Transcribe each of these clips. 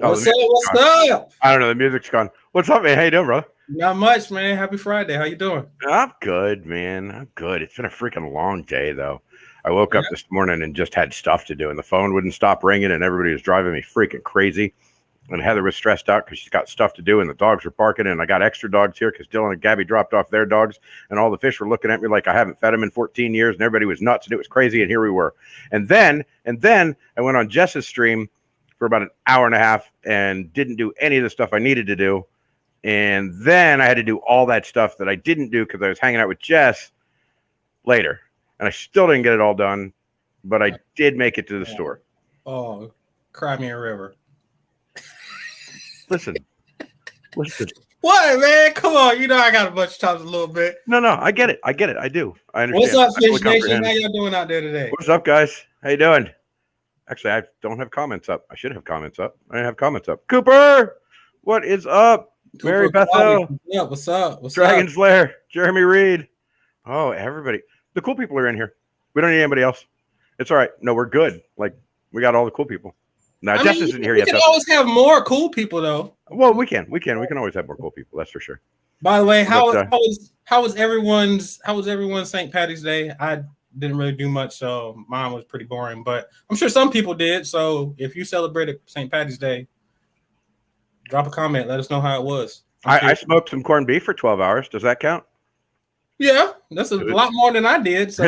What's up? What's up? I don't know. The music's gone. What's up, man? How you doing, bro? Not much, man. Happy Friday. How you doing? I'm good, man. I'm good. It's been a freaking long day, though. I woke up this morning and just had stuff to do, and the phone wouldn't stop ringing, and everybody was driving me freaking crazy. And Heather was stressed out because she's got stuff to do, and the dogs were barking, and I got extra dogs here because Dylan and Gabby dropped off their dogs, and all the fish were looking at me like I haven't fed them in 14 years, and everybody was nuts, and it was crazy, and here we were. And then I went on Jess's stream for about an hour and a half and didn't do any of the stuff I needed to do. And then I had to do all that stuff that I didn't do because I was hanging out with Jess later. And I still didn't get it all done, but I did make it to the store. Oh, cry me a river. Listen. What, man? Come on. You know I got a bunch of times a little bit. No, I get it. I do. I understand. What's up, Fish Nation? How y'all doing out there today? What's up, guys? How you doing? Actually, I don't have comments up. I should have comments up. I didn't have comments up. Cooper, what is up? Cooper, Mary Bethel. Yeah, what's up? Dragon Slayer. Jeremy Reed. Oh, everybody. The cool people are in here. We don't need anybody else. It's all right. No, we're good. Like, we got all the cool people. Now, Jess isn't here yet. We can always have more cool people, though. Well, we can. We can always have more cool people. That's for sure. By the way, how was everyone's St. Patty's Day? I didn't really do much, so mine was pretty boring. But I'm sure some people did. So if you celebrated St. Patty's Day, drop a comment. Let us know how it was. I smoked some corned beef for 12 hours. Does that count? Yeah, that's a lot more than I did. So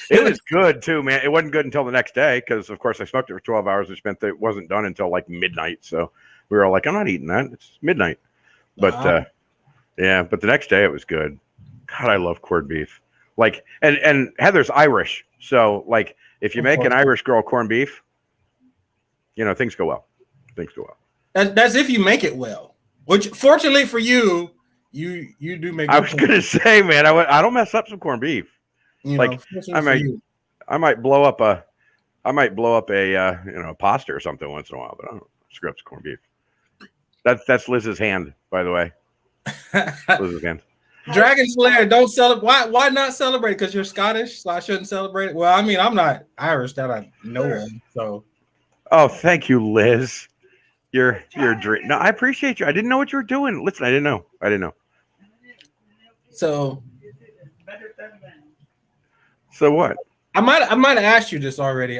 it was good too, man. It wasn't good until the next day because, of course, I smoked it for 12 hours, which meant that it wasn't done until like midnight. So we were all like, "I'm not eating that. It's midnight." But yeah, but the next day it was good. God, I love corned beef. Like, and Heather's Irish, so like, if you make an Irish girl corned beef, you know things go well. That's if you make it well. Which, fortunately for you. You do make. I was gonna say, man, I don't mess up some corned beef. Like I might blow up a pasta or something once in a while, but I don't screw up some corned beef. That's Liz's hand, by the way. Liz's hand. Dragon Slayer, don't celebrate. Why not celebrate? Because you're Scottish, so I shouldn't celebrate it. Well, I mean, I'm not Irish that I know of, so. Oh, thank you, Liz. You're a dream. No, I appreciate you. I didn't know what you were doing. Listen, I didn't know. So what? I might have asked you this already.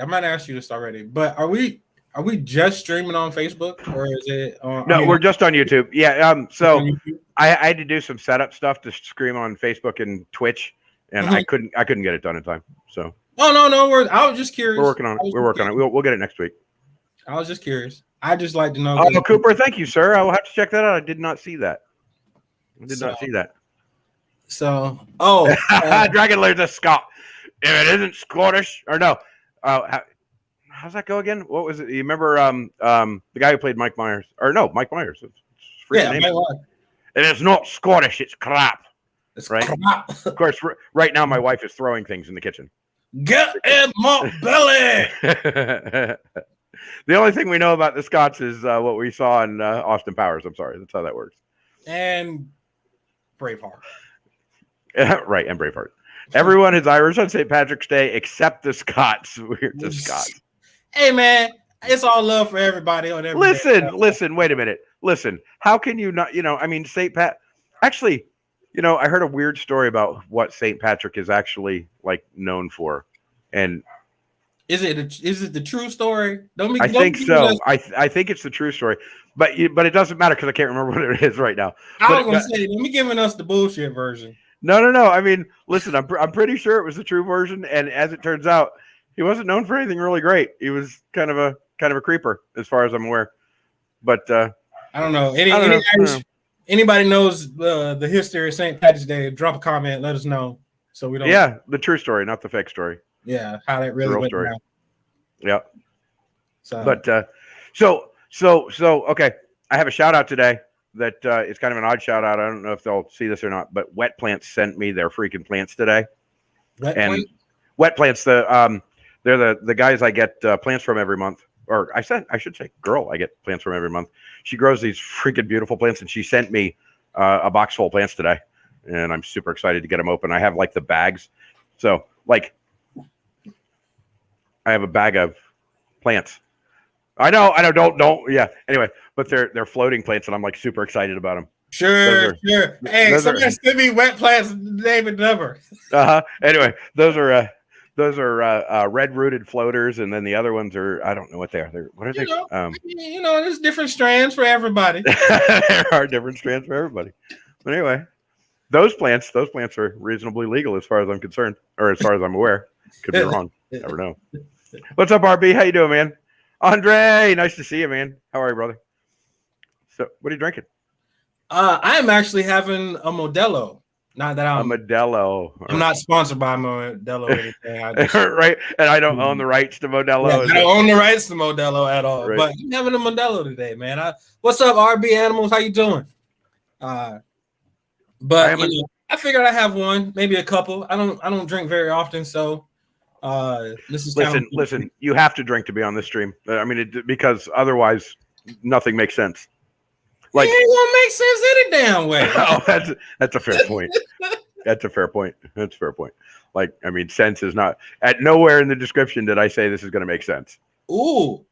But are we just streaming on Facebook or is it on? No, we're just on YouTube. Yeah. So I had to do some setup stuff to stream on Facebook and Twitch, and I couldn't get it done in time. So. Oh no. I was just curious. We're working on it. We'll get it next week. I was just curious. I just like to know. Oh, Cooper, thank you, sir. I will have to check that out. I did not see that. So, Dragon Layer's a Scot. If it isn't Scottish, or no, how's that go again? What was it? You remember the guy who played Mike Myers? Or no, Mike Myers. It's name. And it's not Scottish. It's crap. It's right. Crap. Of course, right now my wife is throwing things in the kitchen. Get in my belly. The only thing we know about the Scots is what we saw in Austin Powers. I'm sorry. That's how that works. And Braveheart. Right, and Braveheart. Everyone is Irish on St. Patrick's Day except the Scots. We're the Scots. Hey, man. It's all love for everybody on every Listen, wait a minute. Listen, how can you not, I mean, St. Pat... Actually, I heard a weird story about what St. Patrick is actually, like, known for. And... Is it the true story? I think so. I think it's the true story, but it doesn't matter because I can't remember what it is right now. I was gonna say, let me giving us the bullshit version. No. I mean, listen, I'm pretty sure it was the true version, and as it turns out, he wasn't known for anything really great. He was kind of a creeper, as far as I'm aware. But I don't know. Anybody knows the history of St. Patrick's Day? Drop a comment. Let us know so we don't. Yeah, the true story, not the fake story. Yeah, how that really went down. Yeah. So, but so okay. I have a shout out today that it's kind of an odd shout out. I don't know if they'll see this or not, but Wet Plants sent me their freaking plants today. Wet Plants, they're the guys I get plants from every month. Or I should say girl I get plants from every month. She grows these freaking beautiful plants, and she sent me a box full of plants today, and I'm super excited to get them open. I have like the bags, so like. I have a bag of plants I know. Don't. Yeah. Anyway, but they're floating plants, and I'm like super excited about them. Sure. Hey, somebody send me wet plants, name and number. Anyway, those are red-rooted floaters, and then the other ones are, I don't know what they are. What are they? There's different strands for everybody. There are different strands for everybody. But anyway, those plants are reasonably legal as far as I'm concerned, or as far as I'm aware. Could be wrong. Never know. What's up, RB? How you doing, man? Andre, nice to see you, man. How are you, brother? So, what are you drinking? I am actually having a Modelo. Not that I'm a Modelo. I'm not sponsored by Modelo or anything. Right, and I don't own the rights to Modelo. Yeah, I don't own the rights to Modelo at all. Right. But I'm having a Modelo today, man. What's up, RB Animals? How you doing? But I figured I have one, maybe a couple. I don't drink very often, so this is listen. You have to drink to be on this stream. I mean, because otherwise, nothing makes sense. Like, it ain't gonna make sense any damn way. Oh, that's a fair point. That's a fair point. Like, I mean, sense is not at nowhere in the description did I say this is going to make sense. Ooh,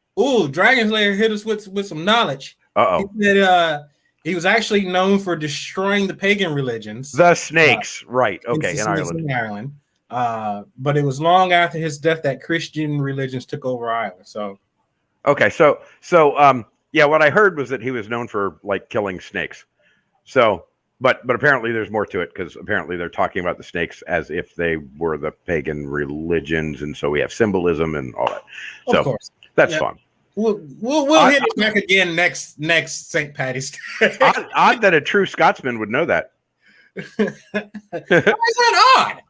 Dragon Slayer hit us with some knowledge. He said he was actually known for destroying the pagan religions. The snakes, right? Okay, in Ireland. But it was long after his death that Christian religions took over Ireland. So, okay, so yeah, what I heard was that he was known for like killing snakes. So, but apparently there's more to it because apparently they're talking about the snakes as if they were the pagan religions, and so we have symbolism and all that. So of course. That's fun. We'll hit it back again next St. Patty's Day. Odd that a true Scotsman would know that. Why is that odd?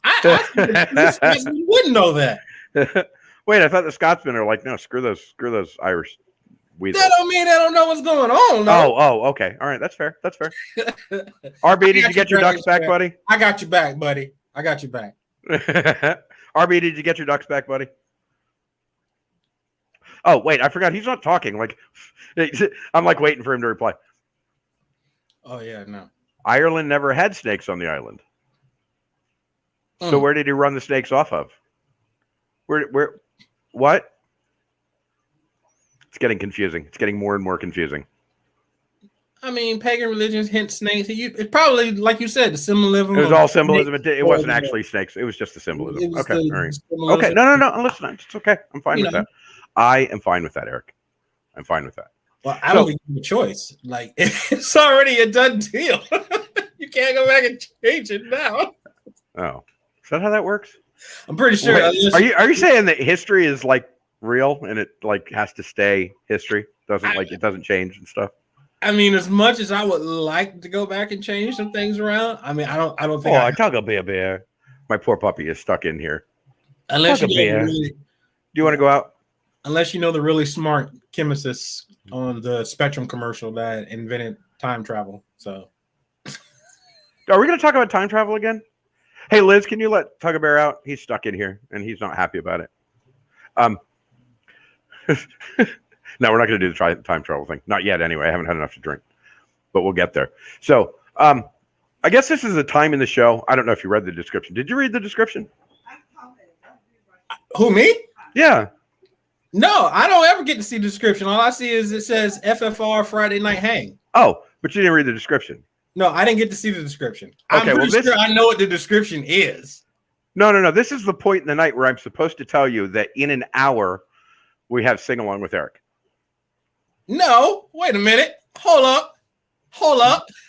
I wouldn't know that. Wait, I thought the Scotsmen are like, no, screw those Irish. That don't mean they don't know what's going on. No. Oh, okay. All right, that's fair. RB, did you get your ducks back, buddy? I got you back, buddy. RB, did you get your ducks back, buddy? Oh, wait, I forgot. He's not talking. Like, I'm like waiting for him to reply. Oh yeah, no. Ireland never had snakes on the island. So where did he run the snakes off of? Where? What? It's getting confusing. It's getting more and more confusing. I mean, pagan religions hint snakes. It's probably, like you said, the symbolism. It was all symbolism. It wasn't actually snakes. It was just the symbolism. Okay, all right. Okay, no. Listen, it's okay. I'm fine with that. I am fine with that, Eric. I'm fine with that. Well, I don't give you a choice. Like, it's already a done deal. You can't go back and change it now. Oh, is that how that works? I'm pretty sure. Wait, are you saying that history is like real and it like has to stay history? It doesn't change and stuff? I mean, as much as I would like to go back and change some things around, I mean, I don't think. I talk a bear. My poor puppy is stuck in here. Unless you do you want to go out? Unless you know the really smart chemists on the Spectrum commercial that invented time travel. So, are we going to talk about time travel again? Hey, Liz, can you let Tug a Bear out? He's stuck in here and he's not happy about it. No, we're not going to do the time travel thing. Not yet, anyway. I haven't had enough to drink, but we'll get there. So, I guess this is a time in the show. I don't know if you read the description. Did you read the description? Who, me? Yeah. No, I don't ever get to see the description. All I see is it says FFR Friday Night Hang. Oh, but you didn't read the description. No, I didn't get to see the description. Okay, I'm pretty sure I know what the description is. No. This is the point in the night where I'm supposed to tell you that in an hour we have Sing Along with Eric. No, wait a minute. Hold up.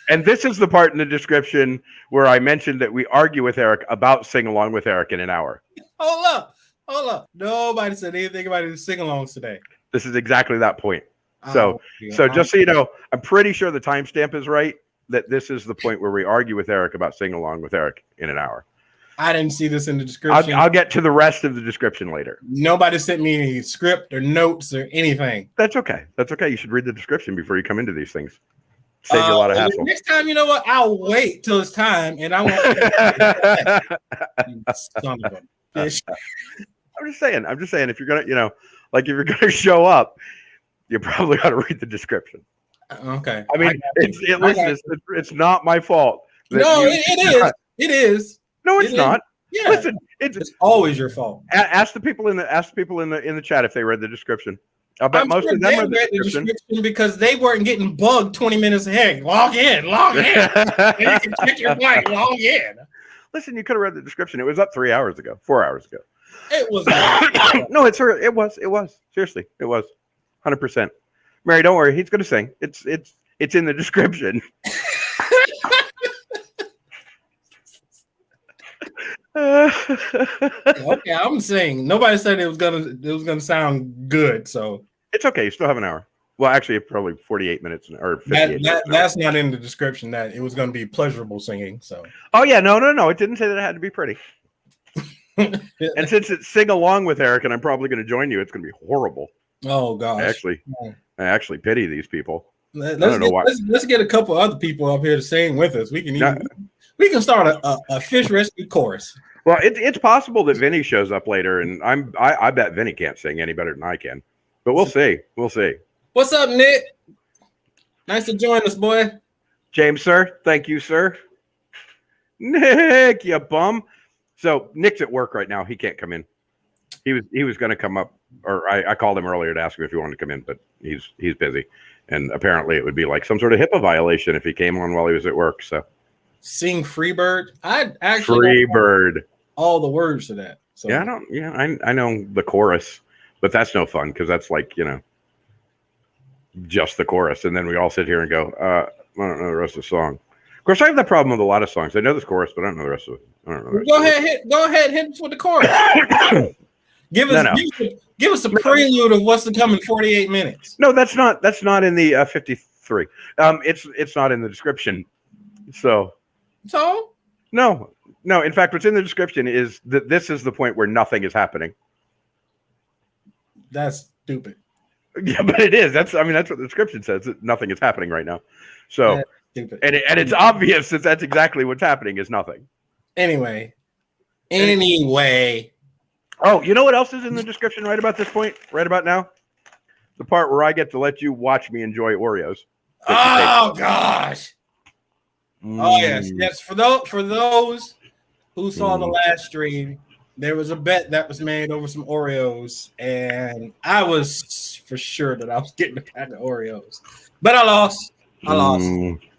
And this is the part in the description where I mentioned that we argue with Eric about Sing Along with Eric in an hour. Hold up. Nobody said anything about his sing-alongs today. This is exactly that point. So just so you know, I'm pretty sure the timestamp is right, that this is the point where we argue with Eric about Sing Along with Eric in an hour. I didn't see this in the description. I'll get to the rest of the description later. Nobody sent me any script or notes or anything. That's okay. You should read the description before you come into these things. Save you a lot of hassle. Next time, you know what? I'll wait till it's time, and I won't. Son of a bitch. I'm just saying, if you're gonna, if you're gonna show up, you probably ought to read the description. Okay. I mean, it's not my fault. No, it is. No, it's not. Yeah. Listen, it's always your fault. Ask the people in the chat if they read the description. I'll bet I'm most sure of them they are read the the description. description because they weren't getting bugged 20 minutes ahead. Log in. And you can check your flight. Log in. Listen, you could have read the description. It was up 3 hours ago, 4 hours ago. It was not. No, it was. Seriously, it was 100%. Mary, don't worry. He's going to sing. It's in the description. Okay, I'm saying nobody said it was gonna sound good, so it's okay. You still have an hour. Well, actually, probably 48 minutes or 58 minutes. That's not in the description that it was going to be pleasurable singing. So. Oh yeah, no. It didn't say that it had to be pretty. And since it's sing along with Eric, and I'm probably going to join you, it's going to be horrible. Oh gosh. I actually pity these people. Let's get a couple other people up here to sing with us. We can start a fish rescue chorus. Well, it's possible that Vinny shows up later, and I bet Vinny can't sing any better than I can. But we'll see. We'll see. What's up, Nick? Nice to join us, boy. James, sir. Thank you, sir. Nick, you bum. So Nick's at work right now. He can't come in. He was going to come up, or I called him earlier to ask him if he wanted to come in, but he's busy. And apparently it would be like some sort of HIPAA violation if he came on while he was at work. So sing Freebird. I actually Freebird. All the words to that. So. Yeah, I know the chorus, but that's no fun because that's like, just the chorus. And then we all sit here and go, I don't know the rest of the song. Of course, I have that problem with a lot of songs. I know this chorus, but I don't know the rest of it. I don't know the rest Go ahead, hit us with the chorus. Give us a prelude of what's to come in 48 minutes. No, that's not in the 53. It's not in the description. So no. In fact, what's in the description is that this is the point where nothing is happening. That's stupid. Yeah, but it is. That's what the description says. That nothing is happening right now. So, and it's obvious that that's exactly what's happening is nothing. Anyway. Oh, you know what else is in the description right about this point? Right about now? The part where I get to let you watch me enjoy Oreos. Oh gosh. Oh yes. For those who saw the last stream, there was a bet that was made over some Oreos, and I was for sure that I was getting a pack of Oreos, but I lost.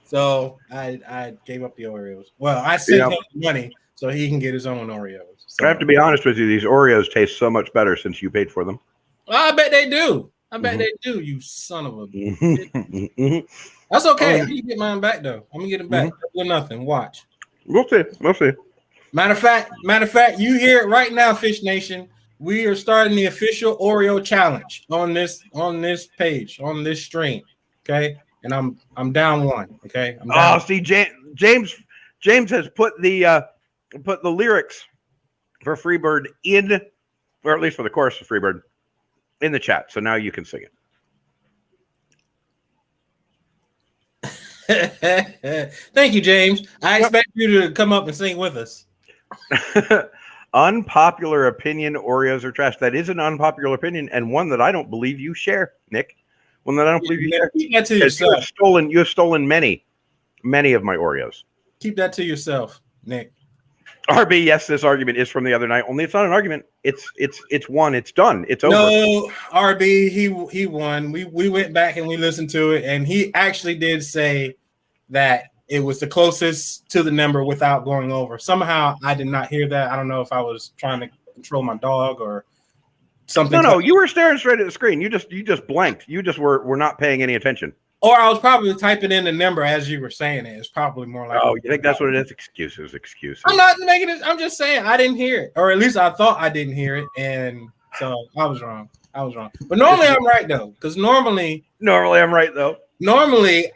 So I gave up the Oreos. Well, I sent him money so he can get his own Oreos. So, I have to be honest with you; these Oreos taste so much better since you paid for them. I bet they do. They do. You son of a bitch. That's okay. I'm gonna get mine back though. I'm gonna get them back. Double or nothing. Watch. We'll see. Matter of fact, you hear it right now, Fish Nation. We are starting the official Oreo challenge on this page, on this stream. Okay, and I'm down one. Okay. See, James has put the lyrics for Freebird in, or at least for the chorus of Freebird, in the chat. So now you can sing it. Thank you, James. I expect you to come up and sing with us. Unpopular opinion: Oreos are trash. That is an unpopular opinion, and one that I don't believe you share, Nick. One that I don't believe you share. Keep that to yourself. You have stolen many of my Oreos. Keep that to yourself, Nick. RB, yes, this argument is from the other night. Only it's not an argument. It's won. It's done. It's over. No, RB, he won. We went back and we listened to it, and he actually did say that it was the closest to the number without going over. Somehow I did not hear that. I don't know if I was trying to control my dog or something. No, you were staring straight at the screen. You just blanked. You just were not paying any attention. Or I was probably typing in the number as you were saying it. It's probably more like. Oh, you think that's what it is? Excuses. I'm not making it. I'm just saying I didn't hear it, or at least I thought I didn't hear it, and so I was wrong. But normally I'm right though, because normally I'm right though. Normally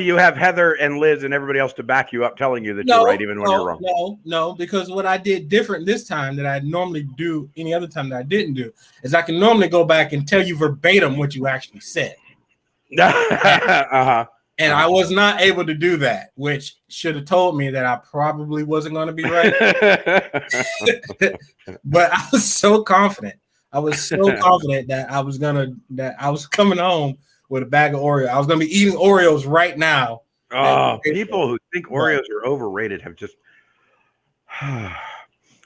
you have Heather and Liz and everybody else to back you up, telling you that you're right even when you're wrong. No, because what I did different this time that I normally do any other time that I didn't do is I can normally go back and tell you verbatim what you actually said. And I was not able to do that, which should have told me that I probably wasn't going to be right. But I was so confident. That I was coming home with a bag of Oreos. I was going to be eating Oreos right now. People who think Oreos are overrated have just.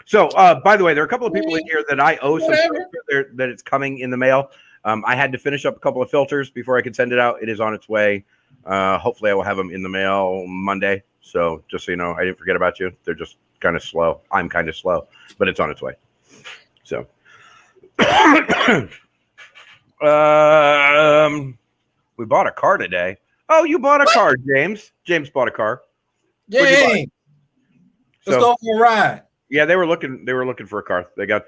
So, by the way, there are a couple of people in here that I owe some that it's coming in the mail. I had to finish up a couple of filters before I could send it out. It is on its way. Hopefully I will have them in the mail Monday. So just so you know, I didn't forget about you. They're just kind of slow. I'm kind of slow, but it's on its way. So, we bought a car today. Oh, you bought a car, James. James bought a car. Yay! Let's go for a ride. Yeah, they were looking for a car. They got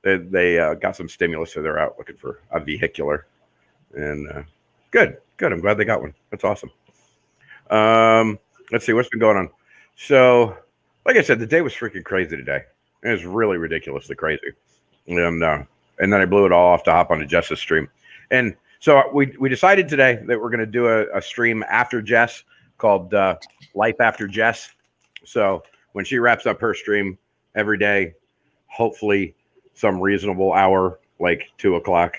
they got some stimulus, so they're out looking for a vehicular. And good. I'm glad they got one. That's awesome. Let's see what's been going on. So, like I said, the day was freaking crazy today. It was really ridiculously crazy. And then I blew it all off to hop onto Jess's stream. And so we decided today that we're going to do a stream after Jess called Life After Jess. So when she wraps up her stream every day, hopefully some reasonable hour, like 2 o'clock,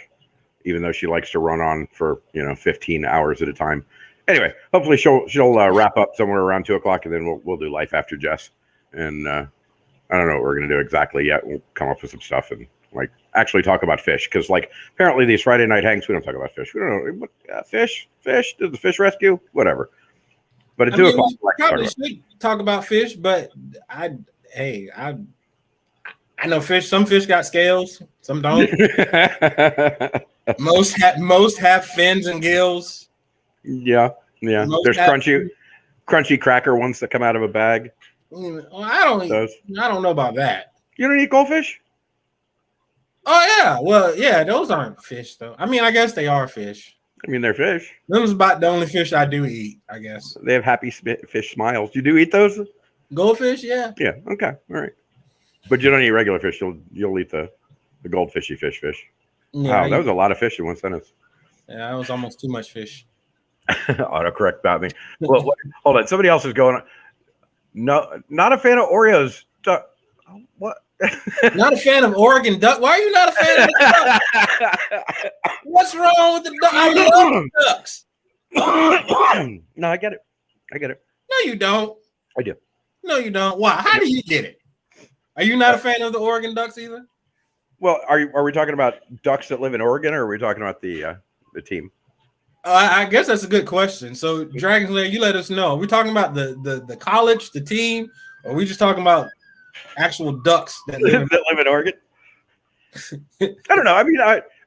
even though she likes to run on for 15 hours at a time. Anyway, hopefully she'll wrap up somewhere around 2 o'clock, and then we'll do Life After Jess. And I don't know what we're gonna do exactly yet. We'll come up with some stuff and like actually talk about fish, because like apparently these Friday night hangs we don't talk about fish. We don't know fish. Did the fish rescue? Whatever. But at 2 o'clock, we probably should talk about fish. But I know fish. Some fish got scales. Some don't. Most have fins and gills. Yeah. There's crunchy cracker ones that come out of a bag. I don't know about that. You don't eat goldfish? Oh yeah. Well, yeah. Those aren't fish though. I mean, I guess they are fish. I mean, they're fish. Those are about the only fish I do eat, I guess. They have happy fish smiles. You do eat those? Goldfish, yeah. Yeah. Okay. All right. But you don't eat regular fish. You'll eat the goldfishy fish. Yeah, wow, that was a lot of fish in one sentence. Yeah, that was almost too much fish. Autocorrect about me. Well, hold on. Somebody else is going on. No, not a fan of Oreos. What? Not a fan of Oregon duck. Why are you not a fan of the duck? What's wrong with the duck? I love ducks. No, I get it. No, you don't. I do. No, you don't. Why? How do you get it? Are you not a fan of the Oregon Ducks either? Well, are we talking about ducks that live in Oregon, or are we talking about the team? I guess that's a good question. So, Dragon Slayer, you let us know. Are we talking about the college, the team, or are we just talking about actual ducks that live in Oregon? I don't know. I mean,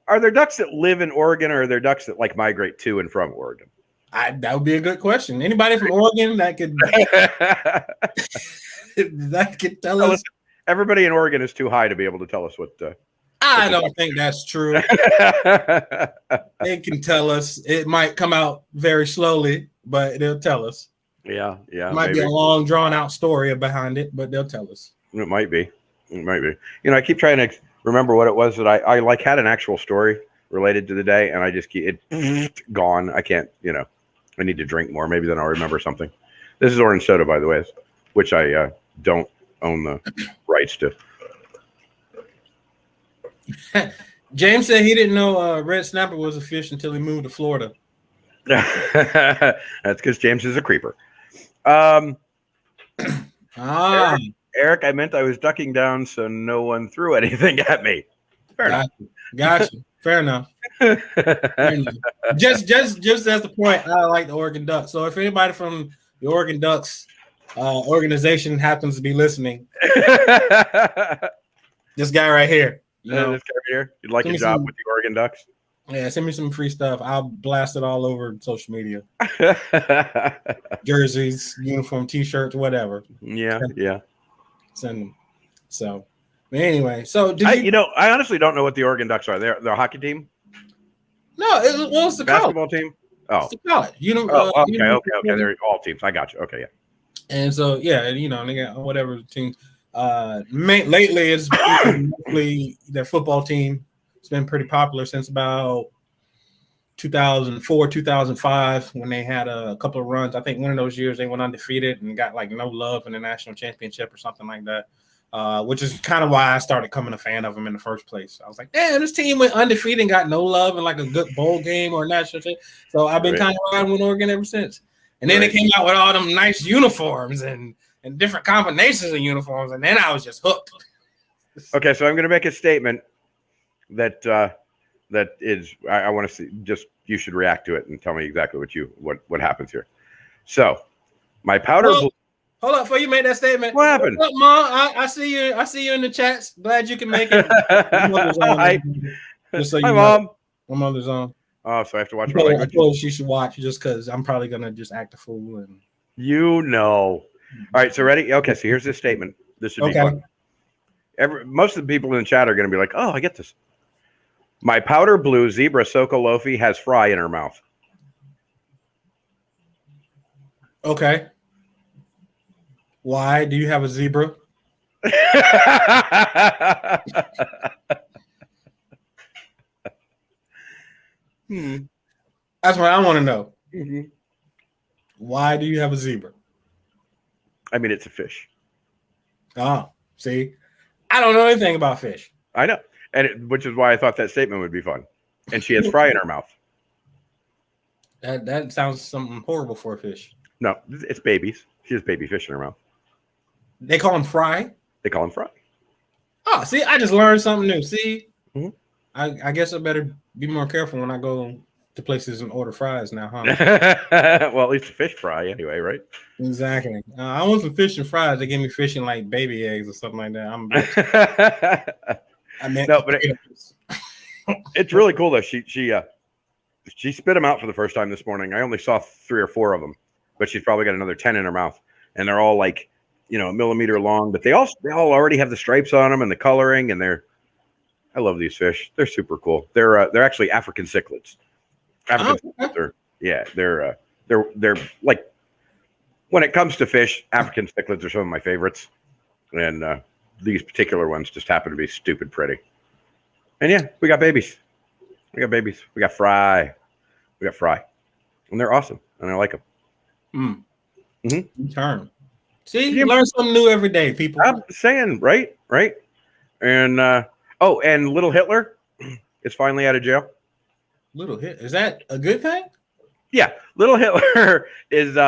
are there ducks that live in Oregon, or are there ducks that like migrate to and from Oregon? That would be a good question. Anybody from Oregon that could tell us? Everybody in Oregon is too high to be able to tell us what. I don't think that's true. They can tell us. It might come out very slowly, but they'll tell us. Yeah. It might be a long, drawn-out story behind it, but they'll tell us. It might be. I keep trying to remember what it was that I like had an actual story related to the day, and I just keep it gone. I can't. I need to drink more. Maybe then I'll remember something. This is orange soda, by the way, which I don't own the rights to. James said he didn't know red snapper was a fish until he moved to Florida. That's because James is a creeper. Eric, I meant I was ducking down so no one threw anything at me. Fair enough. Got you. Fair enough. Just as the point, I like the Oregon Ducks. So if anybody from the Oregon Ducks organization happens to be listening, this guy right here. This guy right here. You'd like a job with the Oregon Ducks? Yeah, send me some free stuff. I'll blast it all over social media. Jerseys, uniform, T-shirts, whatever. Yeah. Send them. So, anyway, so I honestly don't know what the Oregon Ducks are. They're a hockey team. No, it's the basketball college team. Oh, it's the college. Okay. They're all teams. I got you. Okay, yeah. And so, yeah, they got whatever teams. Lately, it's mostly their football team. It's been pretty popular since about 2004, 2005, when they had a couple of runs. I think one of those years they went undefeated and got like no love in the national championship or something like that, which is kind of why I started coming a fan of them in the first place. I was like, damn, this team went undefeated and got no love in like a good bowl game or a national championship. So I've been kind of riding with Oregon ever since. And then they came out with all them nice uniforms and different combinations of uniforms, and then I was just hooked. Okay, so I'm going to make a statement that that is. I want to see. Just you should react to it and tell me exactly what happens here. So, my powder. Hold up, before you make that statement. What happened? What's up, Mom? I see you. I see you in the chats. Glad you can make it. Hi. Just so you Hi, know. Mom. My mother's on. Oh, so I have to watch my language. I told her she should watch just because I'm probably gonna just act a fool. And All right, so ready? Okay, so here's this statement. This should be fun. Most of the people in the chat are going to be like, "Oh, I get this." My powder blue zebra Soko Lofi has fry in her mouth. Okay. Why do you have a zebra? That's what I want to know. Mm-hmm. Why do you have a zebra? I mean, it's a fish. Oh, see, I don't know anything about fish. I know, which is why I thought that statement would be fun. And she has fry in her mouth. That sounds something horrible for a fish. No, it's babies. She has baby fish in her mouth. They call them fry? They call them fry. Oh, see, I just learned something new. See, I guess I better be more careful when I go to places and order fries now, huh? Well, at least a fish fry anyway, right? Exactly. I want some fish and fries. They give me fish and like baby eggs or something like that. I meant no, but it's really cool though. She spit them out for the first time this morning. I only saw 3 or 4 of them, but she's probably got another 10 in her mouth, and they're all like, a millimeter long. But they all already have the stripes on them and the coloring, and I love these fish. They're super cool. They're actually African cichlids. They're like, when it comes to fish, African cichlids are some of my favorites, and these particular ones just happen to be stupid pretty. And yeah, we got babies. We got fry. And they're awesome, and I like them. Turn. See, you learn something new every day, people. I'm saying, right? And and little Hitler is finally out of jail. Little Hitler, is that a good thing? Yeah, little Hitler is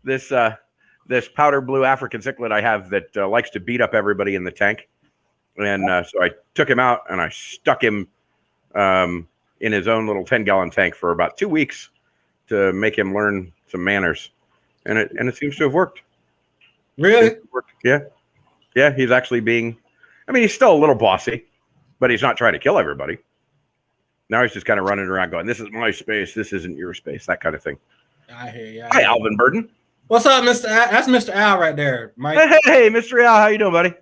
this powder blue African cichlid I have that likes to beat up everybody in the tank, and so I took him out and I stuck him in his own little 10-gallon tank for about 2 weeks to make him learn some manners, and it seems to have worked. Really? Yeah. He's actually he's still a little bossy, but he's not trying to kill everybody. Now he's just kind of running around going, "This is my space. This isn't your space." That kind of thing. I hear you. Hi, Alvin Burden. What's up, Mr. Al? That's Mr. Al right there, Mike. Hey, Mr. Al, how you doing, buddy?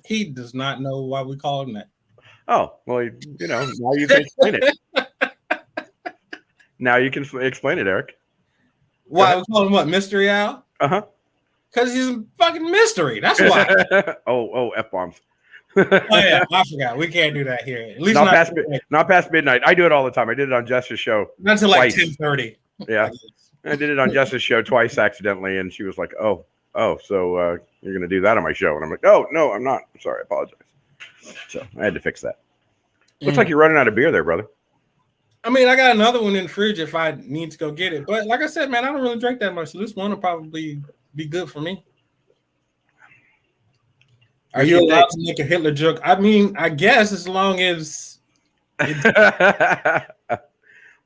He does not know why we call him that. Oh, well, now you can explain it. Now you can explain it, Eric. Why we call him what, Mystery Al? Uh-huh. Because he's a fucking mystery. That's why. oh, F-bombs. Oh, yeah, I forgot. We can't do that here. At least not past midnight. I do it all the time. I did it on Jess's show. Not until like 10:30. Yeah. I did it on Jess's show twice accidentally, and she was like, oh, so you're going to do that on my show? And I'm like, oh, no, I'm not. I'm sorry. I apologize. So I had to fix that. Looks like you're running out of beer there, brother. I mean, I got another one in the fridge if I need to go get it. But like I said, man, I don't really drink that much. So this one will probably be good for me. Are you allowed to make a Hitler joke? I mean, I guess as long as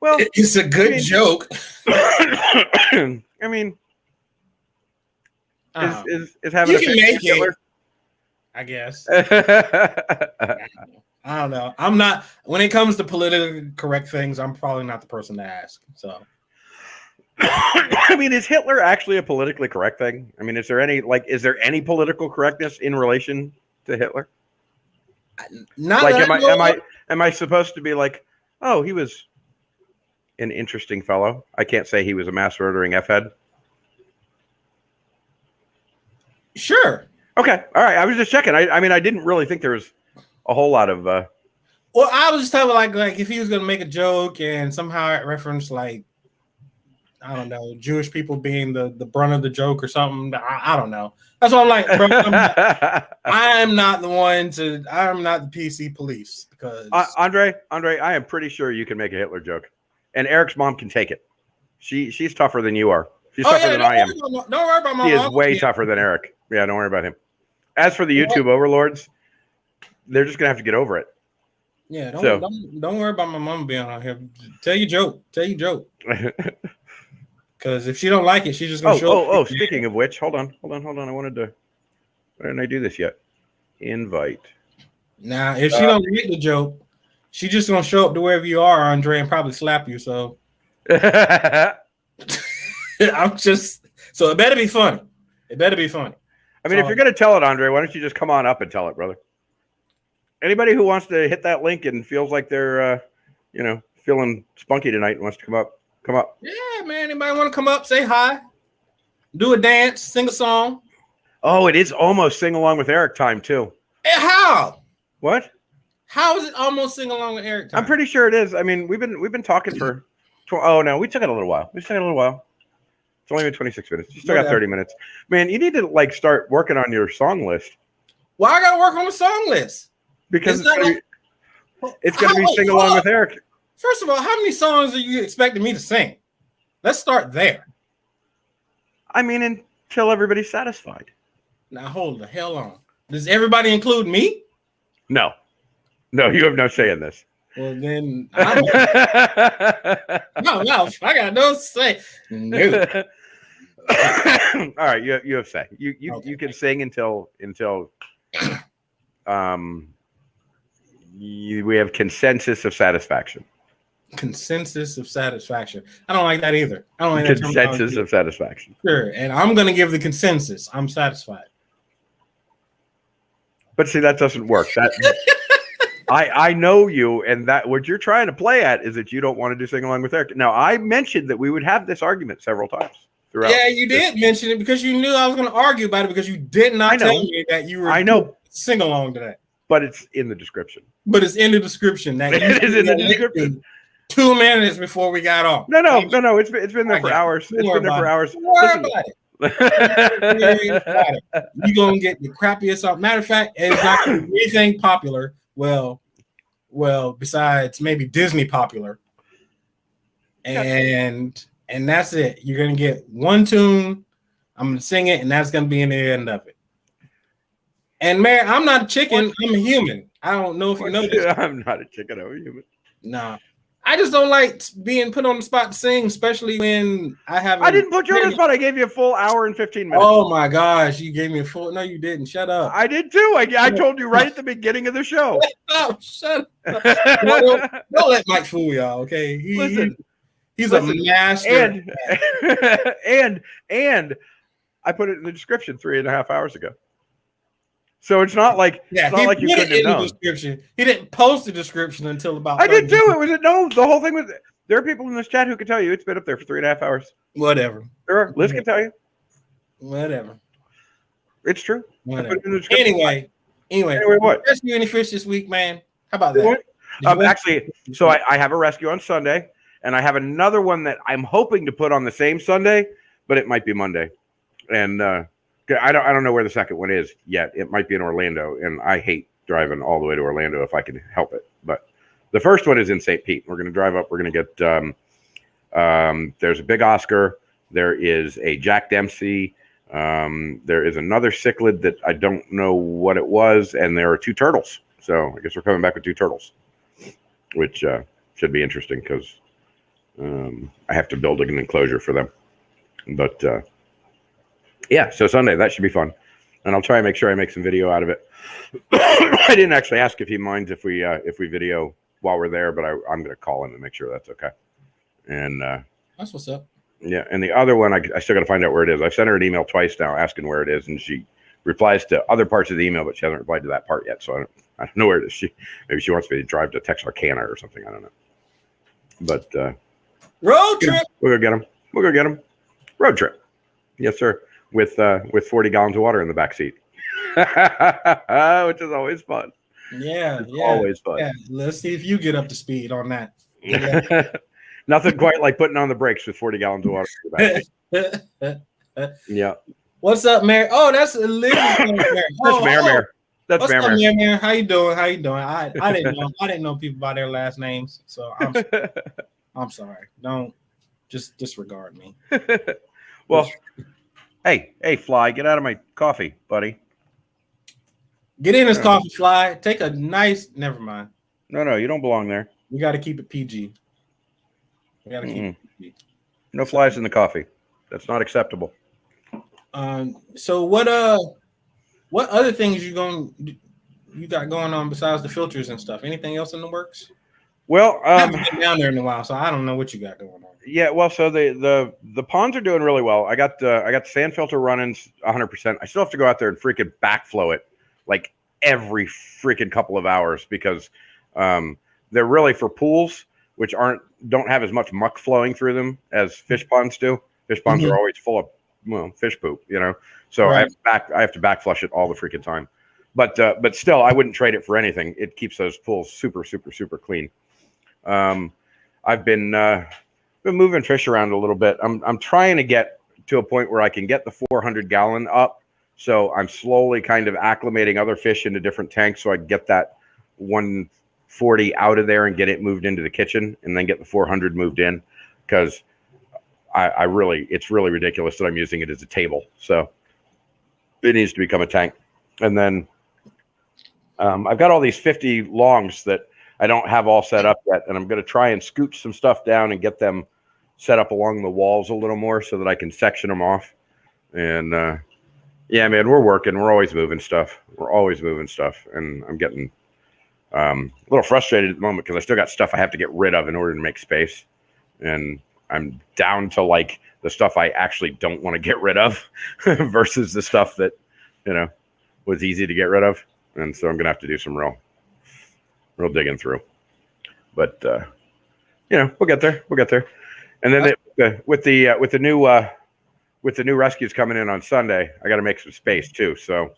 well, it's a good joke. I mean, is having you can make Hitler? it. I guess. I don't know. I'm not. When it comes to politically correct things, I'm probably not the person to ask. So, I mean, is Hitler actually a politically correct thing? I mean, is there any political correctness in relation to Hitler? Not like, am I supposed to be like, oh, he was an interesting fellow? I can't say he was a mass murdering F-head. Sure. Okay. All right. I was just checking. I mean, I didn't really think there was a whole lot of. Well, I was just telling like if he was going to make a joke and somehow it referenced like, I don't know, Jewish people being the brunt of the joke or something. I don't know. That's why I'm like, bro, I'm not the PC police because Andre, I am pretty sure you can make a Hitler joke, and Eric's mom can take it. She's tougher than you are. She's tougher than I am. Don't worry about my mom. He is way tougher than Eric. Yeah, don't worry about him. As for the YouTube overlords, they're just gonna have to get over it. Yeah, don't worry about my mama being on here. Tell your joke. Because if she don't like it, she's just gonna show up. Oh, speaking of which, hold on. I wanted to. Why didn't I do this yet? Invite. Now, if she don't get the joke, she just gonna show up to wherever you are, Andre, and probably slap you. So I'm just so it better be funny. I mean, if you're gonna tell it, Andre, why don't you just come on up and tell it, brother? Anybody who wants to hit that link and feels like they're, feeling spunky tonight and wants to come up. Yeah, man. Anybody want to come up, say hi, do a dance, sing a song? Oh, it is almost sing along with Eric time too. Hey, how? What? How is it almost sing along with Eric time? I'm pretty sure it is. I mean, we've been talking for. Oh no, we took it a little while. It's only been 26 minutes. You still got 30 minutes. Man, you need to start working on your song list. Why I gotta work on the song list? Because it's gonna be sing along with Eric. First of all, how many songs are you expecting me to sing? Let's start there. I mean, until everybody's satisfied. Now hold the hell on. Does everybody include me? No, you have no say in this. Well, then no, I got no say. No. All right, you have say. You can sing until we have consensus of satisfaction. Consensus of satisfaction. I don't like that either. I don't like that consensus of satisfaction. Sure, and I'm going to give the consensus. I'm satisfied. But see, that doesn't work. That I know you, and that what you're trying to play at is that you don't want to do sing along with Eric. Now, I mentioned that we would have this argument several times throughout. Yeah, you did mention it because you knew I was going to argue about it because you did not tell me that you were sing along to that. But it's in the description. But it's in the description. That it is in the description. 2 minutes before we got off. No. It's been there for hours. It's been there for hours. Worry about it. You're gonna get the crappiest song. Matter of fact, it's not gonna be anything popular. Well, besides maybe Disney popular. And that's it. You're gonna get one tune. I'm gonna sing it, and that's gonna be in the end of it. And man, I'm not a chicken. I'm a human. I don't know if you know this. I'm not a chicken. I'm a human. Nah. I just don't like being put on the spot to sing, especially when I didn't put you on the spot. I gave you a full hour and 15 minutes. Oh my gosh, you gave me a full. No, you didn't. Shut up. I did too. I told you right at the beginning of the show. Oh, shut up. Don't let Mike fool y'all, okay? He's a master. And I put it in the description 3.5 hours ago. So it's not like you couldn't have known. Description. He didn't post the description until about. I did too. The whole thing was. There are people in this chat who can tell you it's been up there for 3.5 hours. Whatever. Liz can tell you. Whatever. It's true. Whatever. Anyway, what? Rescue any fish this week, man? How about that? Actually, so I have a rescue on Sunday, and I have another one that I'm hoping to put on the same Sunday, but it might be Monday, and. I don't know where the second one is yet. It might be in Orlando, and I hate driving all the way to Orlando if I can help it. But the first one is in St. Pete. We're going to drive up. We're going to get there's a big Oscar. There is a Jack Dempsey. There is another cichlid that I don't know what it was, and there are 2 turtles. So I guess we're coming back with 2 turtles, which should be interesting because I have to build an enclosure for them. But yeah, so Sunday, that should be fun. And I'll try and make sure I make some video out of it. I didn't actually ask if he minds if we video while we're there, but I'm going to call him and make sure that's okay. And that's what's up. Yeah, and the other one, I still got to find out where it is. I've sent her an email twice now asking where it is, and she replies to other parts of the email, but she hasn't replied to that part yet. So I don't know where it is. Maybe she wants me to drive to Texarkana or something. I don't know. But road trip. We'll go get him. Road trip. Yes, sir. With 40 gallons of water in the back seat, which is always fun. Yeah, always fun. Yeah. Let's see if you get up to speed on that. Yeah. Nothing quite like putting on the brakes with 40 gallons of water in the back seat. Yeah. What's up, Mary? Oh, that's Liz. That's Mary. That's What's Mary. Up, Mary? How you doing? I didn't know people by their last names, so I'm sorry. Don't just disregard me. Well. Hey, Fly, get out of my coffee, buddy. Get in this coffee, Fly. Take a nice. Never mind. No, you don't belong there. We got to keep it PG. We got to keep it PG. No flies in the coffee. That's not acceptable. So what other things you got going on besides the filters and stuff? Anything else in the works? Well, I haven't been down there in a while, so I don't know what you got going on. Yeah, well, so the ponds are doing really well. I got the sand filter running 100%. I still have to go out there and freaking backflow it like every freaking couple of hours because they're really for pools which don't have as much muck flowing through them as fish ponds do. Fish ponds are always full of fish poop, So right. I have to backflush it all the freaking time. But still, I wouldn't trade it for anything. It keeps those pools super, super, super clean. I've been moving fish around a little bit. I'm trying to get to a point where I can get the 400 gallon up. So I'm slowly kind of acclimating other fish into different tanks so I can get that 140 out of there and get it moved into the kitchen and then get the 400 moved in because it's really ridiculous that I'm using it as a table. So it needs to become a tank. And then I've got all these 50 longs that I don't have all set up yet. And I'm going to try and scooch some stuff down and get them set up along the walls a little more so that I can section them off. And yeah, man, we're working. We're always moving stuff. And I'm getting a little frustrated at the moment because I still got stuff I have to get rid of in order to make space. And I'm down to like the stuff I actually don't want to get rid of versus the stuff that, was easy to get rid of. And so I'm going to have to do some real digging through. But, we'll get there. And then with the new rescues coming in on Sunday, I got to make some space too. So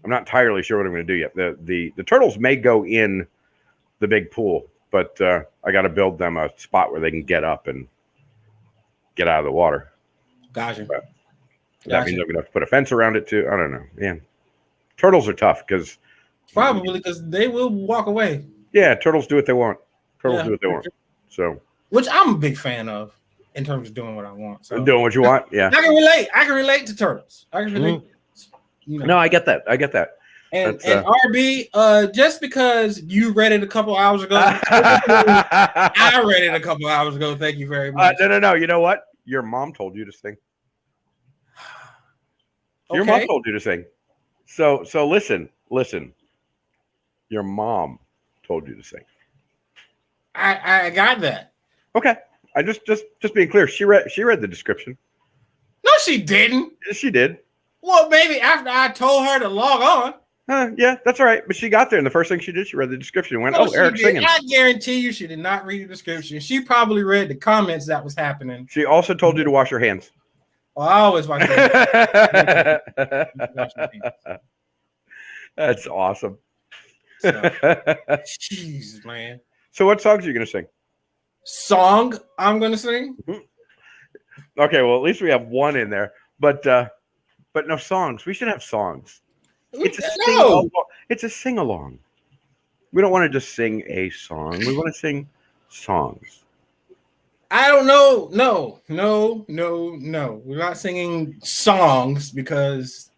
I'm not entirely sure what I'm going to do yet. The turtles may go in the big pool, but I got to build them a spot where they can get up and get out of the water. Gotcha. That means I'm going to have to put a fence around it too. I don't know, man. Turtles are tough because they will walk away. Yeah, turtles do what they want. Do what they want. So, which I'm a big fan of in terms of doing what I want. So doing what you want. Yeah, I can relate to turtles. I can relate. No, I get that. And RB, just because you read it a couple hours ago, I read it a couple hours ago. Thank you very much. No. You know what? Your mom told you to sing. Your mom told you to sing. So listen. Your mom told you to sing. I got that. Okay. I just being clear. She read the description. No, she didn't. Yes, she did. Well, maybe after I told her to log on. Yeah, that's all right. But she got there, and the first thing she did, she read the description and went, Eric's singing. I guarantee you she did not read the description. She probably read the comments that was happening. She also told you to wash your hands. Well, I always wash my hands. That's awesome. So, jeez, man. So what songs are you going to sing? Song I'm going to sing? Okay, well, at least we have one in there. But no songs. We should have songs. It's a sing-along. We don't want to just sing a song. We want to sing songs. I don't know. No. We're not singing songs because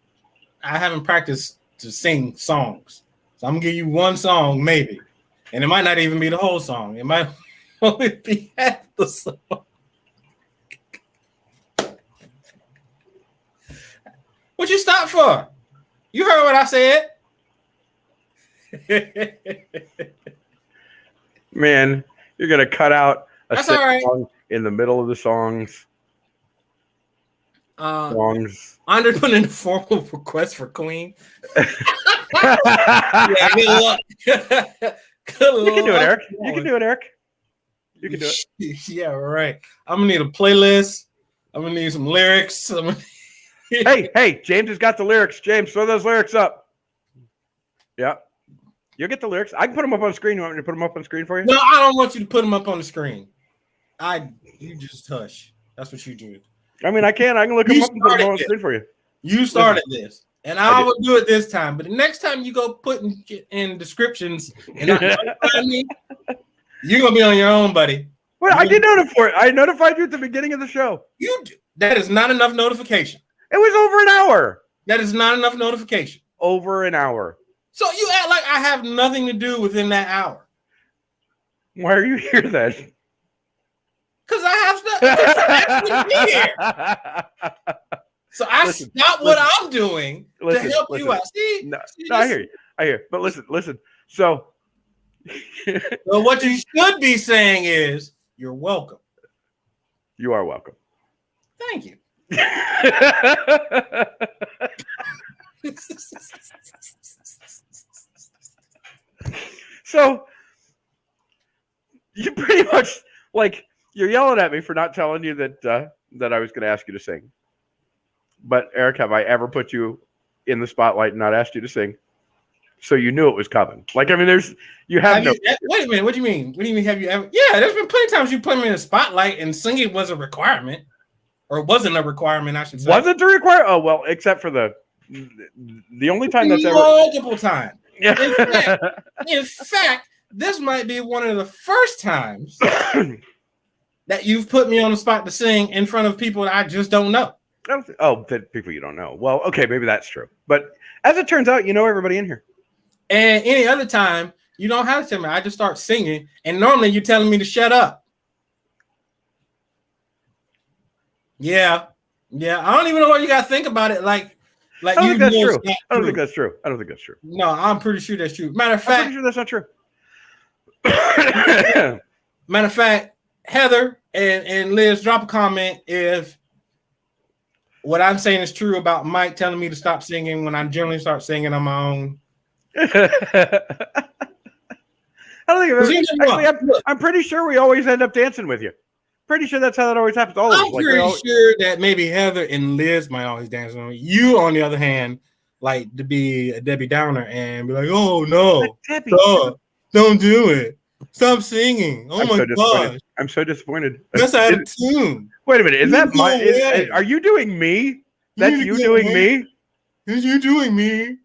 I haven't practiced to sing songs. So I'm going to give you one song, maybe. And it might not even be the whole song. It might only be half the song. What you stop for? You heard what I said. Man, you're going to cut out a song in the middle of the songs. Andre put in a formal request for Queen. Yeah, good luck. You can do it, Eric. You can do it. Yeah, right. I'm going to need a playlist. I'm going to need some lyrics. Hey, James has got the lyrics. James, throw those lyrics up. Yeah. You'll get the lyrics. I can put them up on the screen. You want me to put them up on the screen for you? No, I don't want you to put them up on the screen. You just hush. That's what you do. I mean, I can look them up and put them on the screen for you. You started this. And I will do it this time. But the next time you go put in descriptions and not notify me, you're going to be on your own, buddy. Well, I did notify it. I notified you at the beginning of the show. That is not enough notification. It was over an hour. That is not enough notification. Over an hour. So you act like I have nothing to do within that hour. Why are you here then? Because I have to be here. So I stop what I'm doing to help you out. See, I hear you. I hear. But listen. So what you should be saying is, you're welcome. You are welcome. Thank you. So you pretty much you're yelling at me for not telling you that I was going to ask you to sing. But Eric, have I ever put you in the spotlight and not asked you to sing? So you knew it was coming. Wait a minute. What do you mean? What do you mean? Have you ever? Yeah, there's been plenty of times you put me in the spotlight and singing was a requirement, or wasn't a requirement, I should say. Wasn't a requirement? Oh well, except for the only time that's multiple times. In fact, this might be one of the first times that you've put me on the spot to sing in front of people that I just don't know. That people you don't know. Well, okay, maybe that's true. But as it turns out, you know everybody in here. And any other time, you don't have to tell me. I just start singing, and normally you're telling me to shut up. Yeah. I don't even know what you got to think about it. I don't think that's true. I don't think that's true. No, I'm pretty sure that's true. Matter of fact, I'm pretty sure that's not true. Matter of fact, Heather and Liz, drop a comment if what I'm saying is true about Mike telling me to stop singing when I generally start singing on my own. I don't think I'm pretty sure we always end up dancing with you. Pretty sure that's how that always happens. I'm pretty sure that maybe Heather and Liz might always dance with me. You, on the other hand, like to be a Debbie Downer and be like, "Oh no, don't do it. Stop singing. Oh my gosh, I'm so disappointed. That's out of tune." Wait a minute, is that my? Are you doing me? That's you doing me? Is you doing me?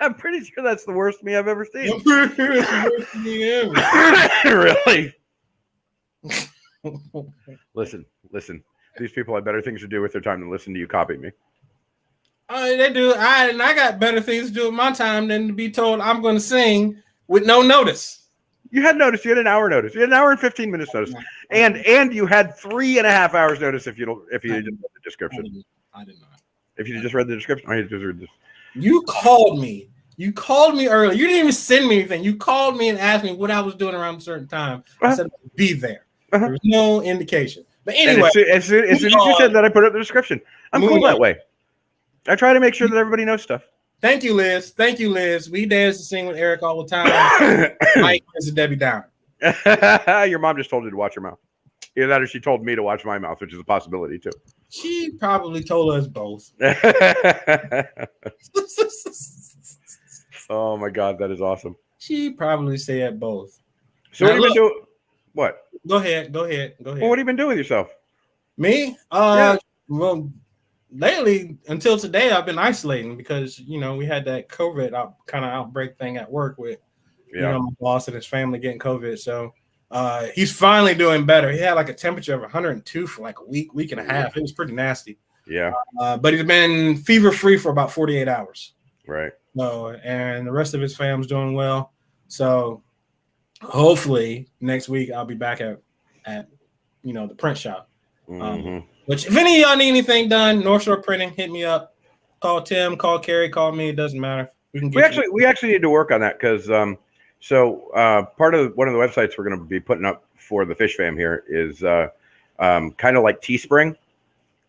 I'm pretty sure that's the worst me I've ever seen. I'm pretty sure it's the worst me ever. Really? Listen. These people have better things to do with their time than listen to you copy me. They do. I got better things to do with my time than to be told I'm going to sing with no notice. You had notice. You had an hour notice. You had an hour and 15 minutes notice, and you had 3.5 hours notice if you just read the description. I did not. If you just read the description, I just read this. You called me. You called me earlier. You didn't even send me anything. You called me and asked me what I was doing around a certain time. I said be there. There was no indication. But anyway, as soon as you said that, I put up the description. I'm cool that way. I try to make sure that everybody knows stuff. Thank you, Liz. We dance and sing with Eric all the time. Mike is a Debbie Downer. Your mom just told you to watch your mouth. Either that or she told me to watch my mouth, which is a possibility too. She probably told us both. Oh my God, that is awesome. She probably said both. So what have you been doing? What? Go ahead. Well, what have you been doing with yourself? Me? Well, lately, until today, I've been isolating because, we had that COVID kind of outbreak thing at work with, my boss and his family getting COVID. So he's finally doing better. He had like a temperature of 102 for like a week and a half. It was pretty nasty. Yeah. But he's been fever-free for about 48 hours. Right. And the rest of his fam's doing well. So hopefully next week I'll be back at the print shop. Which if any of y'all need anything done, North Shore Printing, hit me up. Call Tim, call Carrie, call me. It doesn't matter. We actually need to work on that because part of one of the websites we're going to be putting up for the Fish Fam here is kind of like Teespring,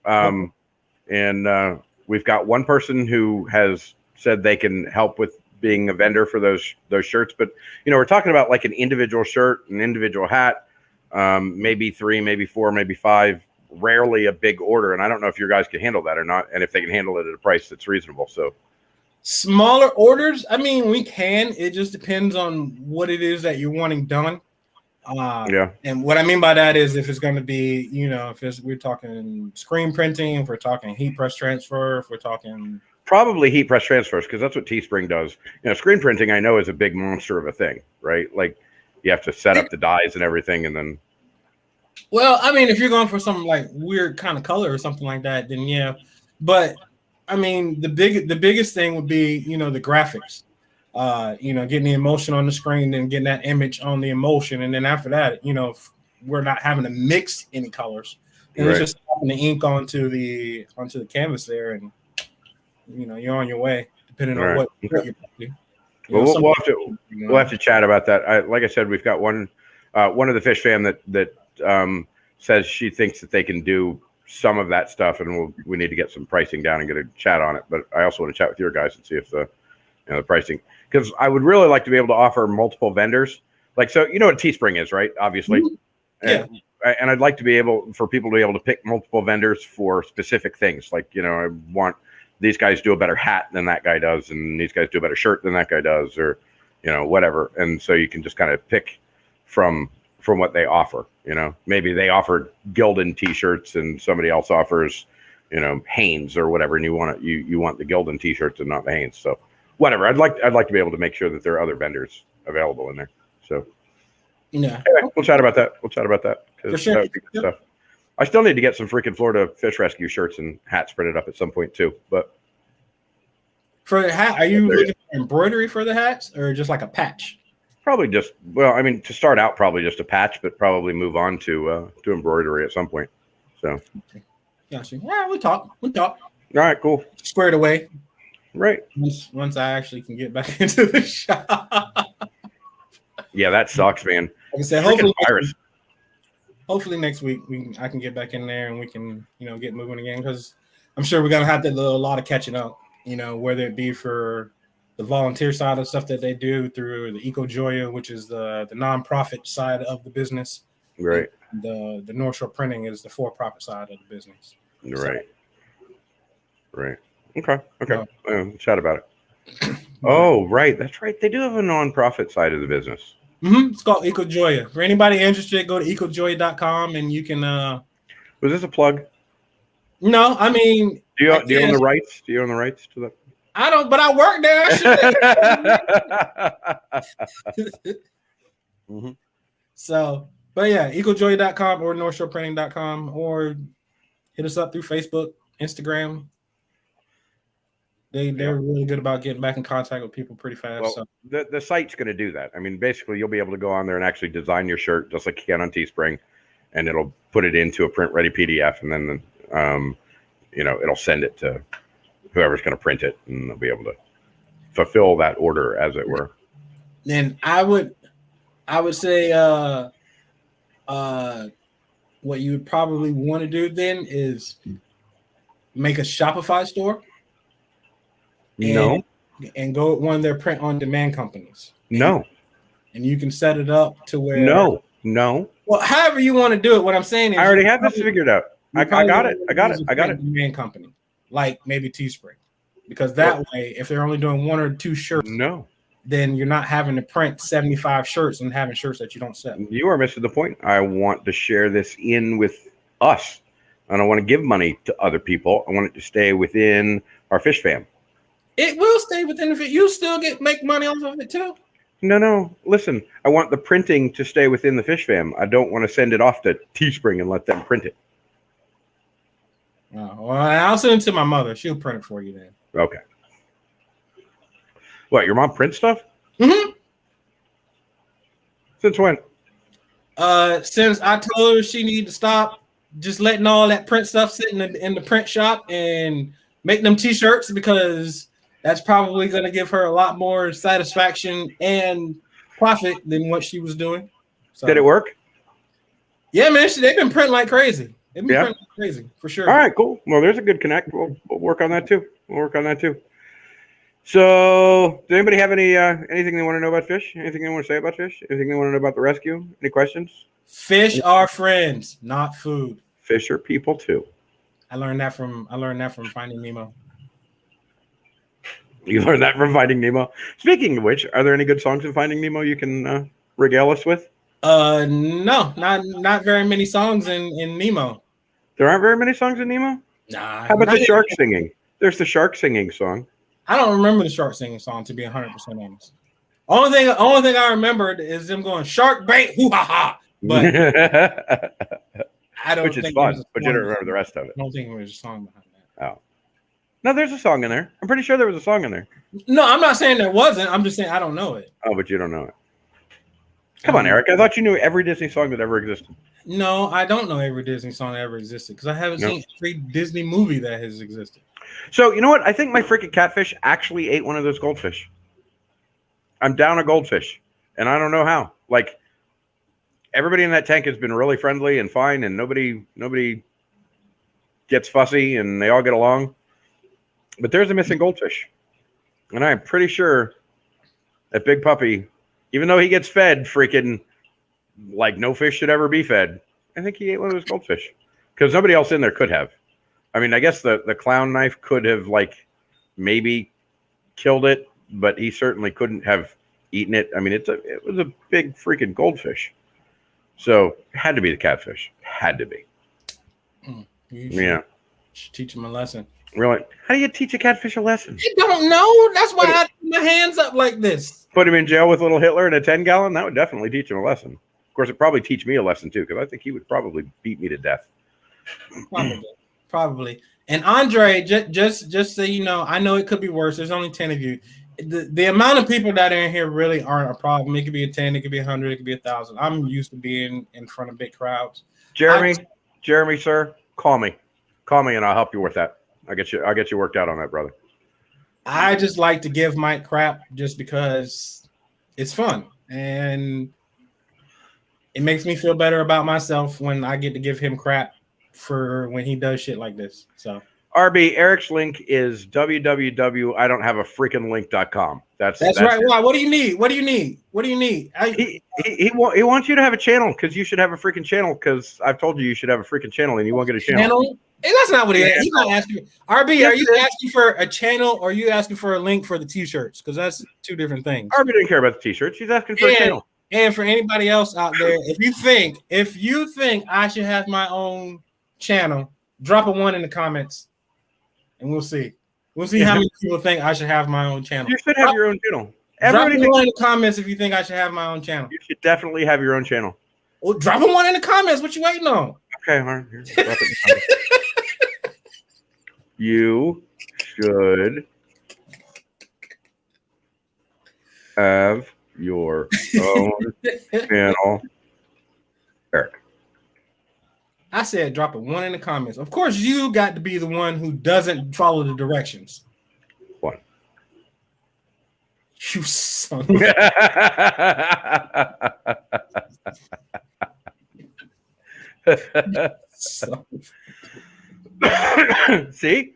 and we've got one person who has said they can help with being a vendor for those shirts, but we're talking about like an individual shirt, an individual hat, maybe 3, maybe 4, maybe 5. Rarely a big order, and I don't know if your guys can handle that or not, and if they can handle it at a price that's reasonable. So smaller orders, I mean, we can. It just depends on what it is that you're wanting done. And what I mean by that is if it's going to be, we're talking screen printing, if we're talking heat press transfer, if we're talking probably heat press transfers, because that's what Teespring does. Screen printing I know is a big monster of a thing, right? Like you have to set up the dies and everything, and then. Well, I mean, if you're going for some like weird kind of color or something like that, then yeah. But I mean, the biggest thing would be, the graphics. getting the emotion on the screen, then getting that image on the emotion, and then after that, we're not having to mix any colors, and it's just popping the ink onto the canvas there, and you're on your way, depending on what you're doing. Well, we'll have to chat about that. Like I said, we've got one of the fish fam that says she thinks that they can do some of that stuff, and we need to get some pricing down and get a chat on it. But I also want to chat with your guys and see if the pricing, because I would really like to be able to offer multiple vendors. Like, so what Teespring is, right? Obviously. Mm-hmm. Yeah. And I'd like to be able for people to be able to pick multiple vendors for specific things. Like, I want these guys do a better hat than that guy does, and these guys do a better shirt than that guy does, or whatever. And so you can just kind of pick from what they offer. Maybe they offered Gildan t-shirts and somebody else offers Hanes or whatever, and you want the Gildan t-shirts and not the Hanes. So whatever, I'd like to be able to make sure that there are other vendors available in there. So yeah, anyway, we'll chat about that. For sure. That would be good stuff. I still need to get some freaking Florida Fish Rescue shirts and hats printed up at some point too. But for the hat, are you looking for embroidery for the hats or just like a patch? Probably just, to start out, probably just a patch, but probably move on to embroidery at some point. So, gotcha. Yeah, we'll talk. All right, cool. Squared away. Right. Once I actually can get back into the shop. Yeah, that sucks, man. Like I said, hopefully next week I can get back in there and we can get moving again, because I'm sure we're gonna have to do a lot of catching up. Whether it be for the volunteer side of stuff that they do through the Eco Joya, which is the nonprofit side of the business. Right. The North Shore Printing is the for-profit side of the business. Right. So, right. Okay. Chat about it. Oh, right. That's right. They do have a nonprofit side of the business. Mm-hmm. It's called Eco Joya. For anybody interested, go to ecojoya.com and you can. Was this a plug? No, I mean. Do you own the rights? Do you own the rights to that? I don't, but I work there. Mm-hmm. So, but yeah, ecojoya.com or northshoreprinting.com, or hit us up through Facebook, Instagram. They're really good about getting back in contact with people pretty fast. Well, so. the site's going to do that. I mean, basically, you'll be able to go on there and actually design your shirt just like you can on Teespring, and it'll put it into a print-ready PDF, and then it'll send it to whoever's going to print it, and they'll be able to fulfill that order, as it were. Then I would say what you would probably want to do then is make a Shopify store. And go with one of their print-on-demand companies. No. And you can set it up to where. No. Well, however you want to do it. What I'm saying is, I already have this figured out. I got it. Demand company, like maybe Teespring, because that way, if they're only doing 1 or 2 shirts, then you're not having to print 75 shirts and having shirts that you don't sell. You are missing the point. I want to share this in with us. I don't want to give money to other people. I want it to stay within our fish fam. It will stay within the. You still make money off of it too. No. Listen, I want the printing to stay within the fish fam. I don't want to send it off to Teespring and let them print it. Oh, well, I'll send it to my mother. She'll print it for you then. Okay. What? Your mom prints stuff? Mm-hmm. Since when? Since I told her she needed to stop just letting all that print stuff sit in the print shop and make them t-shirts, because that's probably going to give her a lot more satisfaction and profit than what she was doing. So, did it work? Yeah, man. They've been printing like crazy. They've been printing like crazy, for sure. All right, cool. Well, there's a good connect. We'll work on that too. So, does anybody have anything they want to know about fish? Anything they want to say about fish? Anything they want to know about the rescue? Any questions? Fish are friends, not food. Fish are people too. I learned that from Finding Nemo. You learned that from Finding Nemo. Speaking of which, are there any good songs in Finding Nemo you can regale us with? No, not very many songs in Nemo. There aren't very many songs in Nemo? Nah. How about the shark singing? There's the shark singing song. I don't remember the shark singing song, to be 100% honest. Only thing I remembered is them going shark bait, hoo ha ha. But I don't. Which is fun, but you don't remember the rest of it. I don't think there was a song behind that. Oh. No, there's a song in there. I'm pretty sure there was a song in there. No, I'm not saying there wasn't. I'm just saying I don't know it. Oh, but you don't know it. Come on, Eric. I thought you knew every Disney song that ever existed. No, I don't know every Disney song that ever existed because I haven't seen every Disney movie that has existed. So, you know what? I think my freaking catfish actually ate one of those goldfish. I'm down a goldfish, and I don't know how. Like, everybody in that tank has been really friendly and fine, and nobody gets fussy, and they all get along. But there's a missing goldfish. And I'm pretty sure that Big Puppy, even though he gets fed freaking like no fish should ever be fed, I think he ate one of those goldfish. Because nobody else in there could have. I mean, I guess the clown knife could have like maybe killed it, but he certainly couldn't have eaten it. I mean, it was a big freaking goldfish. So it had to be the catfish. Had to be. Yeah. Teach him a lesson. Really? How do you teach a catfish a lesson? I don't know. That's why I put my hands up like this. Put him in jail with little Hitler in a 10-gallon? That would definitely teach him a lesson. Of course, it'd probably teach me a lesson, too, because I think he would probably beat me to death. Probably. And Andre, just so you know, I know it could be worse. There's only 10 of you. The amount of people that are in here really aren't a problem. It could be a 10, it could be 100, it could be 1,000. I'm used to being in front of big crowds. Jeremy, sir, call me. Call me and I'll help you with that. I'll get you worked out on that, brother. I just like to give Mike crap just because it's fun. And it makes me feel better about myself when I get to give him crap for when he does shit like this. So RB, Eric's link is www.idon'thaveafreakinglink.com. That's right. Why? What do you need? What do you need? He wants you to have a channel because you should have a freaking channel because I've told you should have a freaking channel and you won't get a channel. Hey, that's not what he's not asking. RB, are you asking for a channel or are you asking for a link for the t-shirts? Because that's two different things. RB didn't care about the t-shirts. He's asking for a channel. And for anybody else out there, if you think I should have my own channel, drop a 1 in the comments. And we'll see. We'll see how many people think I should have my own channel. You should have your own channel. Drop a 1 in the comments if you think I should have my own channel. You should definitely have your own channel. Well, drop a 1 in the comments. What you waiting on? Okay, all right. Here, drop it in the comments. You should have your own channel, Eric. I said drop a 1 in the comments. Of course, you got to be the one who doesn't follow the directions. 1. You son. See,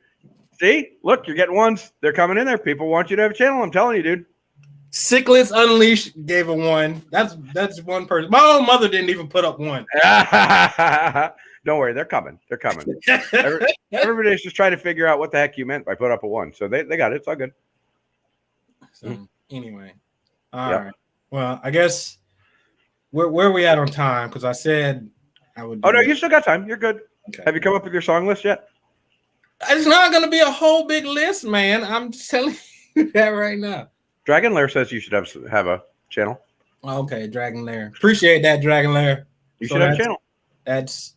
look, you're getting ones. They're coming in there. People want you to have a channel. I'm telling you, dude. Sicklets Unleashed gave a 1. That's one person. My own mother didn't even put up 1. Don't worry, they're coming. They're coming. Everybody's just trying to figure out what the heck you meant by put up a 1. So they got it. It's all good. So anyway, all right. Well, I guess where are we at on time? Because I said I would. Oh no, you still got time. You're good. Okay. Have you come up with your song list yet? It's not going to be a whole big list, man. I'm just telling you that right now. Dragon Lair says you should have a channel. Okay, Dragon Lair. Appreciate that, Dragon Lair. You should have a channel. That's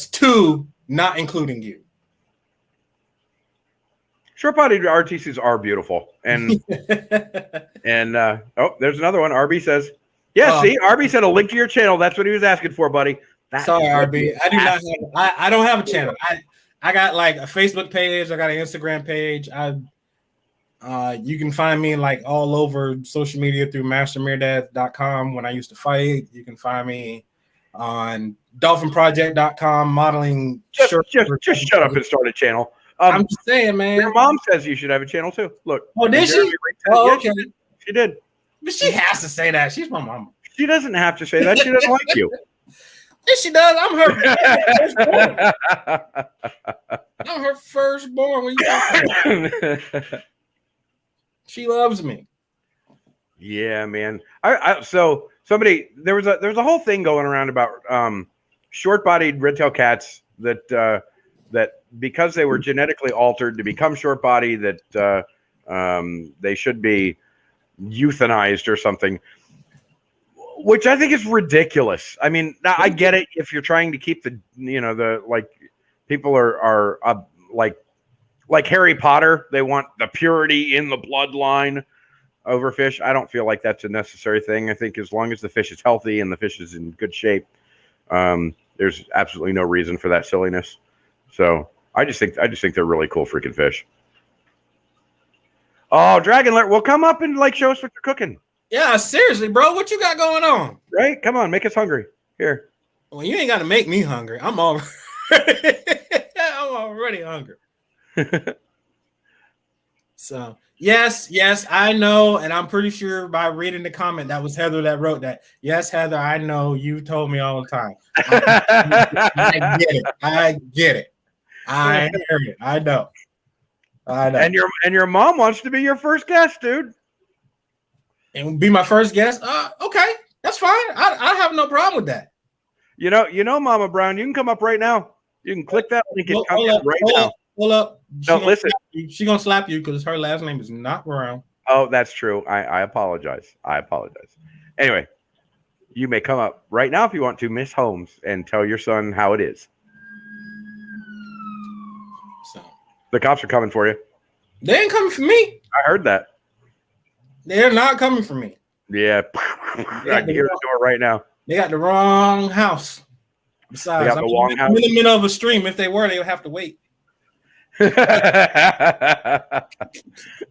2, not including you. Short-bodied RTCs are beautiful, and there's another one. RB says, see, RB said a link to your channel. That's what he was asking for, buddy. Sorry, RB. I do not have. I don't have a channel. I got like a Facebook page. I got an Instagram page. You can find me like all over social media through mastermirdad.com when I used to fight. You can find me on dolphinproject.com modeling. Just shut up and start a channel. I'm just saying, man. Your mom says you should have a channel too. Look. Oh, did she? Oh, okay. She did. But she has to say that. She's my mom. She doesn't have to say that. She doesn't like you. Yes, she does. I'm her firstborn. I'm her firstborn. What are you talking? She loves me. Yeah, man. So somebody there was a whole thing going around about short-bodied red-tailed cats that because they were genetically altered to become short-bodied that they should be euthanized or something, which I think is ridiculous. I mean, I get it if you're trying to keep the like people are like like Harry Potter, they want the purity in the bloodline over fish. I don't feel like that's a necessary thing. I think as long as the fish is healthy and the fish is in good shape, there's absolutely no reason for that silliness. So I just think they're really cool freaking fish. Oh, Dragon Alert, well, come up and like show us what you're cooking. Yeah, seriously, bro, what you got going on? Right? Come on, make us hungry. Here. Well, you ain't got to make me hungry. I'm already hungry. So yes, I know, and I'm pretty sure by reading the comment that was Heather that wrote that. Yes, Heather, I know you told me all the time. I get it. I hear it. I know. And your mom wants to be your first guest, dude. And be my first guest. Okay, that's fine. I have no problem with that. You know, Mama Brown, you can come up right now. You can click that link and come in right now. Hold up. No, listen. She's gonna slap you because her last name is not Brown. Oh, that's true. I apologize. Anyway, you may come up right now if you want to, Miss Holmes, and tell your son how it is. So the cops are coming for you. They ain't coming for me. I heard that. They're not coming for me. Yeah. I can hear the door right now. They got the wrong house. Besides, I'm in the middle of a stream. If they were, they would have to wait.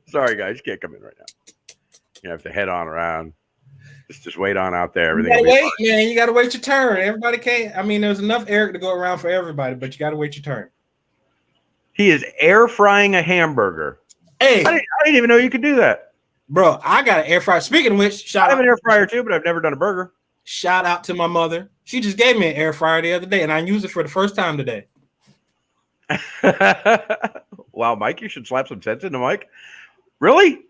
Sorry, guys. You can't come in right now. You have to head on around. Just wait on out there. Everything. You gotta wait, man. You got to wait your turn. Everybody can't. I mean, there's enough Eric to go around for everybody, but you got to wait your turn. He is air frying a hamburger. Hey, I didn't even know you could do that. Bro, I got an air fryer. Speaking of which, I have an air fryer too, but I've never done a burger. Shout out to my mother. She just gave me an air fryer the other day, and I used it for the first time today. Wow, Mike, you should slap some sense into Mike. Really?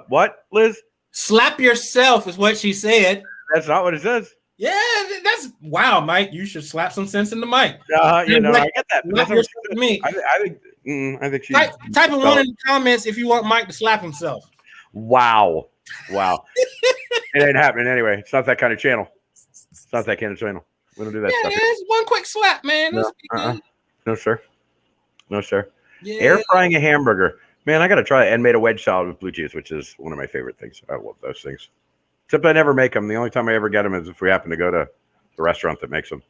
What, Liz? Slap yourself is what she said. That's not what it says. Yeah, that's wow, Mike. You should slap some sense into Mike. I get that. That's me. I think she type in one in the comments if you want Mike to slap himself. Wow. It ain't happening anyway. It's not that kind of channel. It's not that kind of channel. We don't do that stuff. Yeah, it's one quick slap, man. No, sir. Yeah. Air frying a hamburger. Man, I got to try it. And made a wedge salad with blue cheese, which is one of my favorite things. I love those things. Except I never make them. The only time I ever get them is if we happen to go to the restaurant that makes them.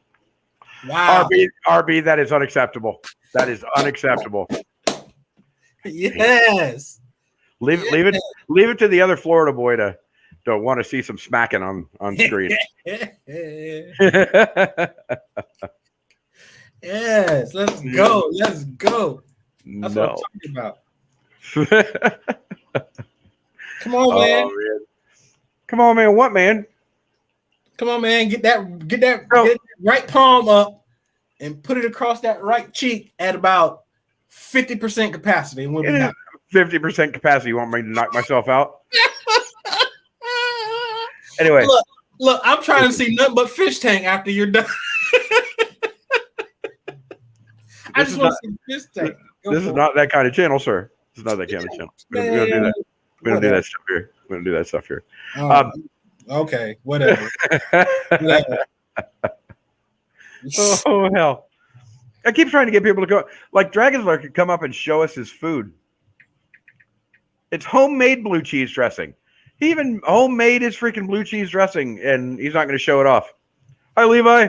Wow. RB, that is unacceptable. That is unacceptable. Yes. Leave it to the other Florida boy to want to see some smacking on screen. Yes, let's go. Let's go. That's what I'm talking about. Come on, man. Come on, man. What, man? Come on, man. Get that right palm up and put it across that right cheek at about 50% capacity. And 50% capacity. You want me to knock myself out? Anyway. Look, I'm trying to see nothing but fish tank after you're done. I just want to see fish tank. This is not that kind of channel, sir. This is not that kind of channel. We don't do that. We don't do that stuff here. We don't do that stuff here. Okay, whatever. Oh, hell. I keep trying to get people to go. Like, Dragon's could come up and show us his food. It's homemade blue cheese dressing. He even homemade his freaking blue cheese dressing, and he's not going to show it off. Hi, Levi.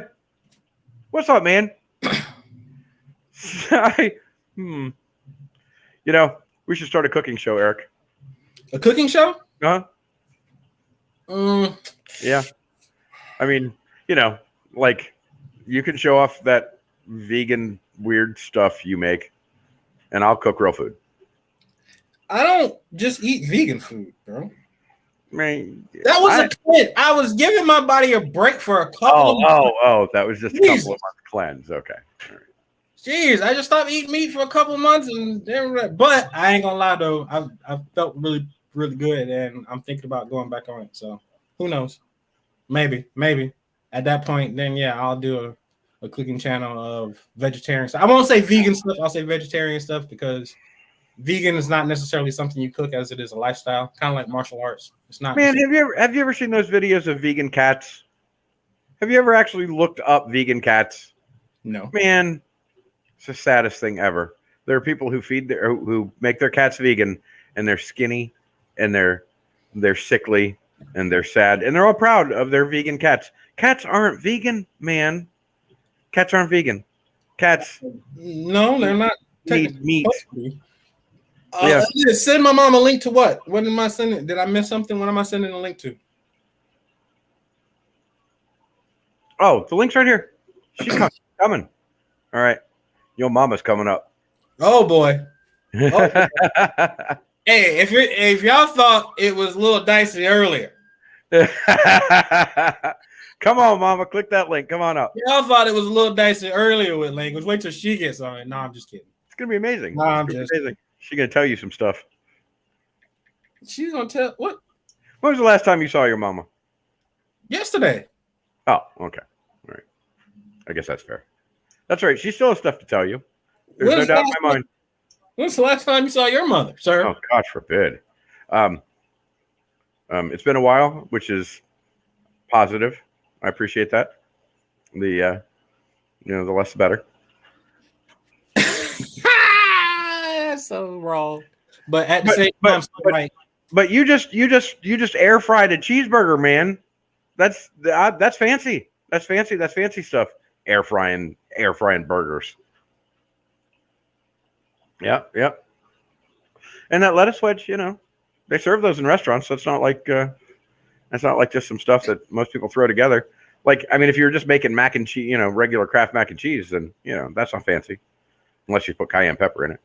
What's up, man? You know, we should start a cooking show, Eric. A cooking show? Yeah. I mean, you know, like, you can show off that vegan weird stuff you make, and I'll cook real food. I don't just eat vegan food, bro. Man, that was a cleanse. I was giving my body a break for a couple of months. Oh, that was just a couple of months cleanse. Okay. All right. Jeez, I just stopped eating meat for a couple of months, but I ain't gonna lie though, I felt really, really good, and I'm thinking about going back on it. So who knows? Maybe at that point, then yeah, I'll do a cooking channel of vegetarian stuff. I won't say vegan stuff. I'll say vegetarian stuff because vegan is not necessarily something you cook as it is a lifestyle, kind of like martial arts. It's not. Man, have you ever seen those videos of vegan cats? Have you ever actually looked up vegan cats? No. Man, it's the saddest thing ever. There are people who make their cats vegan, and they're skinny, and they're sickly, and they're sad, and they're all proud of their vegan cats. Cats aren't vegan, man. Cats aren't vegan. Cats. No, they're not. Need meat. Yeah. Send my mom a link to what? What am I sending? Did I miss something? What am I sending a link to? Oh, the link's right here. She's coming. All right. Your mama's coming up. Oh, boy. Oh, boy. Hey, if y'all thought it was a little dicey earlier. Come on, mama. Click that link. Come on up. Y'all thought it was a little dicey earlier with language. Wait till she gets on it. No, I'm just kidding. It's going to be amazing. No, I'm just amazing. She's going to tell you some stuff. She's going to tell what? When was the last time you saw your mama? Yesterday. Oh, okay. All right. I guess that's fair. That's right. She still has stuff to tell you. There's no doubt in my mind. When's the last time you saw your mother, sir? Oh, gosh forbid. It's been a while, which is positive. I appreciate that. The less the better. That's so wrong. But at the same time, but you just air fried a cheeseburger, man. That's fancy. That's fancy. That's fancy stuff. Air frying burgers. Yeah. And that lettuce wedge, they serve those in restaurants. So it's not like just some stuff that most people throw together. Like, I mean, if you're just making mac and cheese, regular Kraft mac and cheese, then that's not fancy, unless you put cayenne pepper in it.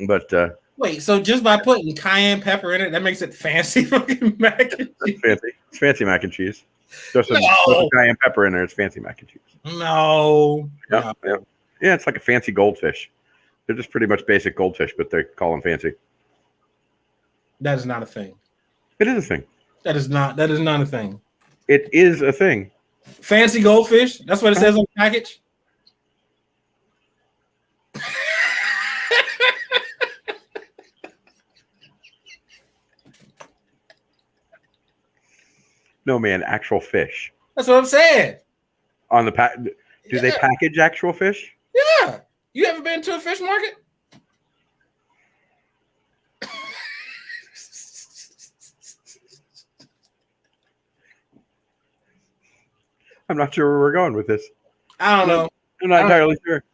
But wait, so just by putting cayenne pepper in it, that makes it fancy fucking mac and cheese? It's fancy mac and cheese. Just some cayenne pepper in there, it's fancy mac and cheese. No. Yeah, it's like a fancy goldfish. They're just pretty much basic goldfish, but they call them fancy. That is not a thing. It is a thing. That is not a thing. It is a thing. Fancy goldfish? That's what it says on the package? No, man, actual fish. That's what I'm saying. On the do they package actual fish? Yeah. You ever been to a fish market? I'm not sure where we're going with this. I don't know. I'm not entirely sure.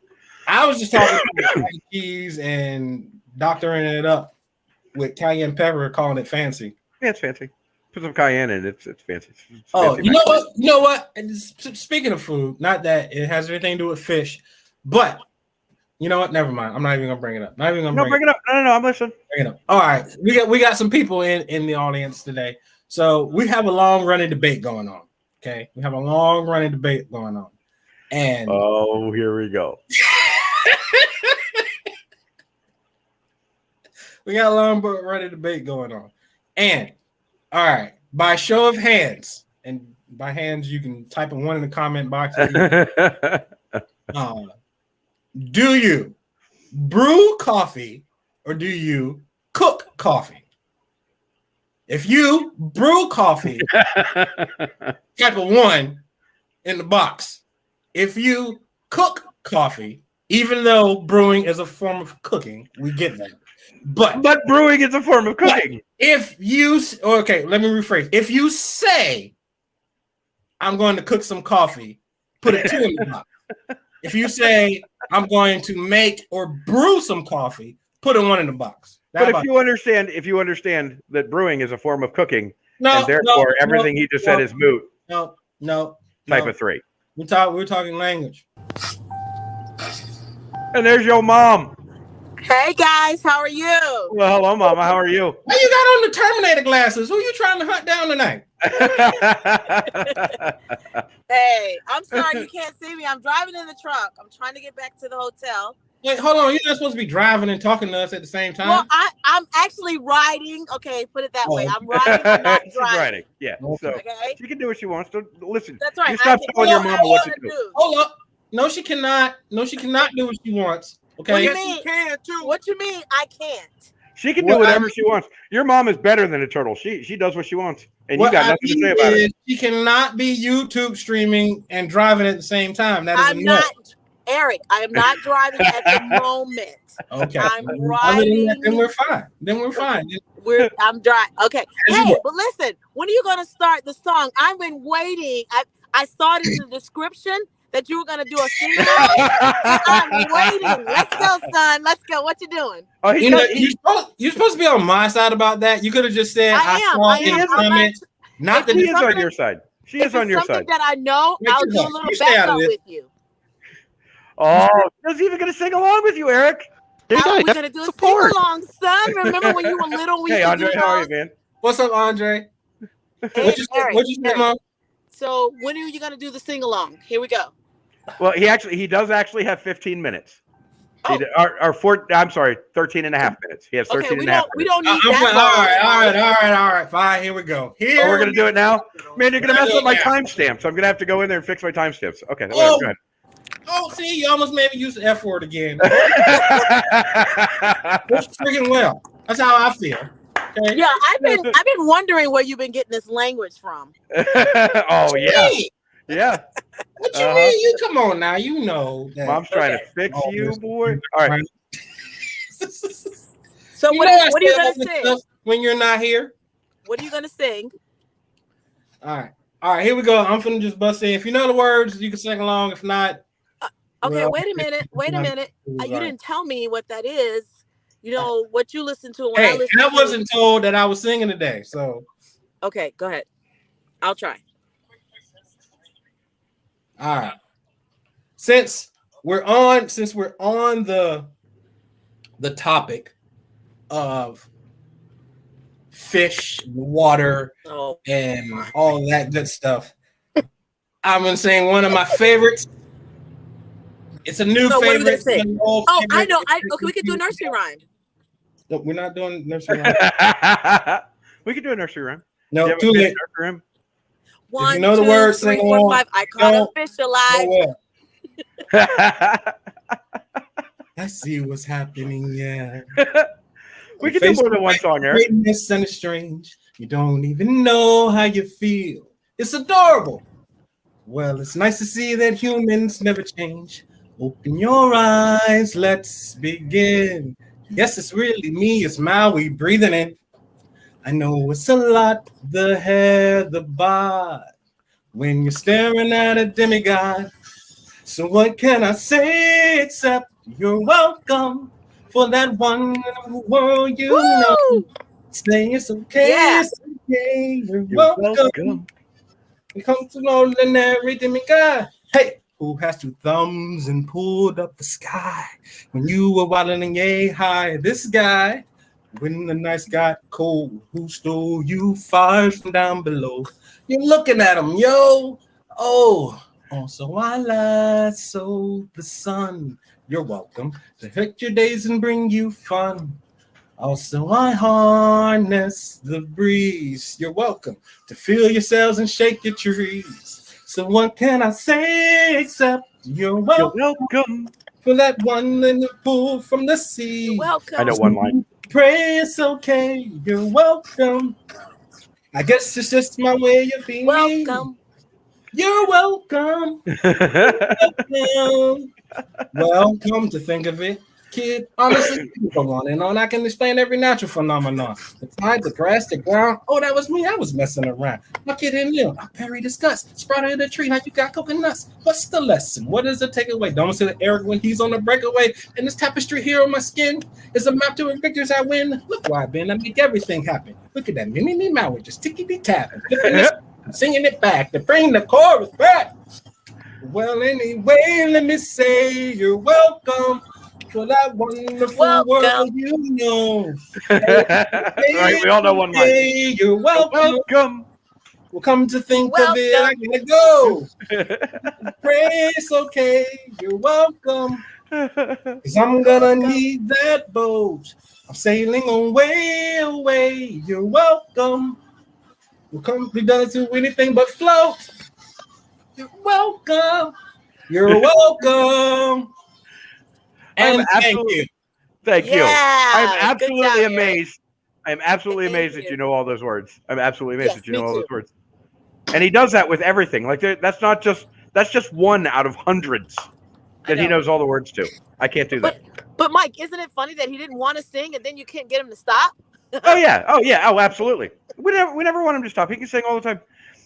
I was just talking about cheese and doctoring it up with cayenne pepper, calling it fancy. Yeah, it's fancy. Put some cayenne in it. It's fancy. It's fancy. You know what? Speaking of food, not that it has anything to do with fish, but you know what? Never mind. I'm not even gonna bring it up. Not even gonna bring it up. No. I'm listening. Bring it up. All right. We got some people in the audience today, so we have a long running debate going on. Okay, we have a long running debate going on, and here we go. We got a long running debate going on, and all right, by show of hands, and by hands you can type in one in the comment box. Do you brew coffee or do you cook coffee? If you brew coffee, type a 1 in the box. If you cook coffee, even though brewing is a form of cooking, we get that. But brewing is a form of cooking. If you let me rephrase. If you say I'm going to cook some coffee, put a 2 in the box. If you say I'm going to make or brew some coffee, put a 1 in the box. But if you understand that brewing is a form of cooking, and therefore everything he just said is moot. No. Type of 3. We're talking language. And there's your mom. Hey guys, how are you? Well, hello, Mama. How are you? Why you got on the Terminator glasses? Who are you trying to hunt down tonight? Hey, I'm sorry you can't see me. I'm driving in the truck. I'm trying to get back to the hotel. Wait, hold on. You're not supposed to be driving and talking to us at the same time? Well, I'm actually riding. Okay, put it that way. I'm riding. I'm not driving. She's riding. Yeah. So okay. she can do what she wants. So listen. That's right. You stop telling your mama what to do. Hold up. No, she cannot. No, she cannot do what she wants. Okay. What do you mean? She can too. What you mean? I can't. She can do whatever she wants. Your mom is better than a turtle. She does what she wants, and you got nothing to say about it. She cannot be YouTube streaming and driving at the same time. That is I'm not. Eric, I am not driving at the moment. Okay. I'm Other than riding. that, then we're fine. Then we're fine. I'm driving. Okay. As you Hey, were. but listen, when are you going to start the song? I've been waiting. I saw it in the description that you were going to do a sing along. I'm waiting. Let's go, son. Let's go. What you doing? Oh, You know, you're supposed to be on my side about that. You could have just said, I am. saw in the comment. Not that she is on your side. She is on your something side. that I know, I'll do a little stay out of backup this. with you. Oh, she's even going to sing along with you, Eric. How are we going to do a sing along, son? Remember when you were little? We Hey, used to Andre, do how are you, those? man? What's up, Andre? Hey, What you say, Mom? So when are you going to do the sing along? Here we go. Well, he does actually have 15 minutes. Oh. I'm sorry, 13 and a half minutes. He has 13 and a half minutes. We don't need that. All right. Fine, here we go. We're going to do it now? Man, you're going to mess up my timestamps. I'm going to have to go in there and fix my timestamps. Okay, go ahead. Oh, see, you almost made me use the F word again. It's freaking well. That's how I feel. Okay? Yeah, I've been wondering where you've been getting this language from. Oh, yeah. Yeah. What you mean? You come on now. You know that. Mom's trying to fix you, boy. All right. So what are you going to sing? When you're not here? What are you going to sing? All right, here we go. I'm finna just bust in. If you know the words, you can sing along. If not, okay, wait a minute. You didn't tell me what that is. You know what you listen to when I listen to. I wasn't told that I was singing today. So okay, go ahead. I'll try. All right. Since we're on the topic of fish, water, and all that good stuff, I'm gonna sing one of my favorites. It's a new favorite. I know. Okay, we could do a nursery rhyme. No, we're not doing nursery rhyme. We could do a nursery rhyme. No, too late. One, if you know the words, sing along. 5. I caught a fish alive. I see what's happening. Yeah. We can do more than one song, Eric. Greatness and it's strange. You don't even know how you feel. It's adorable. Well, it's nice to see that humans never change. Open your eyes. Let's begin. Yes, it's really me. It's Maui breathing in. I know it's a lot, the hair, the bod, when you're staring at a demigod. So what can I say except you're welcome for that wonderful world you know. Say it's okay, it's okay, you're welcome. We come to ordinary demigod. Hey, who has 2 thumbs and pulled up the sky when you were wilding yay high? This guy. When the nights got cold, who stole you fires from down below? You're looking at him, yo. Oh, so I lied, so the sun. You're welcome to hurt your days and bring you fun. Also, I harness the breeze. You're welcome to feel yourselves and shake your trees. So what can I say except you're welcome for that one in the pool from the sea. You're welcome. I know one line. Pray it's okay. You're welcome. I guess it's just my way of being. Welcome. You're welcome. Welcome. Well, come to think of it, kid, honestly, go on and on. I can explain every natural phenomenon. The tide, the grass, the ground. Oh, that was me. I was messing around. My kid in there. I parried his guts. Sprouted in the tree. How you got coconuts? What's the lesson? What is the takeaway? Don't say that Eric when he's on the breakaway. And this tapestry here on my skin is a map to the victors I win. Look where I've been. I make everything happen. Look at that. Mini Maui just tickety tapping. Singing it back to bring the chorus back. Well, anyway, let me say you're welcome for that wonderful world you know. Right, we all know one line. You're welcome. Well, come to think of it, I gotta go. Pray it's okay. You're welcome. Because I'm gonna need that boat. I'm sailing away. You're welcome. We'll come. We done to anything but float. You're welcome. You're welcome. And thank you. Thank you. I'm absolutely job, amazed. I'm absolutely amazed that you know all those words. I'm absolutely amazed that you know all those words. And he does that with everything. Like that's just one out of hundreds. that he knows all the words to. I can't do that. But Mike, isn't it funny that he didn't want to sing and then you can't get him to stop? Oh yeah. Oh, absolutely. We never want him to stop. He can sing all the time.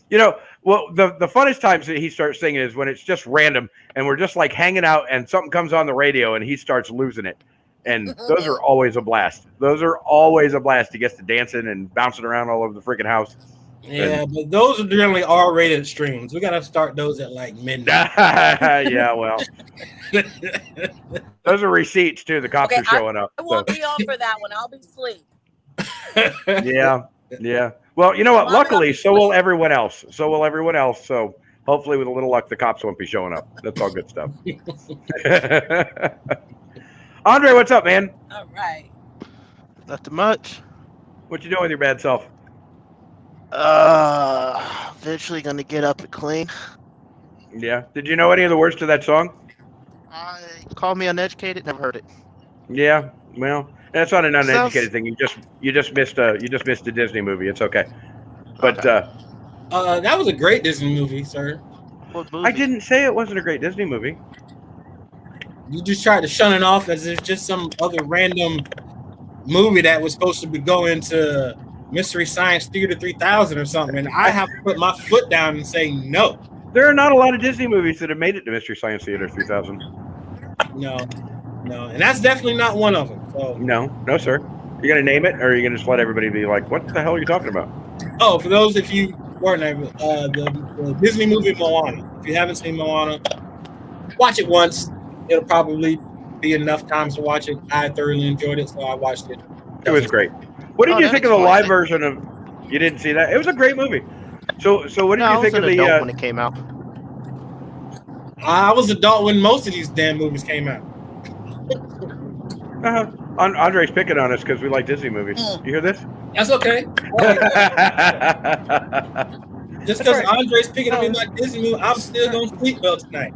You know, well, the funnest times that he starts singing is when it's just random and we're just like hanging out and something comes on the radio and he starts losing it. And those are always a blast. He gets to dancing and bouncing around all over the freaking house. Yeah, but those are generally R-rated streams. We got to start those at like midnight. Yeah, well. Those are receipts too. The cops are showing up. I won't be on for that one. I'll be asleep. Yeah. Well, you know what? Luckily, so will everyone else. So hopefully, with a little luck, the cops won't be showing up. That's all good stuff. Andre, what's up, man? All right. Nothing much. What you doing with your bad self? Eventually gonna get up and clean. Yeah. Did you know any of the words to that song? Call me uneducated. Never heard it. Yeah. Well, that's not an uneducated thing. You just missed a Disney movie. It's okay. But that was a great Disney movie, sir. What movie? I didn't say it wasn't a great Disney movie. You just tried to shun it off as if just some other random movie that was supposed to be going to Mystery Science Theater 3000 or something, and I have to put my foot down and say no. There are not a lot of Disney movies that have made it to Mystery Science Theater 3000. No, and that's definitely not one of them. So. No, sir. You're gonna name it, or are you gonna just let everybody be like, "What the hell are you talking about?" Oh, for those if you weren't the Disney movie Moana. If you haven't seen Moana, watch it once. It'll probably be enough times to watch it. I thoroughly enjoyed it, so I watched it. It was great. What did you think of the live version of? You didn't see that? It was a great movie. So what did you think of the? When it came out, I was adult when most of these damn movies came out. Andre's picking on us because we like Disney movies. You hear this? That's okay. Just because Andre's picking on me like Disney movie, I'm still gonna sleep well tonight.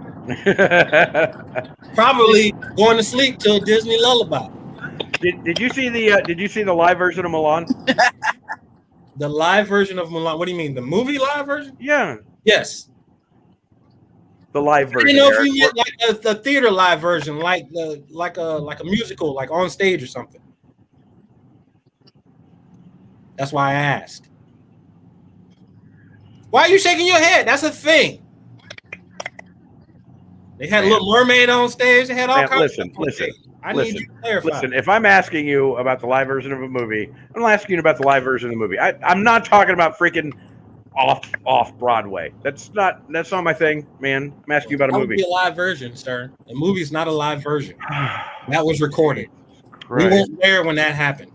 Probably going to sleep to a Disney lullaby. Did you see the live version of Mulan? The live version of Mulan. What do you mean? The movie live version? Yeah. Yes. The live version. You know, if you meant like the theater live version, like a musical, like on stage or something. That's why I asked. Why are you shaking your head? That's a thing. They had a Little Mermaid on stage. They had all kinds of stuff. Listen. I need you to clarify. Listen, if I'm asking you about the live version of a movie, I'm asking you about the live version of the movie. I'm not talking about freaking off Broadway. That's not my thing, man. I'm asking you about a movie. That would be a live version, sir. The movie's not a live version. That was recorded. Right. We weren't there when that happened.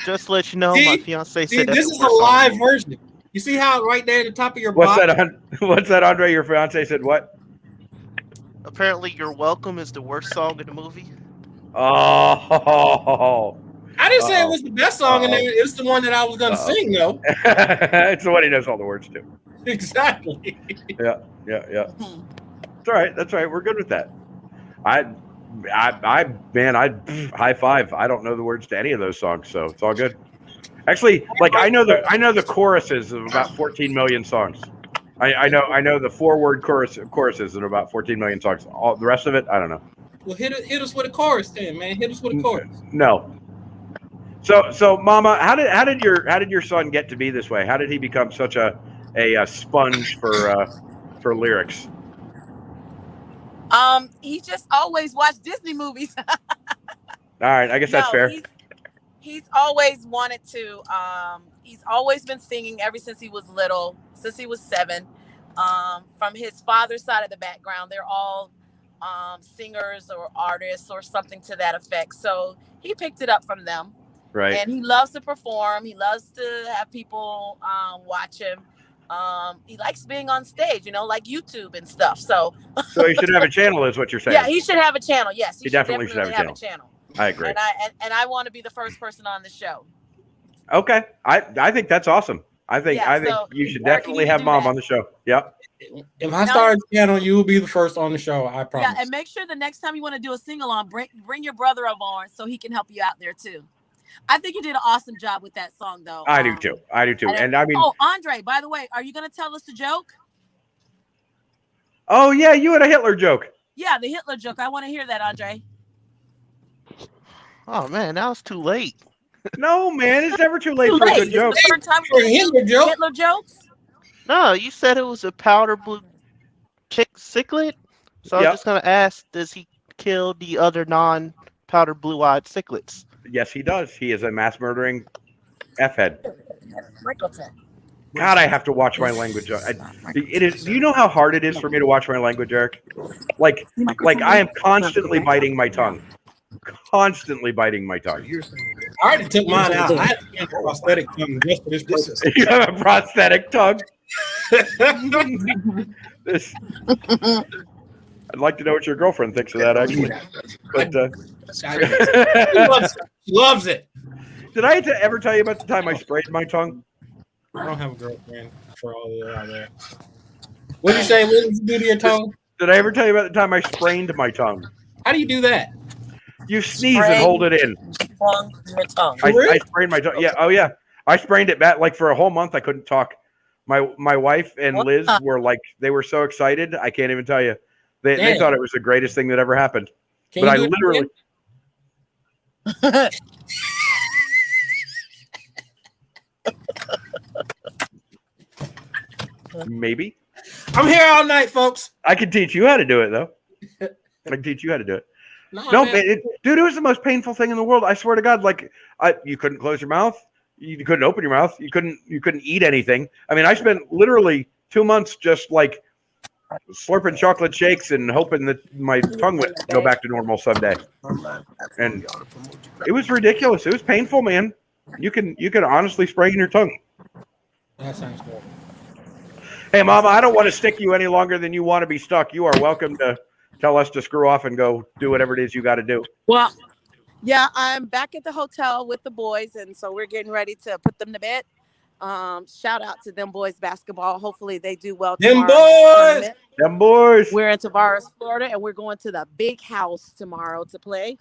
Just to let you know, my fiance said this is a live version. You see how right there at the top of your box? body? What's that, Andre? Your fiance said what? Apparently, "You're Welcome" is the worst song in the movie. Oh. I didn't say it was the best song, and it's the one that I was going to sing, though. It's the one he knows all the words to. Exactly. Yeah. It's all right. That's all right. We're good with that. I high five. I don't know the words to any of those songs, so it's all good. Actually, like I know the choruses of about 14 million songs. I know the 4-word choruses of about 14 million songs. All the rest of it, I don't know. Well, hit us with a chorus, then, man. Hit us with a chorus. No. So, Mama, how did your son get to be this way? How did he become such a sponge for lyrics? He just always watched Disney movies. All right, I guess that's fair. He's always wanted to. He's always been singing ever since he was little, since he was 7. From his father's side of the background, they're all singers or artists or something to that effect. So he picked it up from them. Right. And he loves to perform. He loves to have people watch him. He likes being on stage, like YouTube and stuff. So he should have a channel, is what you're saying. Yeah, he should have a channel. Yes, he definitely should have a channel. I agree. And I want to be the first person on the show. Okay, I think that's awesome. I think you should definitely have Mom on the show. Yep. If I start a channel, you will be the first on the show. I promise. Yeah, and make sure the next time you want to do a sing-along, bring your brother over on so he can help you out there too. I think you did an awesome job with that song, though. I do too. And I mean, oh, Andre, by the way, are you going to tell us a joke? Oh yeah, you had a Hitler joke. Yeah, the Hitler joke. I want to hear that, Andre. Oh man, now it's too late. No, man, it's never too late Too for a late. good This is joke. the third time For we're a gonna Hitler do joke? Hitler jokes. No, you said it was a powder blue ciclet. So I'm Yep. just gonna ask, does he kill the other non-powder blue-eyed cichlids? Yes, he does. He is a mass murdering F-head. Michael said. God, I have to watch my language. It is. Do you know how hard it is for me to watch my language, Eric? Like I am constantly biting my tongue. Constantly biting my tongue. I already took mine out. I had to get a prosthetic tongue just for this purpose. You have a prosthetic tongue. This. I'd like to know what your girlfriend thinks of that, actually. But She loves it. did I ever tell you about the time I sprayed my tongue? I don't have a girlfriend for all of that out there. What did you say? What did you do to your tongue? Did I ever tell you about the time I sprained my tongue? How do you do that? You sneeze and hold it in. Your tongue. I sprained my tongue. Yeah. Oh yeah. I sprained it back like for a whole month. I couldn't talk. My wife and Liz were like, they were so excited. I can't even tell you. They thought it was the greatest thing that ever happened. But I literally. Maybe. I'm here all night, folks. I can teach you how to do it, though. I can teach you how to do it. No, man, dude, it was the most painful thing in the world. I swear to God, like you couldn't close your mouth, you couldn't open your mouth, you couldn't eat anything. I mean, I spent literally 2 months just like slurping chocolate shakes and hoping that my tongue would go back to normal someday. And it was ridiculous. It was painful, man. You can honestly sprain your tongue. That sounds good. Hey, Mama, I don't want to stick you any longer than you want to be stuck. You are welcome to tell us to screw off and go do whatever it is you got to do. Well, yeah, I'm back at the hotel with the boys, and so we're getting ready to put them to bed. Shout out to them boys basketball. Hopefully they do well tomorrow. Them boys. We're in Tavares, Florida, and we're going to the big house tomorrow to play.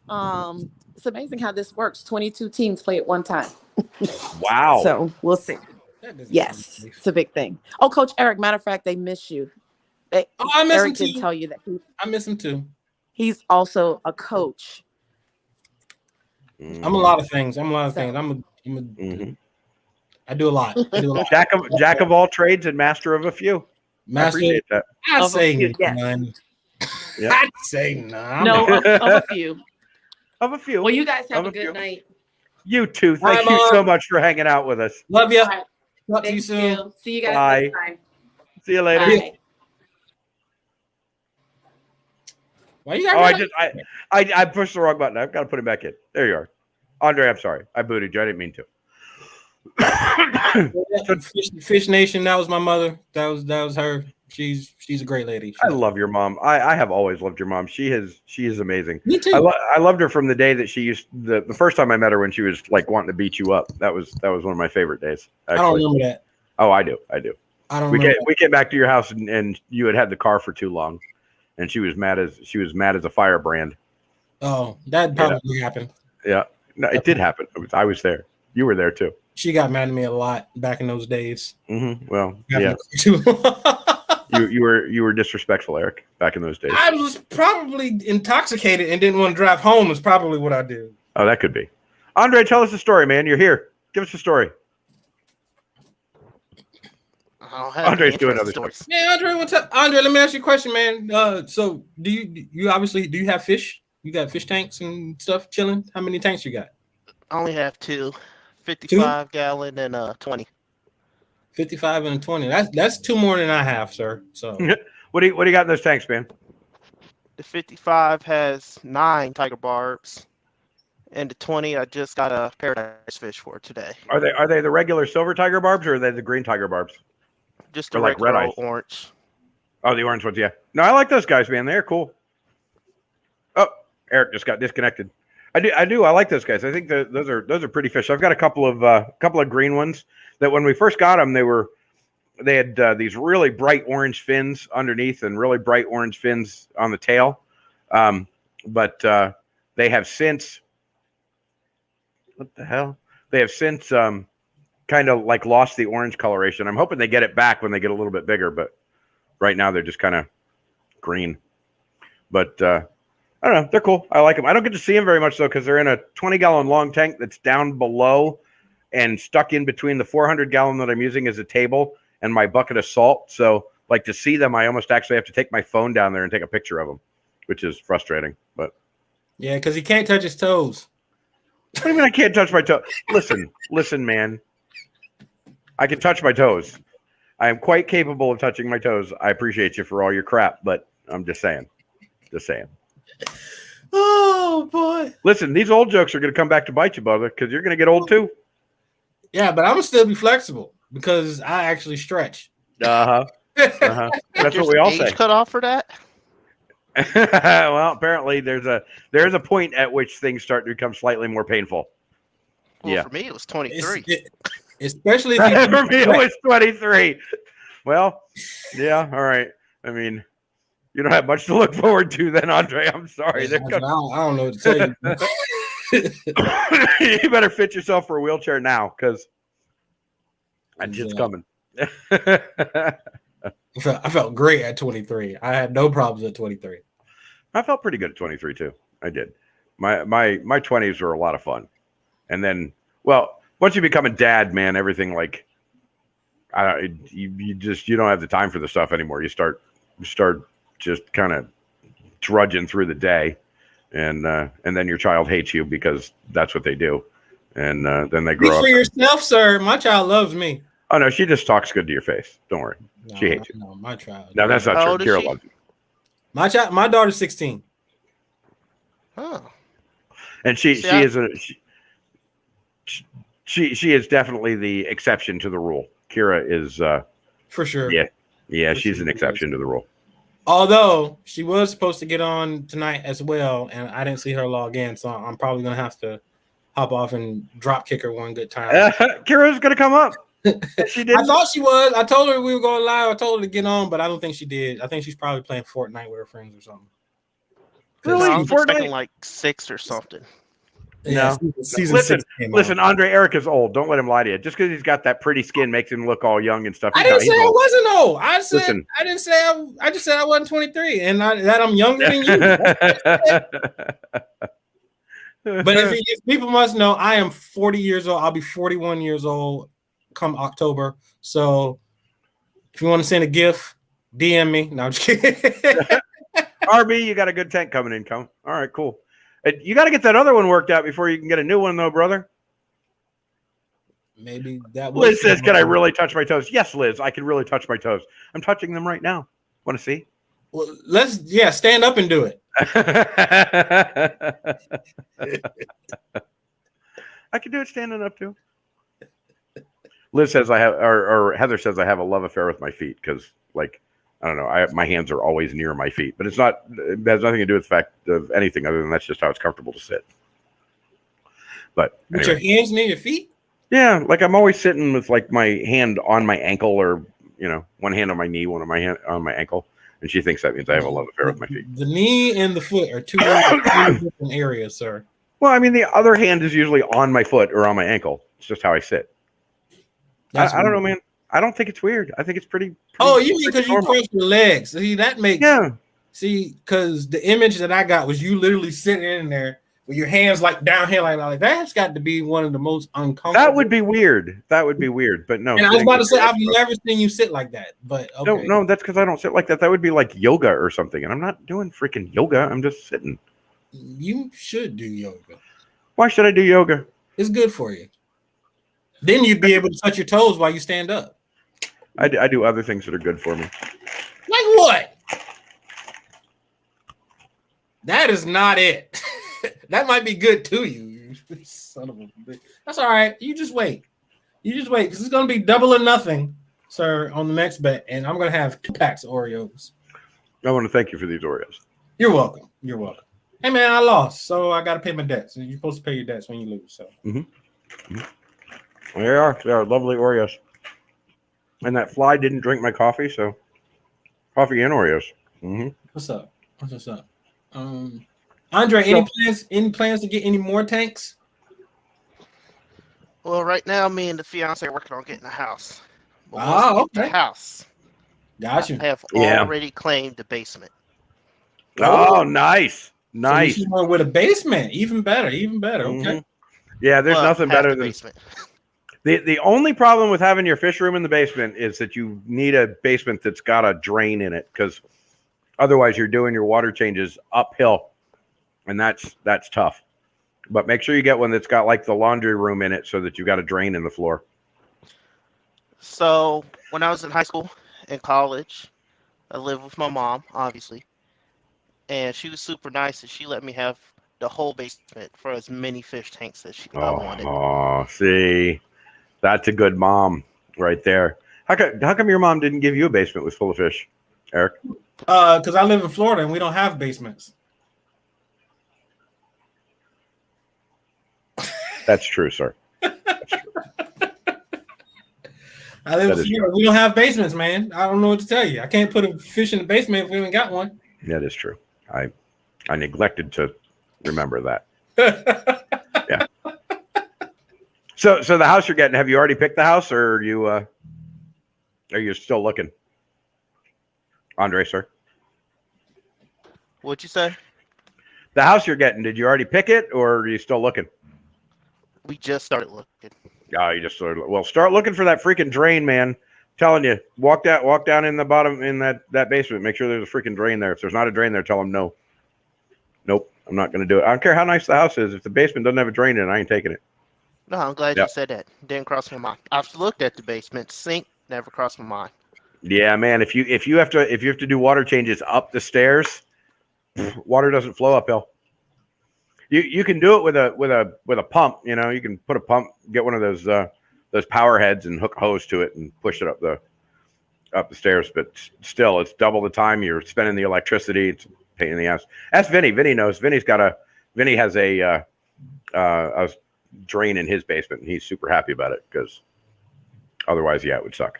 It's amazing how this works. 22 teams play at one time. Wow. So we'll see. Yes, it's a big thing. Oh, Coach Eric, matter of fact, they miss you. I miss Eric him can too. tell you that I miss him too. he's also a coach. I'm a lot of things. I'm a I do a lot. Jack of all trades and master of a few. Master, I appreciate that. I'd say yes. none. Yep. I'd say none. No, of a few. Of a few. Well, you guys have Of a a few. good night. You too. Thank Bye, you Mom. so much for hanging out with us. Love you. All right. Talk to you Thank soon. you. See you guys Bye. next time. See you later. Bye. Why you Oh, got I pushed the wrong button. I've got to put it back in. There you are. Andre, I'm sorry. I booted you. I didn't mean to. Fish Nation? That was my mother. That was her. She's a great lady. I love your mom. I have always loved your mom. She is amazing. Me too. I loved her from the day that she used the first time I met her when she was like wanting to beat you up. That was one of my favorite days. Actually. I don't remember that. Oh, I do. I don't remember. We came back to your house and you had the car for too long, and she was mad as a firebrand. Oh, that probably happened. Yeah, no, it did happen. I was there. You were there too. She got mad at me a lot back in those days. Mm-hmm. Well, yeah. You were disrespectful, Eric, back in those days. I was probably intoxicated and didn't want to drive home. Is probably what I did. Oh, that could be. Andre, tell us the story, man. You're here. Give us the story. Andre's doing other stuff. Yeah, Andre, what's up? Andre, let me ask you a question, man. So do you have fish? You got fish tanks and stuff chilling? How many tanks you got? I only have 55 gallon and 20. 55 and 20. That's two more than I have, sir. So what do you got in those tanks, man? The 55 has 9 tiger barbs, and the 20 I just got a paradise fish for today. Are they the regular silver tiger barbs or are they the green tiger barbs? Just the like regular red eyes. orange. Oh, the orange ones, yeah. No, I like those guys, man. They're cool. Oh, Eric just got disconnected. I do. I like those guys. I think those are pretty fish. I've got a couple of green ones that when we first got them, they had these really bright orange fins underneath and really bright orange fins on the tail. But they have since, what the hell? They have since kind of like lost the orange coloration. I'm hoping they get it back when they get a little bit bigger, but Right now, they're just kind of green. But I don't know. They're cool. I like them. I don't get to see them very much, though, because they're in a 20-gallon long tank that's down below and stuck in between the 400-gallon that I'm using as a table and my bucket of salt. So, like, to see them, I almost actually have to take my phone down there and take a picture of them, which is frustrating. But yeah, because he can't touch his toes. What do you mean I can't touch my toes? Listen, man. I can touch my toes. I am quite capable of touching my toes. I appreciate you for all your crap, but I'm just saying. Oh, boy. Listen, these old jokes are going to come back to bite you, brother, because you're going to get old too. Yeah, but I'm going to still be flexible because I actually stretch. That's what we all say. Cut off for that? Well, apparently there's a point at which things start to become slightly more painful. Well, yeah. For me, it was 23. Especially if you for me, it was 23. Well, yeah, all right. I mean, you don't have much to look forward to then, Andre. I'm sorry. I don't know what to tell you. You better fit yourself for a wheelchair now, because that shit's coming. I felt great at 23. I had no problems at 23. I felt pretty good at 23 too. I did. My 20s were a lot of fun, and then, well, once you become a dad, man, everything like, you don't have the time for the stuff anymore. You start just kind of drudging through the day, and then your child hates you because that's what they do, and then they grow up. Speak for yourself, sir. My child loves me. Oh no, she just talks good to your face. Don't worry, she hates you. No, my child. No, that's not true. Kira loves you. My daughter's 16. Oh. And she is definitely the exception to the rule. Kira is for sure. Yeah, she's an exception to the rule. Although she was supposed to get on tonight as well, and I didn't see her log in, so I'm probably gonna have to hop off and drop kick her one good time. Kira's gonna come up. She did. I thought she was. I told her we were going live. I told her to get on, but I don't think she did. I think she's probably playing Fortnite with her friends or something. Really? I was expecting like 6 or something. Yeah, no. Season 6 came listen, out. Andre Eric is old. Don't let him lie to you. Just because he's got that pretty skin makes him look all young and stuff. I didn't say I wasn't old. I just said I wasn't 23, and that I'm younger than you. But if people must know, I am 40 years old. I'll be 41 years old come October. So if you want to send a gift, DM me. No, I'm just kidding. RB, you got a good tank coming in. All right, cool. You got to get that other one worked out before you can get a new one, though, brother. Maybe that. Liz says, "Can I really touch my toes?" Yes, Liz, I can really touch my toes. I'm touching them right now. Want to see? Well, stand up and do it. I can do it standing up too. Liz says I have, or Heather says I have a love affair with my feet because, like, I don't know, my hands are always near my feet, but it has nothing to do with the fact of anything other than that's just how it's comfortable to sit. But with anyway. your hands near your feet? Yeah, like I'm always sitting with like my hand on my ankle, or one hand on my knee, one of my hand on my ankle, and she thinks that means I have a love affair with my feet. The knee and the foot are two different areas, sir. Well, I mean, the other hand is usually on my foot or on my ankle. It's just how I sit. I don't know, man. I don't think it's weird. I think it's pretty oh, you mean because you cross your legs? See, that makes See, because the image that I got was you literally sitting in there with your hands like down here, like that's got to be one of the most uncomfortable. That would be weird. But no. And I was about to say I've never seen you sit like that. But okay. No, that's because I don't sit like that. That would be like yoga or something, and I'm not doing freaking yoga. I'm just sitting. You should do yoga. Why should I do yoga? It's good for you. Then you'd be able to touch your toes while you stand up. I do other things that are good for me. Like what? That is not it. That might be good to you. Son of a bitch. That's all right. You just wait. Because it's going to be double or nothing, sir, on the next bet. And I'm going to have 2 packs of Oreos. I want to thank you for these Oreos. You're welcome. Hey, man, I lost, so I got to pay my debts. And you're supposed to pay your debts when you lose. So. They are lovely Oreos. And that fly didn't drink my coffee, so coffee and Oreos. What's up? Andre, any plans to get any more tanks? Well, right now, me and the fiance are working on getting a house. Oh, okay. The house. Gotcha. I have already claimed the basement. Oh, nice. Nice. So you went with a basement. Even better. Even better. Mm-hmm. Okay. Yeah, there's nothing better than basement. The only problem with having your fish room in the basement is that you need a basement that's got a drain in it, because otherwise you're doing your water changes uphill, and that's tough. But make sure you get one that's got like the laundry room in it, so that you've got a drain in the floor. So when I was in high school and college, I lived with my mom, obviously, and she was super nice, and she let me have the whole basement for as many fish tanks as I wanted. Oh, see, that's a good mom right there. How come your mom didn't give you a basement with full of fish, Eric? Because I live in Florida and we don't have basements. That's true, sir. I live in Florida. We don't have basements, man. I don't know what to tell you. I can't put a fish in the basement if we haven't got one. That is true. I neglected to remember that. Yeah. So the house you're getting, have you already picked the house, or are you still looking? Andre, sir. What'd you say? The house you're getting, did you already pick it, or are you still looking? We just started looking. Oh, you just started. Well, start looking for that freaking drain, man. I'm telling you, walk down in the bottom in that basement. Make sure there's a freaking drain there. If there's not a drain there, tell them no. Nope, I'm not going to do it. I don't care how nice the house is. If the basement doesn't have a drain in it, I ain't taking it. No, I'm glad you said that. Didn't cross my mind. I've looked at the basement sink, never crossed my mind. Yeah, man. If you have to do water changes up the stairs, water doesn't flow uphill. You can do it with a pump. You know, you can put a pump, get one of those power heads, and hook a hose to it and push it up the stairs. But still, it's double the time you're spending the electricity. It's a pain in the ass. Ask Vinny. Vinny knows. Vinny has a drain in his basement, and he's super happy about it, because otherwise, it would suck.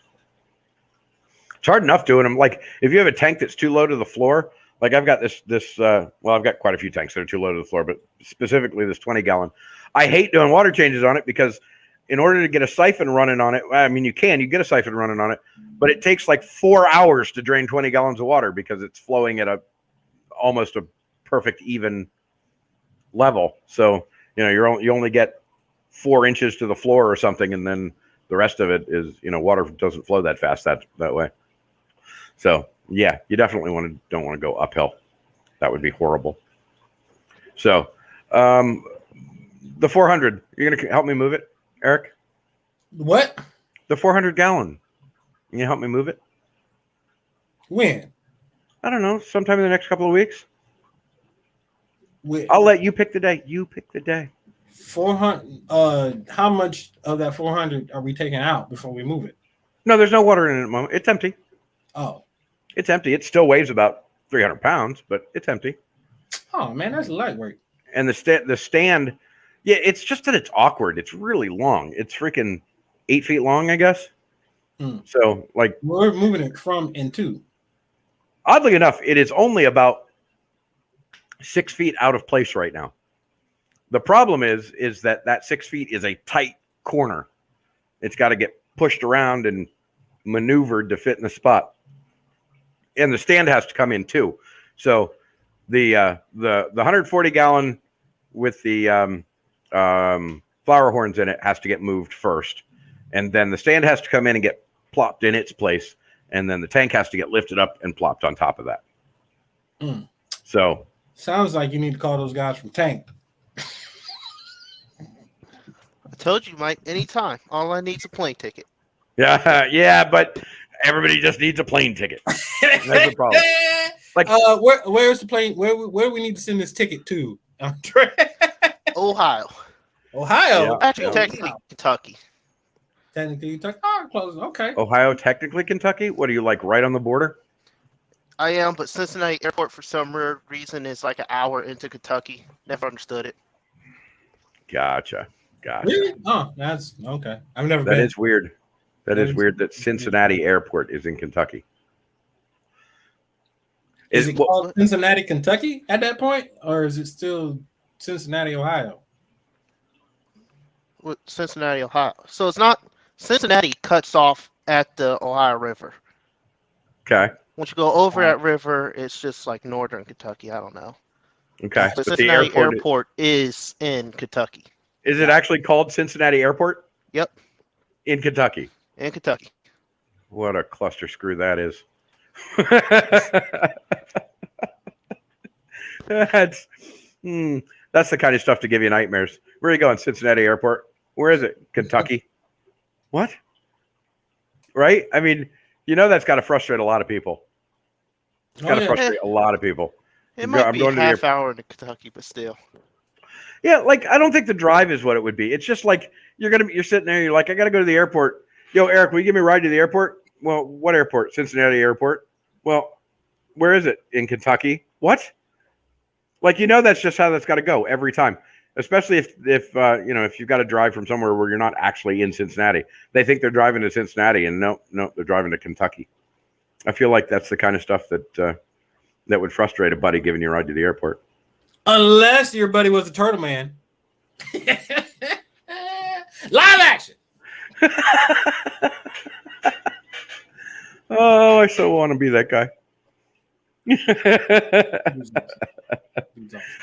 It's hard enough doing them. Like, if you have a tank that's too low to the floor, like I've got I've got quite a few tanks that are too low to the floor, but specifically this 20-gallon. I hate doing water changes on it, because in order to get a siphon running on it, I mean, you get a siphon running on it, but it takes like 4 hours to drain 20 gallons of water, because it's flowing at almost a perfect even level. So, you know, you only get 4 inches to the floor or something, and then the rest of it is, you know, water doesn't flow that fast that way. So yeah, you definitely don't want to go uphill. That would be horrible. So the 400, you're gonna help me move it, Eric? What? The 400-gallon. Can you help me move it? When? I don't know. Sometime in the next couple of weeks. When? I'll let you pick the day. You pick the day. 400. How much of that 400 are we taking out before we move it? No, there's no water in it at the moment. It's empty. Oh. It's empty. It still weighs about 300 pounds, but it's empty. Oh, man, that's lightweight. And the stand, yeah, it's just that it's awkward. It's really long. It's freaking 8 feet long, I guess. So, like, we're moving it from and to. Oddly enough, it is only about 6 feet out of place right now. The problem is that 6 feet is a tight corner. It's got to get pushed around and maneuvered to fit in the spot. And the stand has to come in too. So the 140-gallon with the flower horns in it has to get moved first, and then the stand has to come in and get plopped in its place, and then the tank has to get lifted up and plopped on top of that. So sounds like you need to call those guys from Tank. I told you, Mike. Anytime. All I need is a plane ticket. Yeah, but everybody just needs a plane ticket. That's the problem. Like, where's the plane? Where we need to send this ticket to? Ohio. Ohio. Actually, technically Kentucky. Technically Kentucky. Oh, close. Okay. Ohio, technically Kentucky. What are you, like, right on the border? I am, but Cincinnati Airport for some weird reason is like an hour into Kentucky. Never understood it. Gotcha. Really? Oh, that's okay. I've never been. That is weird. That is weird that Cincinnati Airport is in Kentucky. Is it called Cincinnati, Kentucky at that point? Or is it still Cincinnati, Ohio? With Cincinnati, Ohio. So it's not Cincinnati cuts off at the Ohio River. Okay. Once you go over that river, it's just like northern Kentucky. I don't know. Okay. But the Cincinnati Airport is in Kentucky. Is it actually called Cincinnati Airport? Yep. In Kentucky. In Kentucky. What a cluster screw that is. That's the kind of stuff to give you nightmares. Where are you going? Cincinnati Airport. Where is it? Kentucky. What? Right? I mean, that's got to frustrate a lot of people. It's got to frustrate a lot of people. It might be a half hour to Kentucky, but still. Yeah, like I don't think the drive is what it would be. It's just like you're sitting there, you're like, I gotta go to the airport. Yo, Eric, will you give me a ride to the airport? Well, what airport? Cincinnati Airport. Well, where is it? In Kentucky. What? Like that's just how that's got to go every time. Especially if you've got to drive from somewhere where you're not actually in Cincinnati. They think they're driving to Cincinnati, and no, they're driving to Kentucky. I feel like that's the kind of stuff that would frustrate a buddy giving you a ride to the airport. Unless your buddy was a turtle man. Live action. Oh, I so want to be that guy.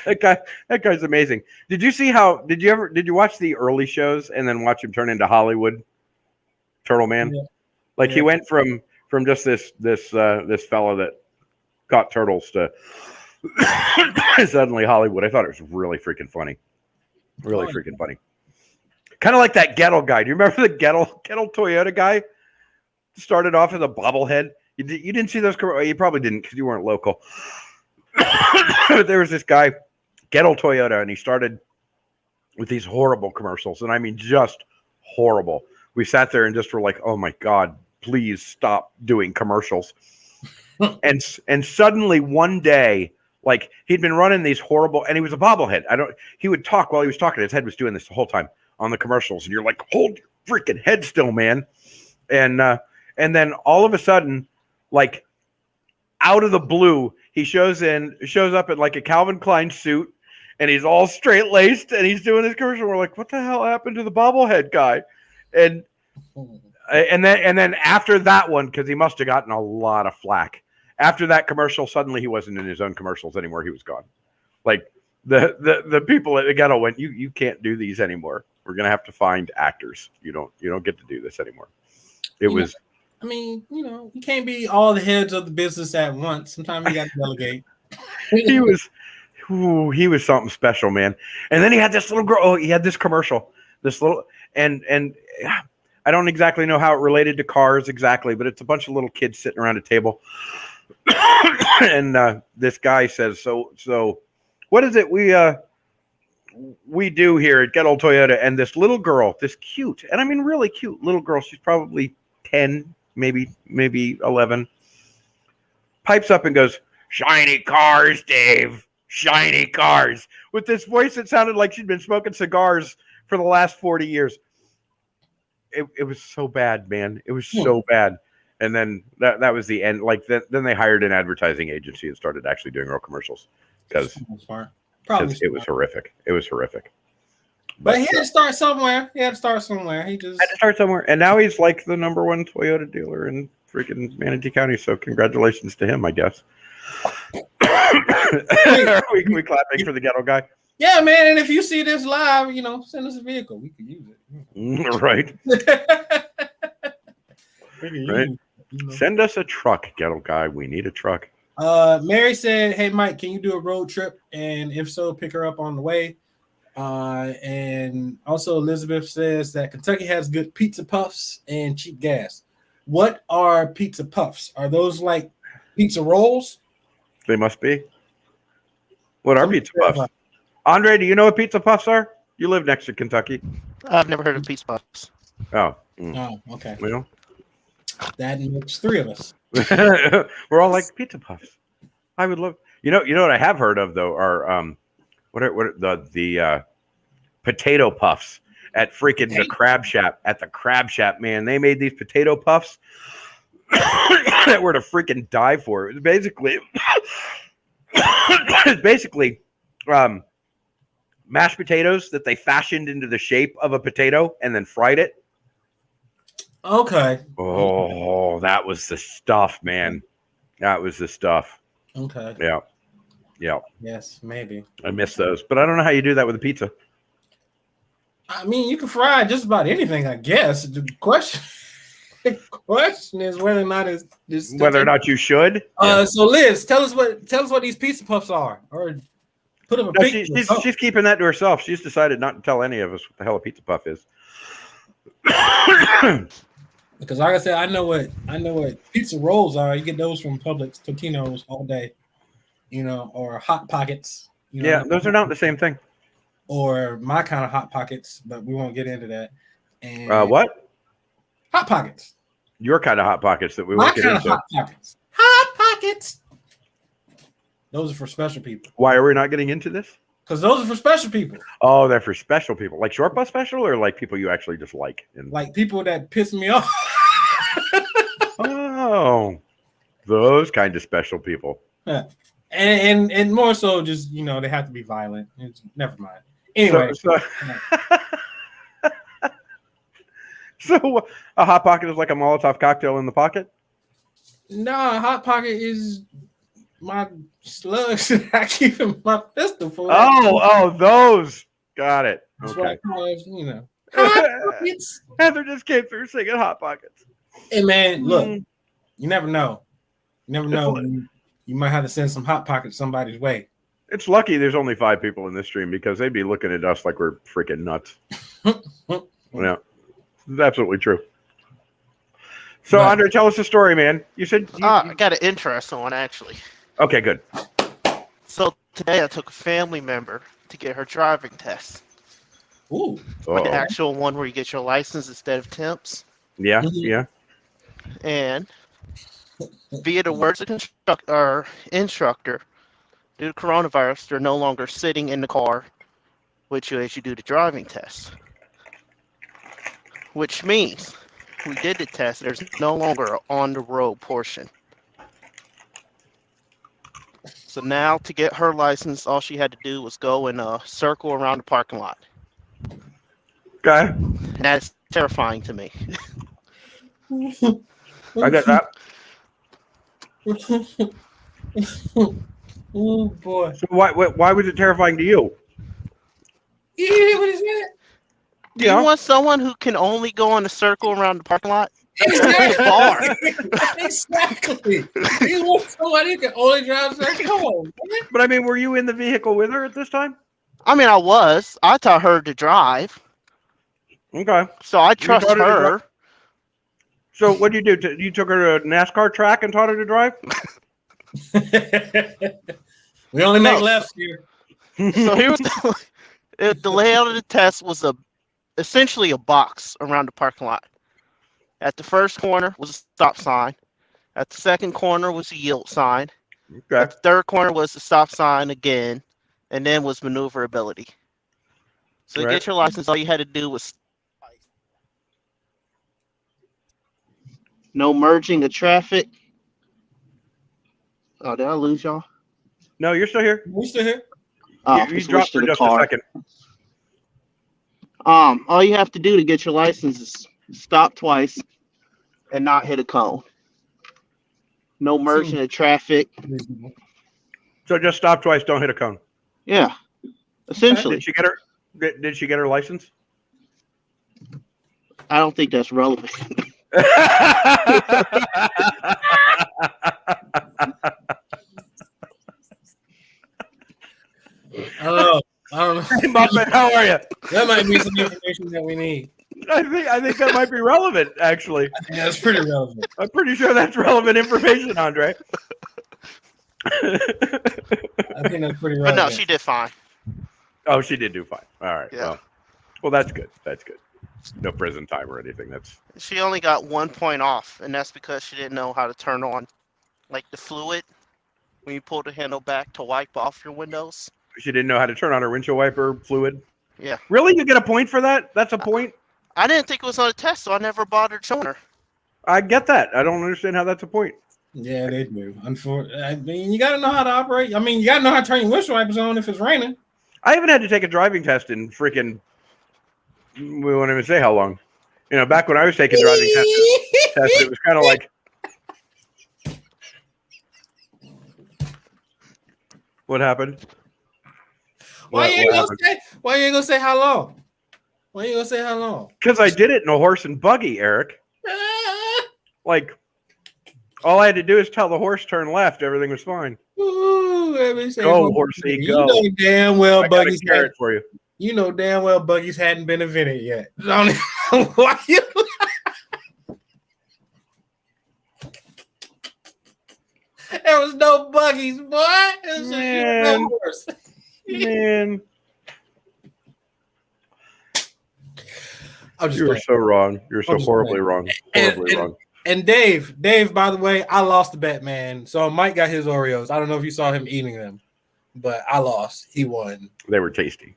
That guy's amazing. Did you watch the early shows and then watch him turn into Hollywood Turtle Man? Yeah. He went from just this fellow that caught turtles to suddenly Hollywood. I thought it was really freaking funny. Really freaking funny. Kind of like that Gettle guy. Do you remember the Gettle Toyota guy? Started off as a bobblehead. You didn't see those? You probably didn't because you weren't local. But there was this guy, Gettle Toyota, and he started with these horrible commercials. And I mean, just horrible. We sat there and just were like, oh my God, please stop doing commercials. and suddenly one day, he'd been running these horrible, and he was a bobblehead. He would talk while he was talking. His head was doing this the whole time on the commercials. And you're like, hold your freaking head still, man. And then all of a sudden, out of the blue, he shows up in a Calvin Klein suit, and he's all straight laced, and he's doing his commercial. We're like, what the hell happened to the bobblehead guy? And then after that one, because he must have gotten a lot of flack. After that commercial, suddenly he wasn't in his own commercials anymore. He was gone. The people at the Ghetto went, you can't do these anymore. We're gonna have to find actors. You don't get to do this anymore. You can't be all the heads of the business at once. Sometimes you got to delegate. He was something special, man. And then he had this little girl. Oh, he had this commercial. This little and I don't exactly know how it related to cars exactly, but it's a bunch of little kids sitting around a table. And this guy says, "So, what is it we do here at Get Old Toyota?" And this little girl, this cute, and I mean really cute little girl, she's probably 10, maybe 11, pipes up and goes, "Shiny cars, Dave, shiny cars," with this voice that sounded like she'd been smoking cigars for the last 40 years. It was so bad, man. It was so bad. And then that was the end. Then they hired an advertising agency and started actually doing real commercials because it was horrific. It was horrific. But he had to start somewhere. He had to start somewhere. And now he's like the number one Toyota dealer in freaking Manatee County. So congratulations to him, I guess. Are we clapping for the Ghetto guy? Yeah, man. And if you see this live, send us a vehicle. We can use it. Right. Right. Send us a truck, Ghetto guy. We need a truck. Mary said, "Hey, Mike, can you do a road trip? And if so, pick her up on the way." And also Elizabeth says that Kentucky has good pizza puffs and cheap gas. What are pizza puffs? Are those like pizza rolls? They must be. What are pizza puffs? Andre, do you know what pizza puffs are? You live next to Kentucky. I've never heard of pizza puffs. Oh. Oh, okay. Well, that makes three of us. We're all like pizza puffs. I would love. You know what I have heard of though are what are the potato puffs at freaking the Crab Shack. At the Crab Shack, man, they made these potato puffs that were to freaking die for. It was basically mashed potatoes that they fashioned into the shape of a potato and then fried it. Okay. Oh, that was the stuff, man. That was the stuff. Okay. Yeah. Yeah. Yes, maybe. I miss those, but I don't know how you do that with a pizza. I mean, you can fry just about anything, I guess. The question is whether or not it's whether or not you should. So Liz, tell us what these pizza puffs are, or put up a picture. She's keeping that to herself. She's decided not to tell any of us what the hell a pizza puff is. Because like I said, I know what pizza rolls are. You get those from Publix, Totino's all day, or Hot Pockets. Yeah, those are not the same thing. Or my kind of Hot Pockets, but we won't get into that. And what? Hot Pockets. Your kind of Hot Pockets that we won't get into. Hot Pockets. Hot Pockets. Those are for special people. Why are we not getting into this? Because those are for special people. Oh, they're for special people, like short bus special, or like people you actually just like, and like people that piss me off. Oh, those kind of special people. Yeah. And more so, just they have to be violent. Never mind. Anyway, so a Hot Pocket is like a Molotov cocktail in the pocket? No, a Hot Pocket is my slugs that I keep in my pistol for. Oh, those. Got it. Okay. Hot Pockets. Heather just came through singing Hot Pockets. Hey man, look, you never know. You never know. You might have to send some Hot Pockets somebody's way. It's lucky there's only 5 people in this stream because they'd be looking at us like we're freaking nuts. Yeah, it's absolutely true. So, Andre, tell us a story, man. You said I got an interesting one, actually. Okay, good. So today I took a family member to get her driving test. Ooh, like the actual one where you get your license instead of temps. Yeah, yeah. And via the words of instructor, due to coronavirus, they're no longer sitting in the car with you as you do the driving test. Which means we did the test. There's no longer an on-the-road portion. So now to get her license, all she had to do was go in a circle around the parking lot. Okay. And that's terrifying to me. I get that. Oh boy! So why was it terrifying to you? You hear what he said? Do you want someone who can only go in a circle around the parking lot? Exactly. Exactly. You want somebody who can only drive a circle. But I mean, were you in the vehicle with her at this time? I mean, I was. I taught her to drive. Okay. So I trust her. So what did you do? You took her to a NASCAR track and taught her to drive? We only make lefts here. So here's the layout of the test was essentially a box around the parking lot. At the first corner was a stop sign. At the second corner was a yield sign. Okay. At the third corner was the stop sign again, and then was maneuverability. So to get your license, all you had to do was no merging of traffic. Oh, did I lose y'all? No, you're still here. We're still here. You dropped for just a second. All you have to do to get your license is stop twice and not hit a cone. No merging of traffic. So just stop twice, don't hit a cone. Yeah, essentially. Did she get her license? I don't think that's relevant. I don't know. Hey, Muppet, how are you? That might be some information that we need. I think that might be relevant, actually. I think that's pretty relevant. I'm pretty sure that's relevant information, Andre. I think that's pretty relevant. But no, she did fine. Oh, she did do fine. All right. Yeah. Well, that's good. That's good. No prison time or anything. She only got 1 point off, and that's because she didn't know how to turn on, like, the fluid when you pull the handle back to wipe off your windows. She didn't know how to turn on her windshield wiper fluid. Yeah. Really? You get a point for that? That's a point? I didn't think it was on a test, so I never bothered showing her. I get that. I don't understand how that's a point. Yeah, they do. Unfortunately, I mean, you got to know how to operate. I mean, you got to know how to turn your windshield wipers on if it's raining. I haven't had to take a driving test in freaking, we won't even say how long. You know, back when I was taking driving tests, it was kind of like, What happened? Why you ain't gonna say how long? Why you gonna say how long? Because I did it in a horse and buggy, Eric. Like, all I had to do is tell the horse turn left. Everything was fine. Ooh, let me say, Go, horsey, go. You know damn well I got a buggies carrot for you. You know damn well buggies hadn't been invented yet. I don't know why you. There was no buggies, boy. It was Man. a horse. Man. You were so wrong. You're so horribly wrong. Horribly wrong. And Dave, by the way, I lost the bet, man. So Mike got his Oreos. I don't know if you saw him eating them, but I lost. He won. They were tasty.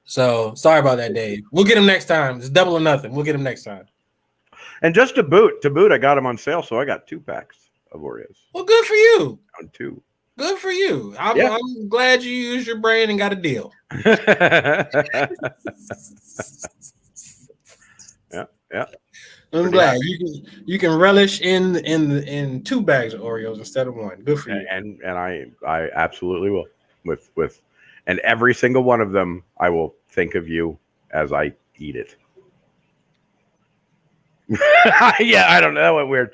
So sorry about that, Dave. We'll get him next time. It's double or nothing. We'll get him next time. And just to boot, I got them on sale, so I got 2 packs of Oreos. Well, good for you. On 2. Good for you. I'm glad you used your brain and got a deal. Yeah. I'm glad you can relish in 2 bags of Oreos instead of 1. Good for you. And I absolutely will. With and every single one of them, I will think of you as I eat it. Yeah, I don't know. That went weird.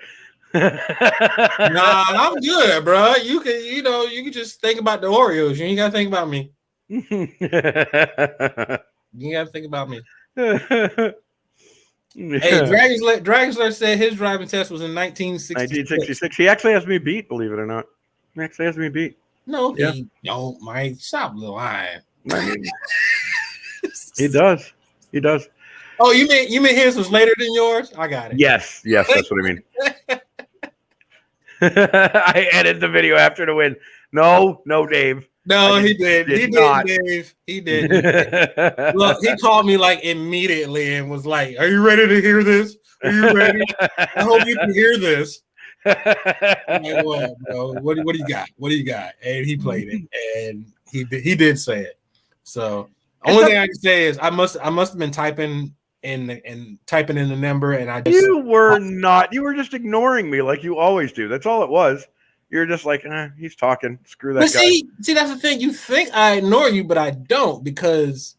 Nah, I'm good, bro. You can just think about the Oreos. You ain't gotta think about me. You ain't gotta think about me. Hey, Dragon's said his driving test was in 1966. He actually has me beat, believe it or not. He actually has me beat. No, he don't, Mike. Stop lying. He does. He does. Oh, you mean his was later than yours? I got it. Yes, that's what I mean. I edited the video after the win. No, Dave. No, he did. He did, Dave. He did. Look, he called me like immediately and was like, "Are you ready to hear this? Are you ready? I hope you can hear this." I'm like, well, bro, what do you got? What do you got? And he played it, and he did say it. So only thing I can say is I must have been typing in the number, and I just you were not. You were just ignoring me like you always do. That's all it was. You're just like, he's talking. Screw that guy. See, that's the thing. You think I ignore you, but I don't, because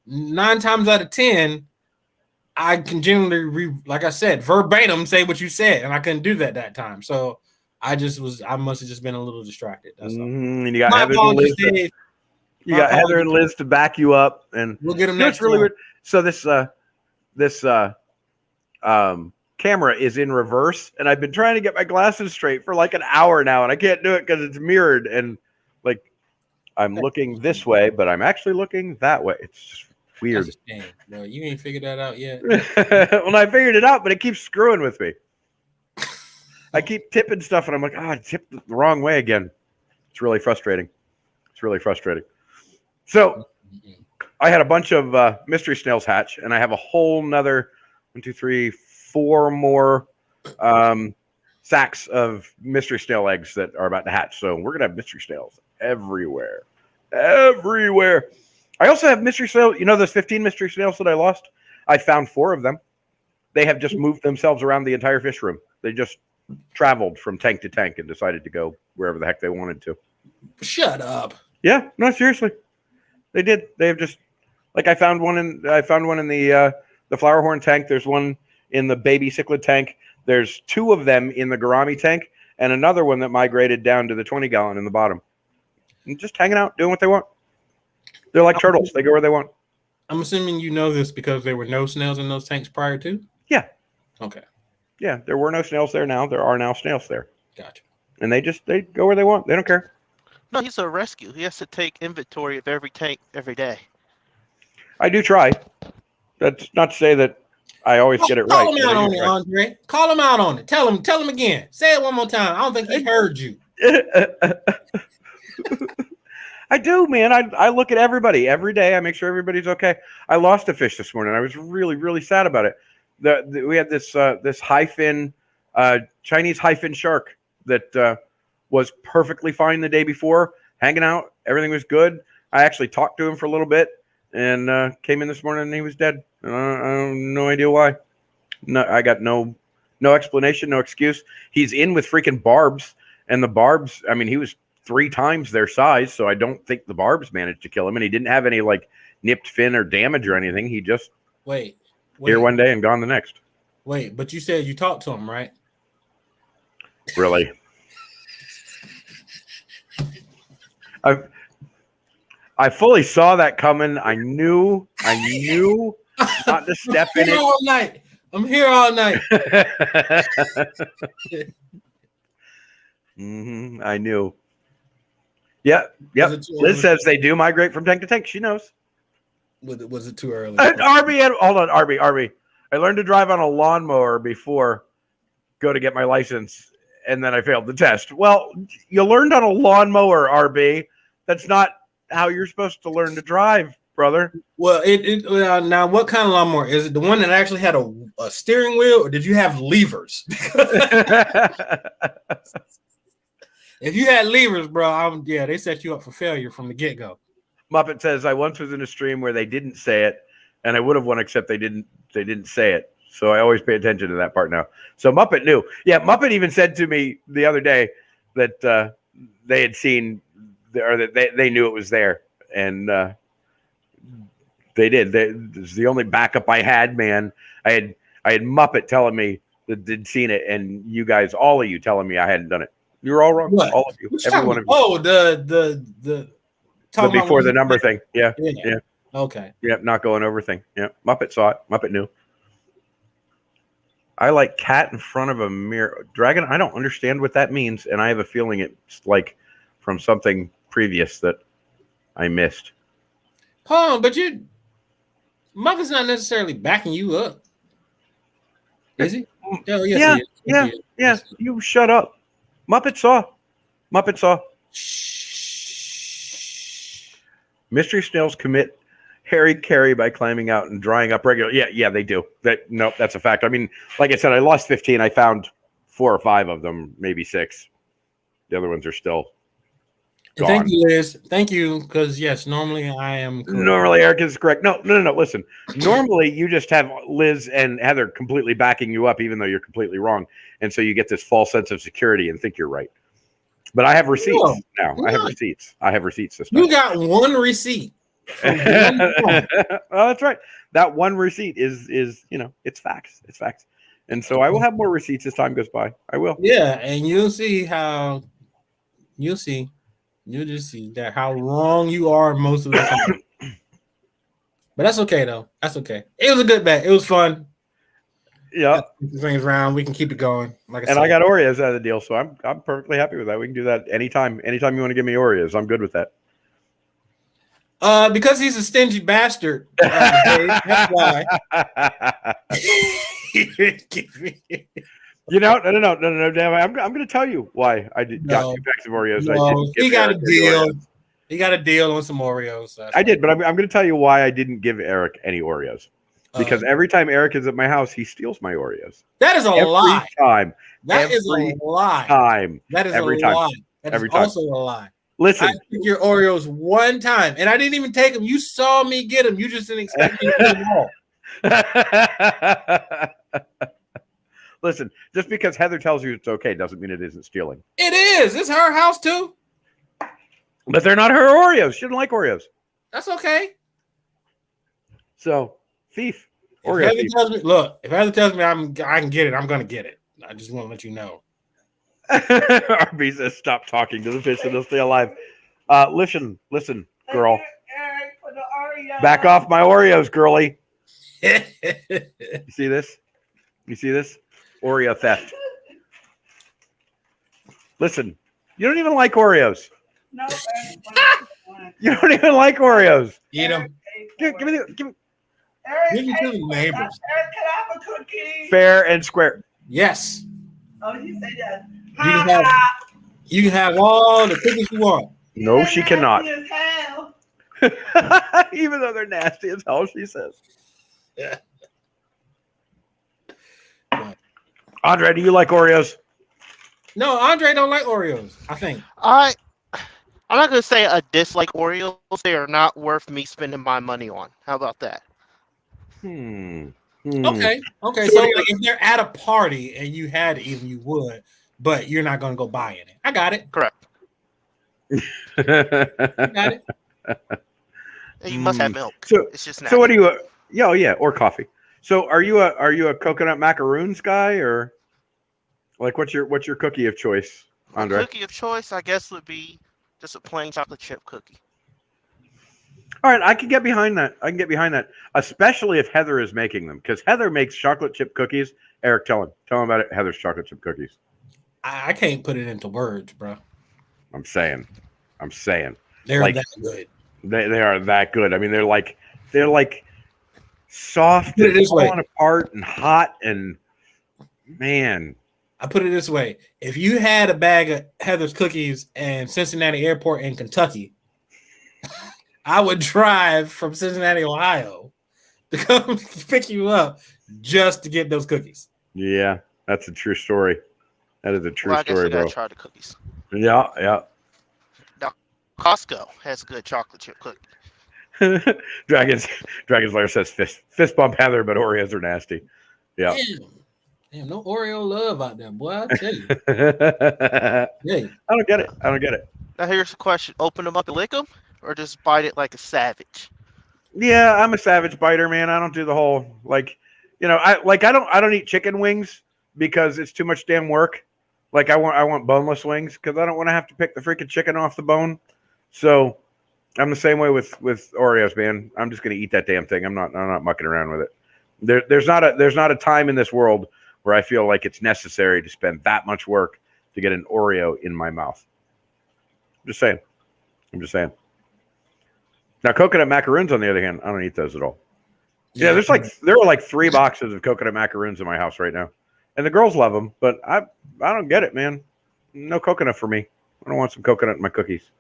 9 times out of 10, I can generally, like I said, verbatim say what you said, and I couldn't do that time. So I must have just been a little distracted. That's all. And you got Heather and Liz. You got Heather and Liz to back you up, and we'll get them next. Really weird. So this camera is in reverse, and I've been trying to get my glasses straight for like an hour now, and I can't do it because it's mirrored, and like I'm looking this way, but I'm actually looking that way. It's just weird. That's a shame. No, you ain't figured that out yet. Well, I figured it out, but it keeps screwing with me. I keep tipping stuff, and I'm like, I tipped the wrong way again. It's really frustrating. So I had a bunch of mystery snails hatch, and I have a whole nother 1, 2, 3, 4 more sacks of mystery snail eggs that are about to hatch. So we're gonna have mystery snails everywhere. I also have mystery snails. You know those 15 mystery snails that I lost? I found 4 of them. They have just moved themselves around the entire fish room. They just traveled from tank to tank and decided to go wherever the heck they wanted to. Shut up. Yeah, no, seriously. They did. They have just, like, I found one in the flower horn tank. There's one in the baby cichlid tank. There's 2 of them in the gourami tank, and another one that migrated down to the 20-gallon in the bottom. And just hanging out, doing what they want. They're like turtles. They go where they want. I'm assuming you know this because there were no snails in those tanks prior to? Yeah. Okay. Yeah, there were no snails there now. There are now snails there. Gotcha. And they go where they want. They don't care. No, he's a rescue. He has to take inventory of every tank every day. I do try. That's not to say that I always get it right. Call him out on it, Andre. Call him out on it. Tell him again. Say it one more time. I don't think he heard you. I do, man. I look at everybody every day. I make sure everybody's okay. I lost a fish this morning. I was really, really sad about it. We had this high fin, Chinese high fin shark that was perfectly fine the day before, hanging out. Everything was good. I actually talked to him for a little bit, and came in this morning and he was dead. I have no idea why. No, I got no explanation, no excuse. He's in with freaking barbs, and the barbs. I mean, he was 3 times their size, so I don't think the barbs managed to kill him, and he didn't have any like nipped fin or damage or anything. He just here one day and gone the next. Wait, but you said you talked to him, right? Really? I fully saw that coming. I knew not to step in it. All night. I'm here all night. I knew. Yep. Liz says they do migrate from tank to tank. She knows. Was it too early? Hold on, RB. I learned to drive on a lawnmower before go to get my license, and then I failed the test. Well, you learned on a lawnmower, RB. That's not how you're supposed to learn to drive, brother. Well, now what kind of lawnmower? Is it the one that actually had a steering wheel, or did you have levers? If you had levers, bro, they set you up for failure from the get-go. Muppet says, I once was in a stream where they didn't say it, and I would have won, except they didn't say it. So I always pay attention to that part now. So Muppet knew. Yeah, Muppet even said to me the other day that they had seen, or that they knew it was there, and they did. It was the only backup I had, man. I had Muppet telling me that they'd seen it, and you guys, all of you, telling me I hadn't done it. You were all wrong. What? All of you. Every one of you. Oh, the before the number thing. Yeah. Okay. Yeah, not going over thing. Yeah. Muppet saw it. Muppet knew. I like cat in front of a mirror. Dragon, I don't understand what that means, and I have a feeling it's like from something previous that I missed. Hold on, but Muppet's not necessarily backing you up. Is he? Oh, yes, he is. Yeah. You shut up. Muppet saw. Mystery snails commit Harry Carey by climbing out and drying up regularly. Yeah, they do. That's a fact. I mean, like I said, I lost 15. I found 4 or 5 of them, maybe 6. The other ones are still gone. Thank you, Liz. Thank you, because yes, normally I am correct. Normally Eric is correct. No. Listen, normally you just have Liz and Heather completely backing you up, even though you're completely wrong, and so you get this false sense of security and think you're right. But I have receipts now. I have receipts. This time. You got one receipt. Well, that's right. That one receipt is it's facts. It's facts. And so I will have more receipts as time goes by. I will. Yeah, and you'll see how you'll just see that how wrong you are most of the time. But that's okay though. That's okay. It was a good bet. It was fun. Yeah. Things around. We can keep it going. Like I said. I got Oreos out of the deal, so I'm perfectly happy with that. We can do that anytime. Anytime you want to give me Oreos, I'm good with that. Because he's a stingy bastard. Dave, that's why. No, damn! I'm going to tell you why I got 2 packs of Oreos. He got a deal. He got a deal on some Oreos. I did, but I'm going to tell you why I didn't give Eric any Oreos. Because every time Eric is at my house, he steals my Oreos. That is a lie. That is a lie. That is every a time. lie. That is also a lie. Listen, I took your Oreos one time, and I didn't even take them. You saw me get them. You just didn't expect me to get them all. Listen, just because Heather tells you it's okay doesn't mean it isn't stealing. It is. It's her house too. But they're not her Oreos. She doesn't like Oreos. That's okay. So, thief. If Heather tells me, look, if Heather tells me I can get it, I'm going to get it. I just want to let you know. RB says, stop talking to the fish and they'll stay alive. Listen, girl. Back off my Oreos, girly. You see this? Oreo theft. Listen, you don't even like Oreos. No, you don't even like Oreos. Eat them. Give me. Eric, Give them to the neighbors. Eric, can I have a cookie? Fair and square. Yes. Oh, he said yes. You can have all the cookies you want. No, she cannot. Nasty as hell. Even though they're nasty as hell, she says. Yeah. Andre, do you like Oreos? No, Andre don't like Oreos, I think. I'm not gonna say I dislike Oreos. They are not worth me spending my money on. How about that? Okay. So like, if they're at a party and you had to eat them, you would, but you're not gonna go buy it. I got it. Correct. Got it. And you must have milk. So, It's just so what do natural. you? Yeah, yeah, or coffee. So, are you a coconut macaroons guy, or like what's your cookie of choice, My Andre? cookie of choice, I guess, would be just a plain chocolate chip cookie. All right, I can get behind that. I can get behind that, especially if Heather is making them, because Heather makes chocolate chip cookies. Eric, tell him about it. Heather's chocolate chip cookies. I can't put it into words, bro. I'm saying. They're Like, that good. They are that good. I mean, they're like soft Put it and this way. falling apart and hot and man. I put it this way: if you had a bag of Heather's cookies in Cincinnati Airport in Kentucky, I would drive from Cincinnati, Ohio, to come pick you up just to get those cookies. Yeah, that's a true story. That is a true I guess story, I gotta bro. try the cookies. Yeah, yeah. Now, Costco has good chocolate chip cookies. Dragon's Lair says fist bump Heather, but Oreos are nasty. Yeah. Damn, no Oreo love out there, boy. I tell you. Hey. I don't get it. Now here's the question: open them up and lick them, or just bite it like a savage? Yeah, I'm a savage biter, man. I don't do the whole I don't eat chicken wings because it's too much damn work. Like I want boneless wings because I don't want to have to pick the freaking chicken off the bone. So I'm the same way with Oreos, man. I'm just gonna eat that damn thing. I'm not mucking around with it. There's not a time in this world where I feel like it's necessary to spend that much work to get an Oreo in my mouth. I'm just saying. Now, coconut macaroons, on the other hand, I don't eat those at all. Yeah, there are like 3 boxes of coconut macaroons in my house right now, and the girls love them, but I don't get it, man. No coconut for me. I don't want some coconut in my cookies.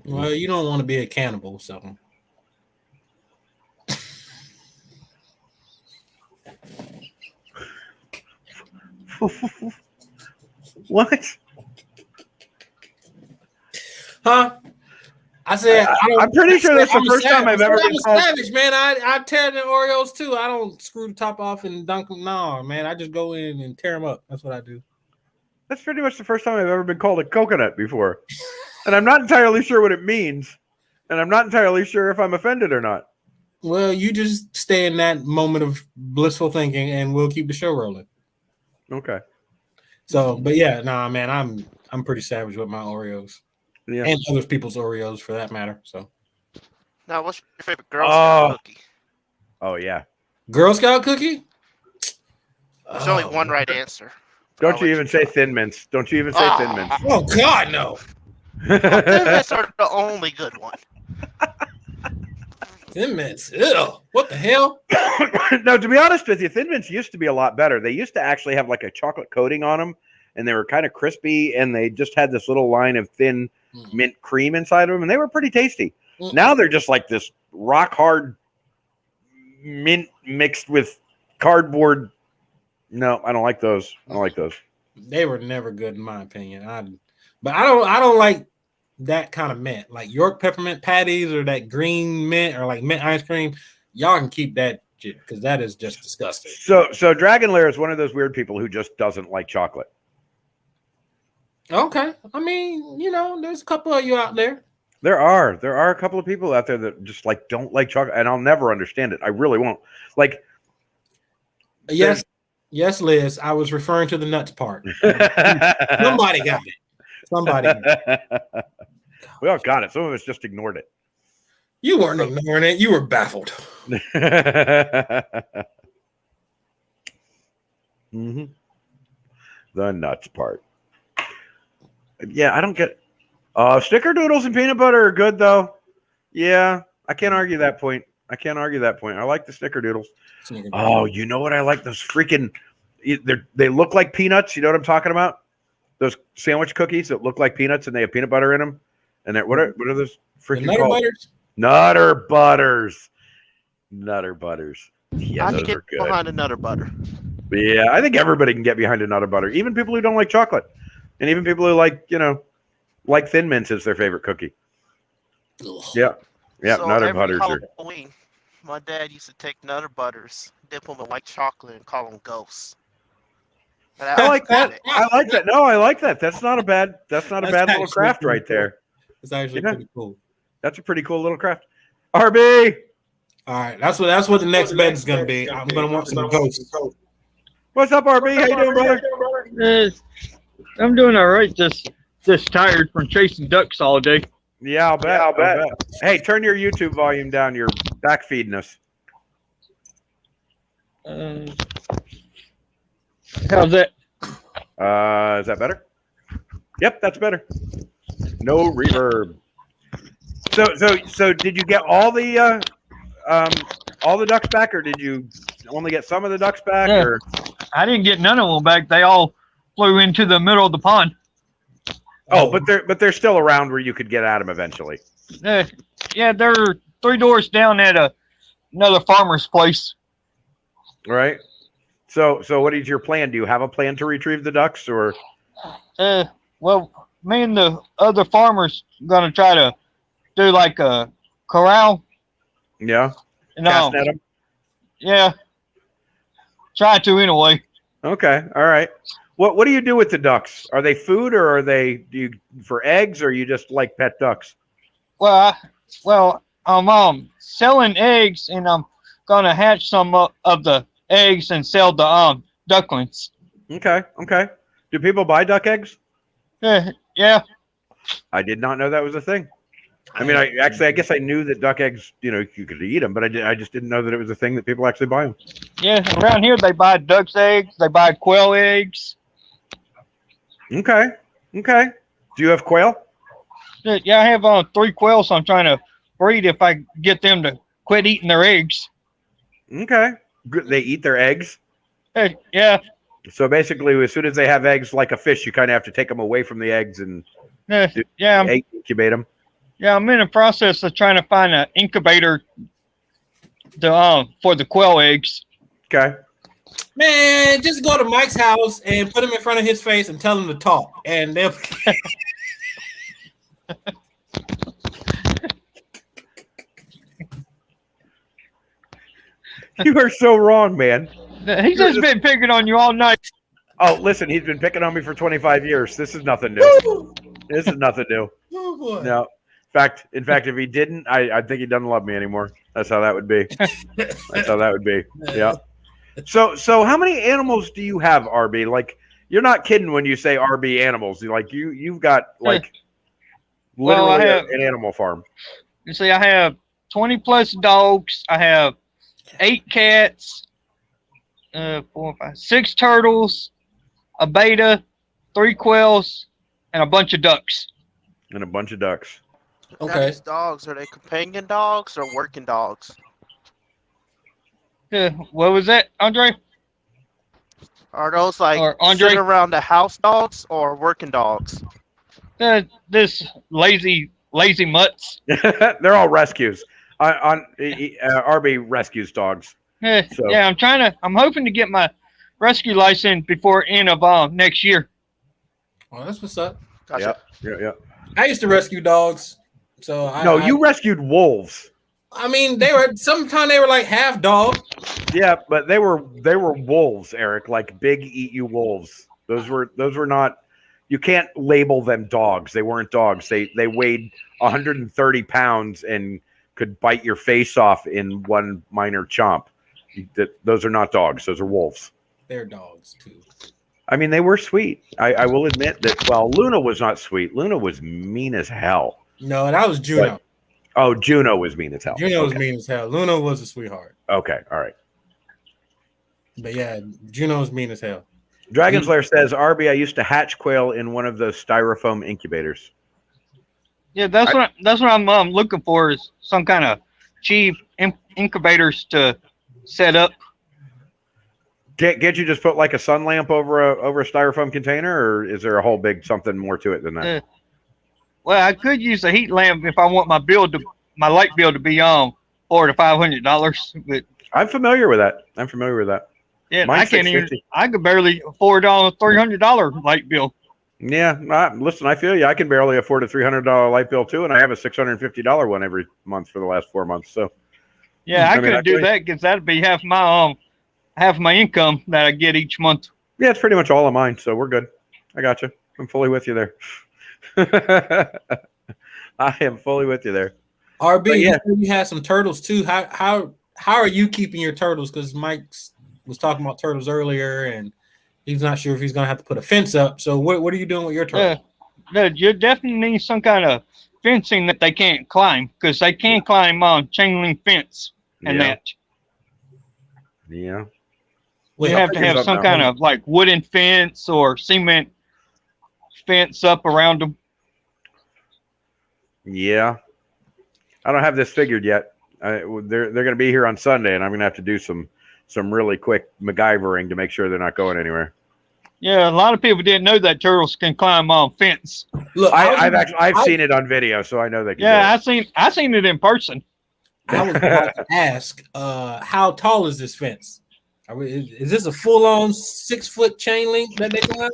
Well, you don't want to be a cannibal, so. What? Huh? I said I'm pretty sure that's the first time I've ever been called savage, man. I tear the Oreos too. I don't screw the top off and dunk them. No, man. I just go in and tear them up. That's what I do. That's pretty much the first time I've ever been called a coconut before. And I'm not entirely sure what it means. And I'm not entirely sure if I'm offended or not. Well, you just stay in that moment of blissful thinking and we'll keep the show rolling. Okay. So, but yeah, nah, man, I'm pretty savage with my Oreos. Yeah. And other people's Oreos for that matter. So Now, what's your favorite Girl Scout cookie? Oh, yeah. Girl Scout cookie? There's only one right answer. Don't you even say Thin Mints. Don't you even say Thin Mints. Oh, God, no. Thin Mints are the only good one. Thin Mints. Ew. What the hell? No, to be honest with you, Thin Mints used to be a lot better. They used to actually have like a chocolate coating on them, and they were kind of crispy, and they just had this little line of thin mint cream inside of them, and they were pretty tasty. Now they're just like this rock hard mint mixed with cardboard. No, I don't like those. They were never good in my opinion. I don't like that kind of mint, like York peppermint patties or that green mint or like mint ice cream. Y'all can keep that shit because that is just disgusting. So Dragon Lair is one of those weird people who just doesn't like chocolate. Okay, I mean, there's a couple of you out there. There are a couple of people out there that just like don't like chocolate, and I'll never understand it. I really won't. Like, yes, Liz. I was referring to the nuts part. Somebody got it. We all got it. Some of us just ignored it. You weren't ignoring it. You were baffled. Mm-hmm. The nuts part. Yeah, I don't get. Snickerdoodles and peanut butter are good though. Yeah, I can't argue that point. I like the Snickerdoodles. Oh, you know what? I like those freaking. They look like peanuts. You know what I'm talking about? Those sandwich cookies that look like peanuts and they have peanut butter in them. And what are those freaking Nutter called? Butters? Nutter butters. Yeah, I those can get are good. behind a Nutter Butter. Yeah, I think everybody can get behind a Nutter Butter, even people who don't like chocolate, and even people who like Thin Mints as their favorite cookie. Ugh. Yeah, So Nutter Butters are. Halloween, my dad used to take Nutter Butters, dip them in white chocolate, and call them ghosts. I like that. I like that. No, I like that. That's not a bad little craft right there. It's actually pretty cool. That's a pretty cool little craft. RB. All right, that's what the next bed is gonna be. I'm gonna want some ghosts. What's up, RB? How you doing, brother? I'm doing all right. Just tired from chasing ducks all day. Yeah, I'll bet. Hey, turn your YouTube volume down. You're back feeding us. How's that? Is that better? Yep, that's better. No reverb. So did you get all the ducks back, or did you only get some of the ducks back? Yeah. Or I didn't get none of them back. They all flew into the middle of the pond. oh, but they're still around where you could get at them eventually. Yeah, they're 3 doors down at another farmer's place. Right. So what is your plan? Do you have a plan to retrieve the ducks, or? Well, me and the other farmers gonna try to do like a corral. Yeah. No. Cast net 'em? Yeah. Try to anyway. Okay. All right. What do you do with the ducks? Are they food, or are they for eggs, or you just like pet ducks? Well, I'm selling eggs, and I'm gonna hatch some of the eggs and sell the ducklings. Okay. Do people buy duck eggs? Yeah. I did not know that was a thing. I mean, I guess I knew that duck eggs, you could eat them, but I just didn't know that it was a thing that people actually buy them. Yeah, around here they buy duck's eggs, they buy quail eggs. Okay. Do you have quail? Yeah, I have 3 quails I'm trying to breed if I get them to quit eating their eggs. Okay. They eat their eggs? Yeah. So basically, as soon as they have eggs, like a fish, you kind of have to take them away from the eggs and incubate them. Yeah, I'm in the process of trying to find an incubator for the quail eggs. Okay. Man, just go to Mike's house and put him in front of his face and tell him to talk, and they'll. You are so wrong, man. He's just been picking on you all night. Oh, listen, he's been picking on me for 25 years. This is nothing new. This is nothing new. Oh boy. No. In fact, if he didn't, I think he doesn't love me anymore. That's how that would be. Yeah. So how many animals do you have, RB? Like, you're not kidding when you say RB animals. You've got literally an animal farm. You see, I have 20 plus dogs. I have 8 cats, 4, 5, 6 turtles, a beta, 3 quails, and a bunch of ducks. Now, these dogs, are they companion dogs or working dogs? What was that, Andre? Are those sit around the house dogs or working dogs? This lazy mutts. They're all rescues. RB rescues dogs. Yeah, I'm hoping to get my rescue license before end of next year. Well, that's what's up. Gotcha. Yeah. I used to rescue dogs. So you rescued wolves. I mean, sometimes they were like half dog. Yeah, but they were wolves, Eric, like big eat you wolves. Those were not. You can't label them dogs. They weren't dogs. They weighed 130 pounds and could bite your face off in one minor chomp. Those are not dogs. Those are wolves. They're dogs too. I mean, they were sweet. I will admit that. Well, Luna was not sweet. Luna was mean as hell. No, that was Juno. Juno was mean as hell. Juno was mean as hell. Luna was a sweetheart. Okay, all right. But yeah, Juno was mean as hell. Dragon's Lair says, RB, I used to hatch quail in one of those styrofoam incubators. Yeah, that's what I'm looking for is some kind of cheap incubators to set up. Can't you just put like a sun lamp over a styrofoam container, or is there a whole big something more to it than that? Well, I could use a heat lamp if I want my light bill to be $400 to $500. But I'm familiar with that. Yeah, Mine's I could barely afford a $300 light bill. Yeah, listen, I feel you. I can barely afford a $300 light bill too, and I have a $650 one every month for the last 4 months. So yeah, I couldn't do that because that'd be half my income that I get each month. Yeah, it's pretty much all of mine, so we're good. I got you. I'm fully with you there. I am fully with you there. RB, yeah. you had some turtles too. How are you keeping your turtles? Because Mike was talking about turtles earlier, and he's not sure if he's gonna have to put a fence up. So what are you doing with your turtles? You definitely need some kind of fencing that they can't climb, because they can climb on chain link fence and that. Yeah. You have to have some kind of like wooden fence or cement fence up around them. Yeah. I don't have this figured yet. They're going to be here on Sunday, and I'm going to have to do some really quick MacGyvering to make sure they're not going anywhere. Yeah, a lot of people didn't know that turtles can climb on fence. Look, I've seen it on video, so I know they can. Yeah, I seen it in person. I was about to ask, how tall is this fence? Is this a full-on 6-foot chain link that they climb?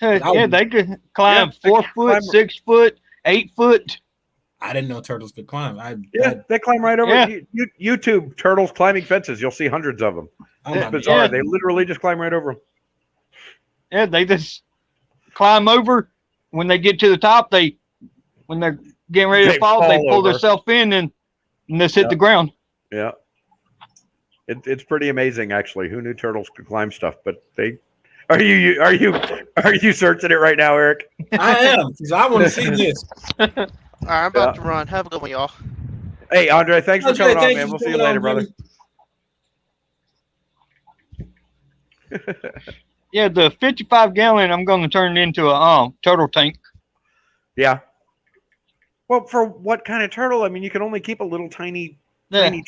Yeah, they could climb 4 foot, 6 foot, 8 foot. I didn't know turtles could climb. They climb right over. Yeah. YouTube turtles climbing fences. You'll see hundreds of them. It's bizarre. Yeah. They literally just climb right over them. Yeah, they just climb over. When they get to the top, when they're getting ready to fall, they pull themselves in and just hit the ground. Yeah. It's pretty amazing, actually. Who knew turtles could climb stuff? But they are you searching it right now, Eric? I am, because I want to see this. All right, I'm about to run. Have a good one, y'all. Hey, Andre, thanks for coming on, man. We'll see you later, brother. Yeah, the 55-gallon, I'm going to turn it into a turtle tank. Yeah. Well, for what kind of turtle? I mean, you can only keep a little tiny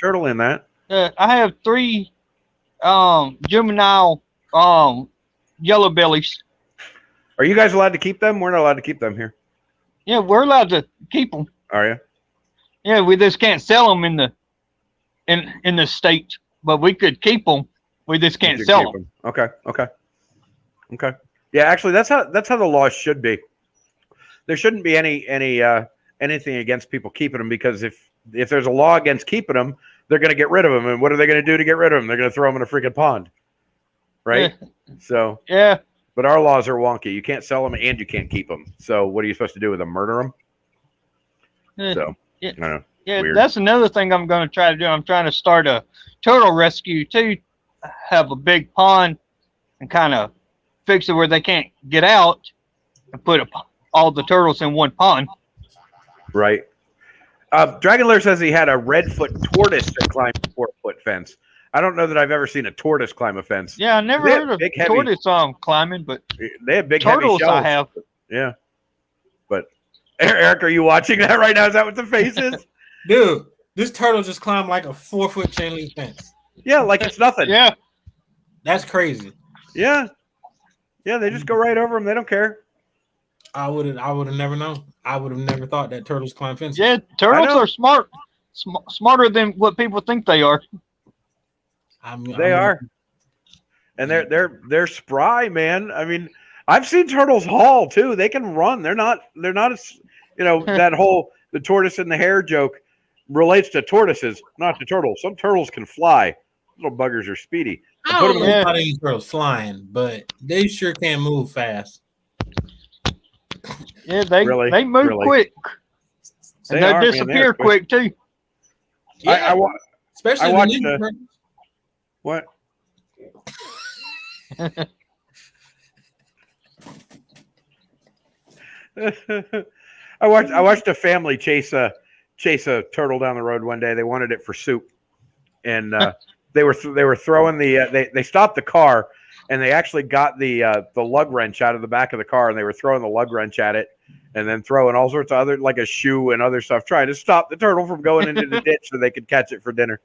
turtle in that. I have 3 juvenile yellow bellies. Are you guys allowed to keep them? We're not allowed to keep them here. Yeah, we're allowed to keep them. Are you? Yeah, we just can't sell them in the state, but we could keep them. We just can't sell them. Okay. Yeah, actually, that's how the law should be. There shouldn't be anything against people keeping them, because if there's a law against keeping them, they're going to get rid of them. And what are they going to do to get rid of them? They're going to throw them in a freaking pond, right? So yeah. But our laws are wonky. You can't sell them and you can't keep them. So what are you supposed to do with them? Murder them? So yeah, I don't know. Yeah, Weird. that's another thing I'm going to try to do. I'm trying to start a turtle rescue too. Have a big pond and kind of fix it where they can't get out, and put all the turtles in one pond. Right. Dragon Lair says he had a redfoot tortoise that climbed a 4-foot fence. I don't know that I've ever seen a tortoise climb a fence. Yeah, I never heard of tortoise climbing, but they have big turtles. Heavy shells. I have. Yeah. But Eric, are you watching that right now? Is that what the face is? Dude, this turtle just climbed like a 4-foot chain link fence. Yeah, like it's nothing. Yeah. That's crazy. Yeah. Yeah, they just go right over them. They don't care. I would have never known. I would have never thought that turtles climb fences. Yeah, turtles are smart, smarter than what people think they are. They are, and they're spry, man. I mean, I've seen turtles haul too. They can run. They're not. That whole the tortoise and the hare joke relates to tortoises, not to turtles. Some turtles can fly. Little buggers are speedy. I don't know about any turtles flying, but they sure can move fast. Yeah, they move quick. And they disappear quick too. Yeah, especially I watched what? I watched a family chase a turtle down the road one day. They wanted it for soup, and they were throwing they stopped the car, and they actually got the lug wrench out of the back of the car, and they were throwing the lug wrench at it, and then throwing all sorts of other, like a shoe and other stuff, trying to stop the turtle from going into the ditch so they could catch it for dinner.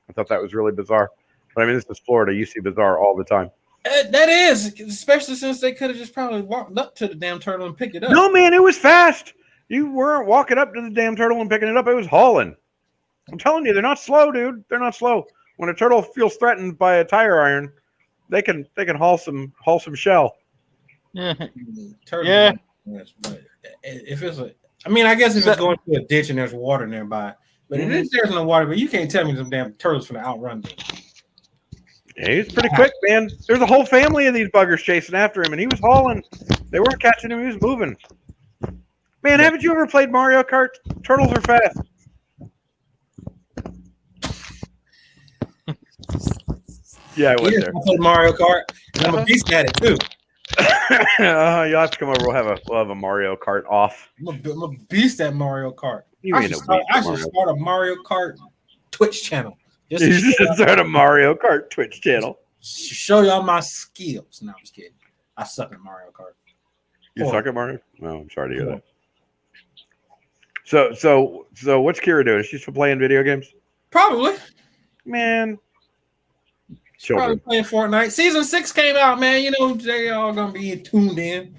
I thought that was really bizarre. But I mean, this is Florida. You see bizarre all the time. That is, especially since they could have just probably walked up to the damn turtle and picked it up. No, man, it was fast. You weren't walking up to the damn turtle and picking it up. It was hauling. I'm telling you, they're not slow, dude. They're not slow. When a turtle feels threatened by a tire iron, they can haul some shell. Yeah. Yeah. But if it's I guess if it's going through a ditch and there's water nearby, but if there's no water, but you can't tell me some damn turtles gonna outrun me. Yeah, he's pretty quick, man. There's a whole family of these buggers chasing after him, and he was hauling. They weren't catching him. He was moving. Man, haven't you ever played Mario Kart? Turtles are fast. Yeah, I went there. I played Mario Kart, and I'm a beast at it too. You'll have to come over. We'll have a Mario Kart off. I'm a beast at Mario Kart. You ain't I should start a Mario Kart Twitch channel. You should start a Mario Kart Twitch channel. Show y'all my skills. No, I'm just kidding. I suck at Mario Kart. You suck at Mario? No, I'm sorry to hear that. So what's Kira doing? Is she still playing video games? Probably. Man. Probably playing Fortnite. Season 6 came out, man. You know, they all gonna be tuned in.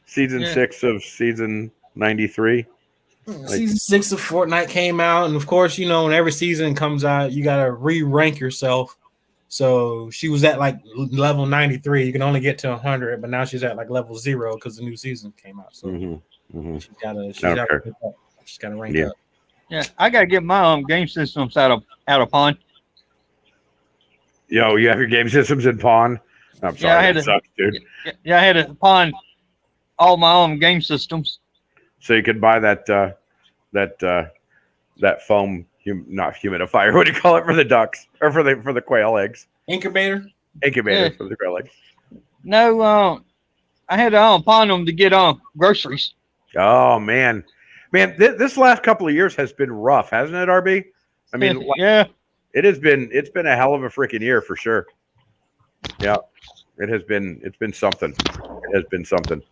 Season 6 of season 93. Season 6 of Fortnite came out, and of course, you know, when every season comes out, you gotta re-rank yourself. So she was at like level 93. You can only get to 100, but now she's at like level 0 because the new season came out. So she's gotta rank up. Yeah, I gotta get my game systems out of pawn. Yo, you have your game systems in pawn? I'm sorry, that sucks, dude. Yeah, I had to pawn all my own game systems. So you could buy that foam, not humidifier. What do you call it for the ducks or for the quail eggs? Incubator for the quail eggs. No, I had to pawn them to get groceries. Oh man, this last couple of years has been rough, hasn't it, RB? I mean, yeah. It's been a hell of a freaking year for sure. Yeah, it's been something. It has been something.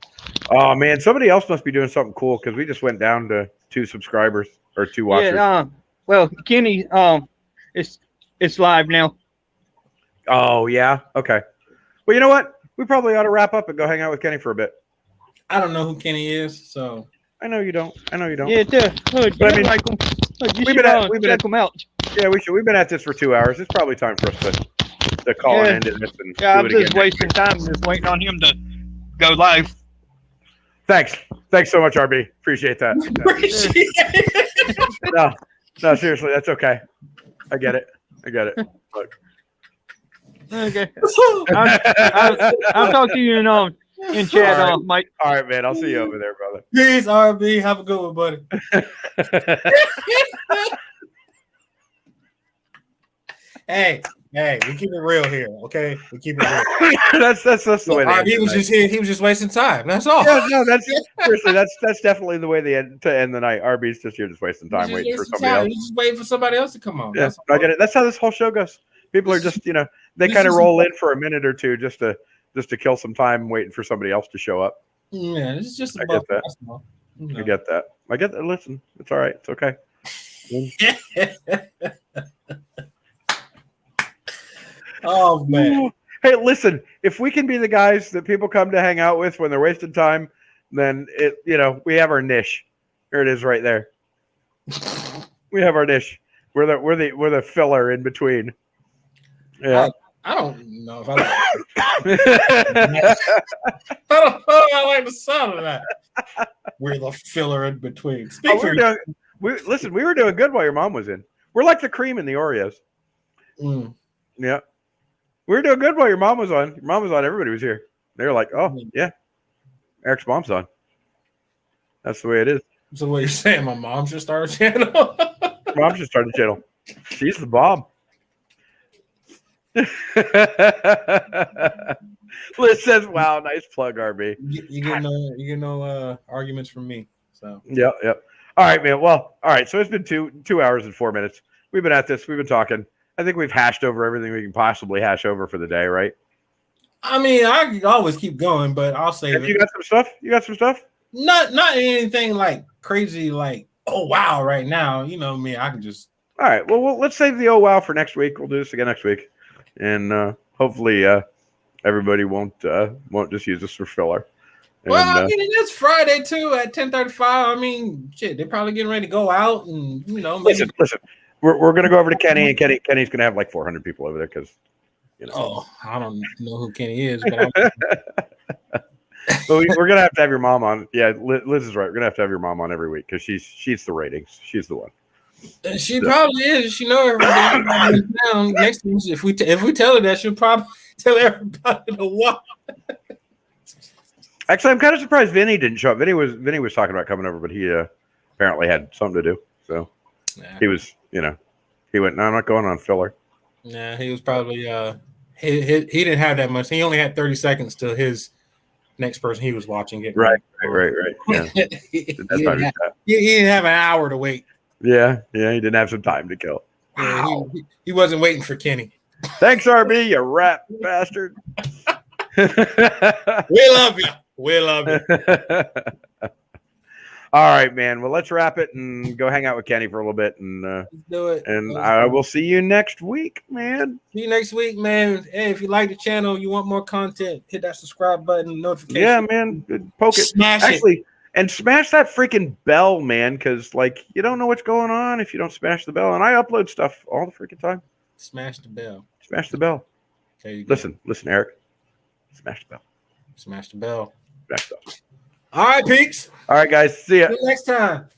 Oh man, somebody else must be doing something cool because we just went down to 2 subscribers or 2 watchers. Yeah, well, Kenny, it's live now. Oh yeah, okay. Well, you know what? We probably ought to wrap up and go hang out with Kenny for a bit. I don't know who Kenny is, so I know you don't. Yeah, look, but I mean, like him. Look, we've been check him out. Yeah, we should. We've been at this for 2 hours. It's probably time for us to call an end to this. And I'm just wasting time, just waiting on him to go live. Thanks so much, RB. Appreciate that. No, seriously, that's okay. I get it. Look. Okay. I'll talk to you in chat, right. Mike. All right, man. I'll see you over there, brother. Peace, RB. Have a good one, buddy. Hey, we keep it real here, okay? We keep it real. that's the way. He was just here. He was just wasting time. That's all. Yeah, no, that's seriously. That's definitely the way to end the night. RB's just here, just wasting time, waiting for somebody else. He's just waiting for somebody else to come on. Yeah, I get it. That's how this whole show goes. People are just, they kind of roll in for a minute or two just to kill some time, waiting for somebody else to show up. Yeah, it's just. I get that. I get that. Listen, it's all right. It's okay. Oh man. Hey, listen, if we can be the guys that people come to hang out with when they're wasting time, then we have our niche. Here it is right there. We have our niche. We're the filler in between. Yeah. I don't know if I like I don't know if I like the sound of that. We're the filler in between. We were doing good while your mom was in. We're like the cream in the Oreos. Yeah. We were doing good while your mom was on. Your mom was on. Everybody was here. They were like, oh, yeah. Eric's mom's on. That's the way it is. So what you're saying, my mom should start a channel? Mom should start a channel. She's the bomb. Liz says, wow, nice plug, RB. You get no arguments from me. So Yep. All right, man. Well, all right. So it's been 2 hours and 4 minutes. We've been at this. We've been talking. I think we've hashed over everything we can possibly hash over for the day, right? I mean, I can always keep going, but I'll say you got some stuff? You got some stuff? Not anything like crazy, like, oh wow, right now. You know me, I can just. All right. Well, let's save the oh wow for next week. We'll do this again next week, and hopefully everybody won't just use this for filler. And, well, I mean, it's Friday too at 10:35. I mean, shit, they're probably getting ready to go out, and maybe... Listen. We're gonna go over to Kenny, and Kenny's gonna have like 400 people over there because, Oh, I don't know who Kenny is, but we're gonna have to have your mom on. Yeah, Liz is right. We're gonna have to have your mom on every week because she's the ratings. She's the one. She probably is. She know everybody down. Next thing, if we tell her that, she'll probably tell everybody to walk. Actually, I'm kind of surprised Vinny didn't show up. Vinny was talking about coming over, but he apparently had something to do. So he was, he went, no, I'm not going on filler. Yeah, he was probably he didn't have that much. He only had 30 seconds till his next person he was watching get Right. Yeah. he didn't have an hour to wait. Yeah, he didn't have some time to kill. Wow. Yeah, he wasn't waiting for Kenny. Thanks, RB, you rat bastard. We love you. We love you. All right, man. Well, let's wrap it and go hang out with Kenny for a little bit, and Let's do it. And I will see you next week, man. See you next week, man. Hey, if you like the channel, you want more content, hit that subscribe button, notification. Yeah, man. Poke it. Smash it. And smash that freaking bell, man, because you don't know what's going on if you don't smash the bell. And I upload stuff all the freaking time. Smash the bell. Smash the bell. Listen, Eric. Smash the bell. Smash the bell. Smash the bell. All right, peeps. All right, guys. See ya. See you next time.